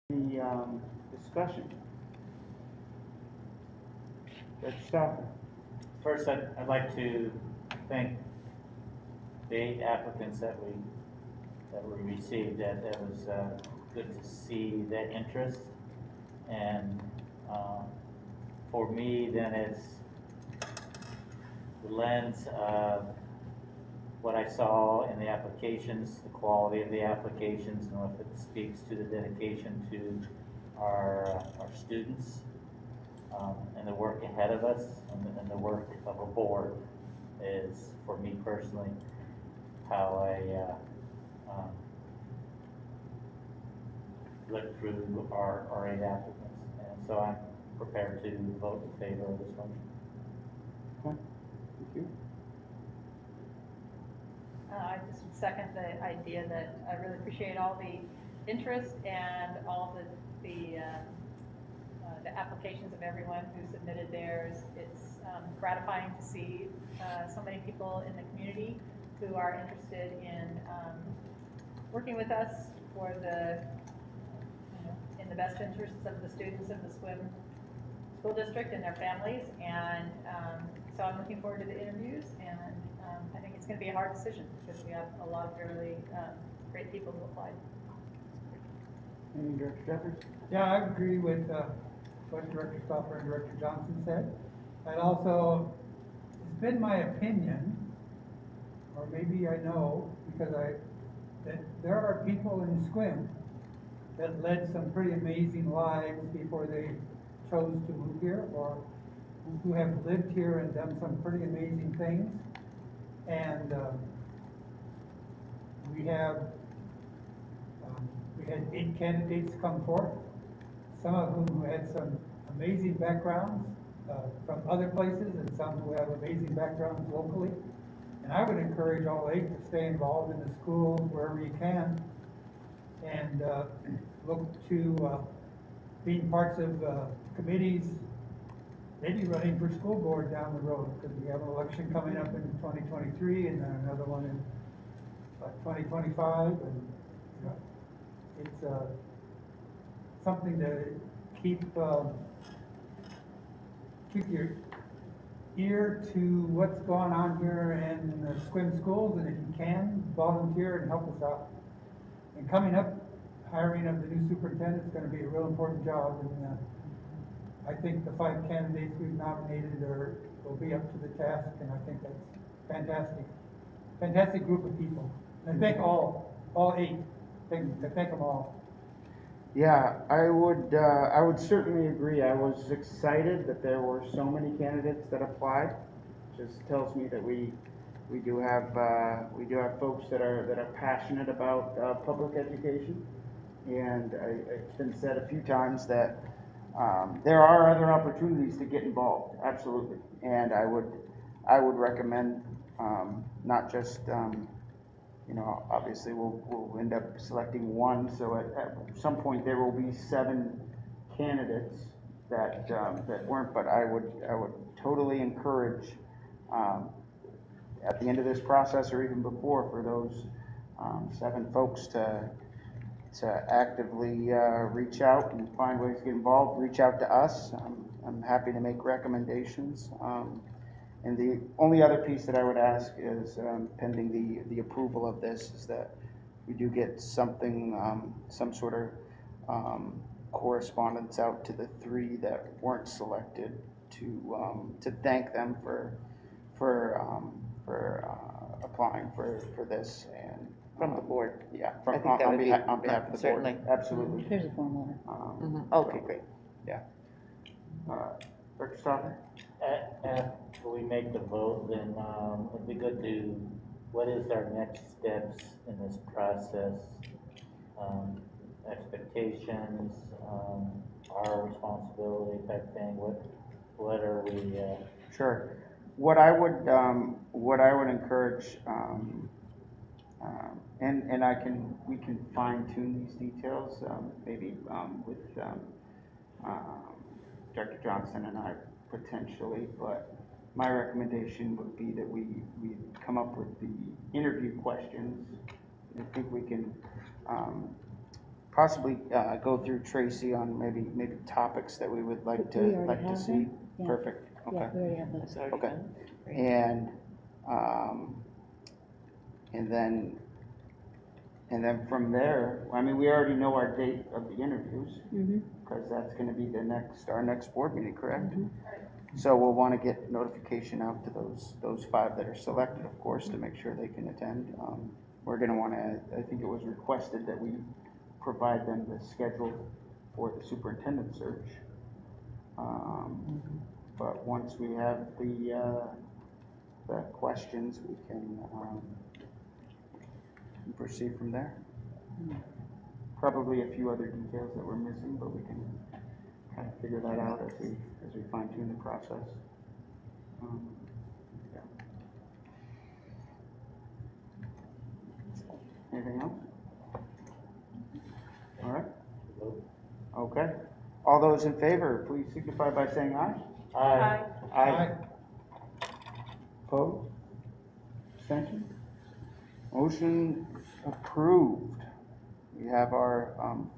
The discussion. Let's stop. First, I'd like to thank the 8 applicants that we received. That was good to see that interest. And for me, then it's the lens of what I saw in the applications, the quality of the applications, and if it speaks to the dedication to our students, and the work ahead of us, and the work of a board is, for me personally, how I look through our 8 applicants. And so I'm prepared to vote in favor of this one. Okay. Thank you. I just would second the idea that I really appreciate all the interest and all the applications of everyone who submitted theirs. It's gratifying to see so many people in the community who are interested in working with us for in the best interests of the students of the SWIM school district and their families. And so I'm looking forward to the interviews, and I think it's going to be a hard decision because we have a lot of really great people who applied. Any Director Jeffers? yeah, I agree with what Director Stopper and Director Johnson said. And also, it's been my opinion, or maybe I know, because that there are people in SWIM that led some pretty amazing lives before they chose to move here, or who have lived here and done some pretty amazing things. And we had 8 candidates come forth, some of whom who had some amazing backgrounds from other places, and some who have amazing backgrounds locally. And I would encourage all 8 to stay involved in the school wherever you can, and look to being parts of committees, maybe running for school board down the road, because we have an election coming up in 2023 and then another one in 2025, and it's something to keep your ear to what's going on here in the SWIM schools, and if you can, volunteer and help us out. And coming up, hiring of the new superintendent is going to be a real important job, and I think the 5 candidates we've nominated will be up to the task, and I think that's fantastic. Fantastic group of people. And I thank all 8. I thank them all. Yeah, I would certainly agree. I was excited that there were so many candidates that applied. Just tells me that we do have folks that are passionate about public education, and it's been said a few times that there are other opportunities to get involved. Absolutely, and I would recommend not just obviously we'll end up selecting 1, so at some point there will be 7 candidates that weren't, but I would totally encourage at the end of this process or even before, for those 7 folks to actively reach out and find ways to get involved, reach out to us. I'm happy to make recommendations. And the only other piece that I would ask is, pending the approval of this, is that we do get something, some sort of correspondence out to the 3 that weren't selected to thank them for applying for this, and From the board. yeah, I think that would be, on behalf of the board. certainly. Absolutely. There's a form letter. Okay, great. Dr. Stauffer? After we make the vote, then, it'd be good to, what is our next steps in this process? Expectations, our responsibility type thing, what are we, Sure. What I would encourage, and we can fine tune these details, maybe with Dr. Johnson and I potentially, but my recommendation would be that we come up with the interview questions. I think we can possibly go through Tracy on maybe topics that we would like Do we already to have see. them? Yeah. Perfect. Okay. Yeah, we already have those. That's already Okay. done. Great. And then from there, I mean, we already know our date of the interviews, Mm-hmm. because that's gonna be our next board meeting, correct? Mhm. So we'll wanna get notification out to those 5 that are selected, of course, to make sure they can attend. We're gonna wanna, I think it was requested that we provide them the schedule for the superintendent search. But once we have the questions, we can proceed from there. Probably a few other details that we're missing, but we can kind of figure that out as we fine tune the process. Yeah. Anything else? All right. Okay. All those in favor, please signify by saying aye. Aye. Aye. Opposed? Abstention? Motion approved. We have our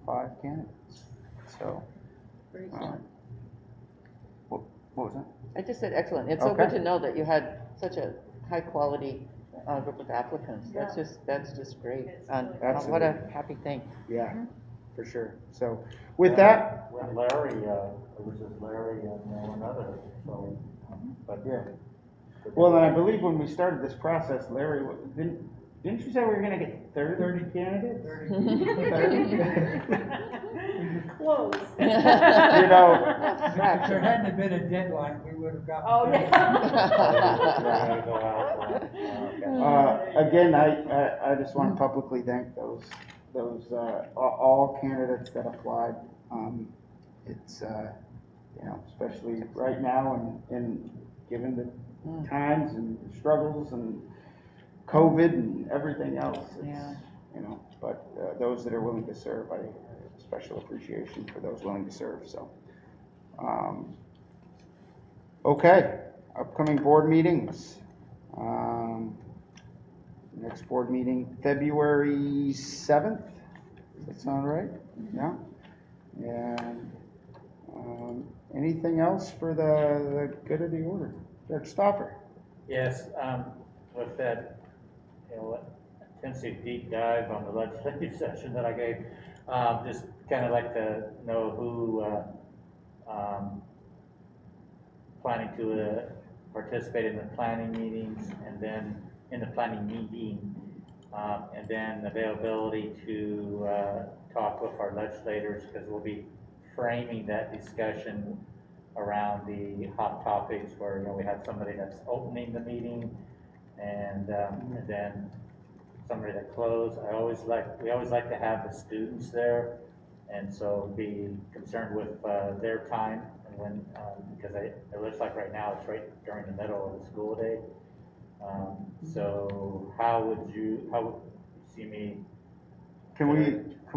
5 candidates. So, Very uh, good. what was that? I just said excellent. It's so good Okay. to know that you had such a high-quality group of applicants. That's just great. And what a happy thing. Yeah, for sure. So, with that, When Larry, it was just Larry and one other, so, but. yeah. Well, and I believe when we started this process, Larry, didn't you say we were gonna get 30 candidates? 30. Close. You know, If there hadn't have been a deadline, we would have gotten. Oh, Again, I just want to publicly thank those all candidates that applied. It's especially right now and given the times and struggles and COVID and everything else. Yeah. But those that are willing to serve, I have special appreciation for those willing to serve. So, okay, upcoming board meetings. Next board meeting, February 7th. Does that sound right? Yeah. And anything else for the good of the order? Judge Stauffer. Yes, with that, intensive deep dive on the legislative session that I gave, just kind of like to know who, planning to participate in the planning meetings, and then in the planning meeting, and then availability to talk with our legislators, because we'll be framing that discussion around the hot topics where, we have somebody that's opening the meeting and then somebody that closed. We always like to have the students there, and so be concerned with their time, and when, because it looks like right now it's right during the middle of the school day. So how would you see me? Can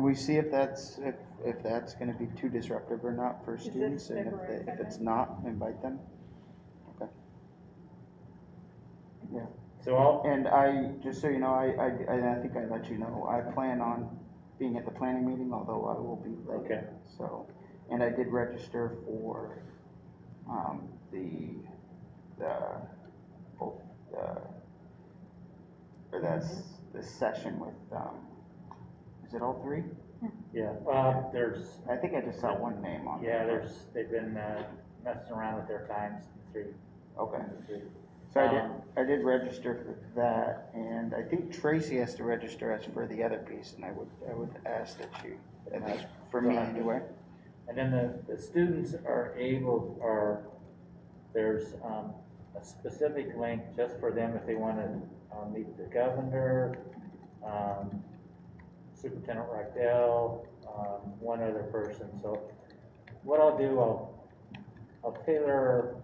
we see if that's going to be too disruptive or not for students, and if it's not, invite them. Okay. Yeah. So I'll, And I, just so you know, I think I let you know, I plan on being at the planning meeting, although I will be late. Okay. So, and I did register for, for the session with, is it all three? yeah, there's, I think I just saw one name on yeah, there. they've been, messing around with their times through. Okay. through- So I did register for that, and I think Tracy has to register as for the other piece, and I would ask that you, at least for me anyway. And then the students there's, a specific link just for them if they wanna, meet the governor, Superintendent Rydell, one other person. So what I'll do, I'll tailor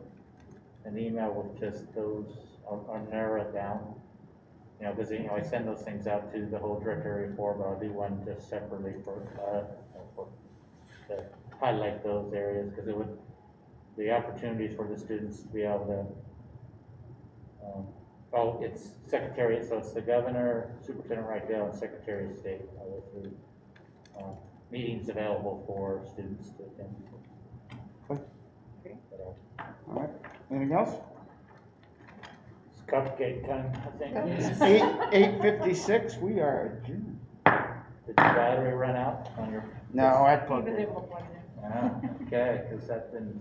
an email with just those, I'll narrow it down. You know, because, you know, I send those things out to the whole directory before, but I'll do one just separately to highlight those areas, because it would, the opportunities for the students to be able to, it's Secretary, so it's the Governor, Superintendent Rydell, and Secretary of State are the three meetings available for students to attend. Okay. All right, anything else? It's cupcake time, I think. 8:56, we are adjourned. Did your battery run out on your? No, I He plugged was it. able to plug it in. Okay, because that didn't,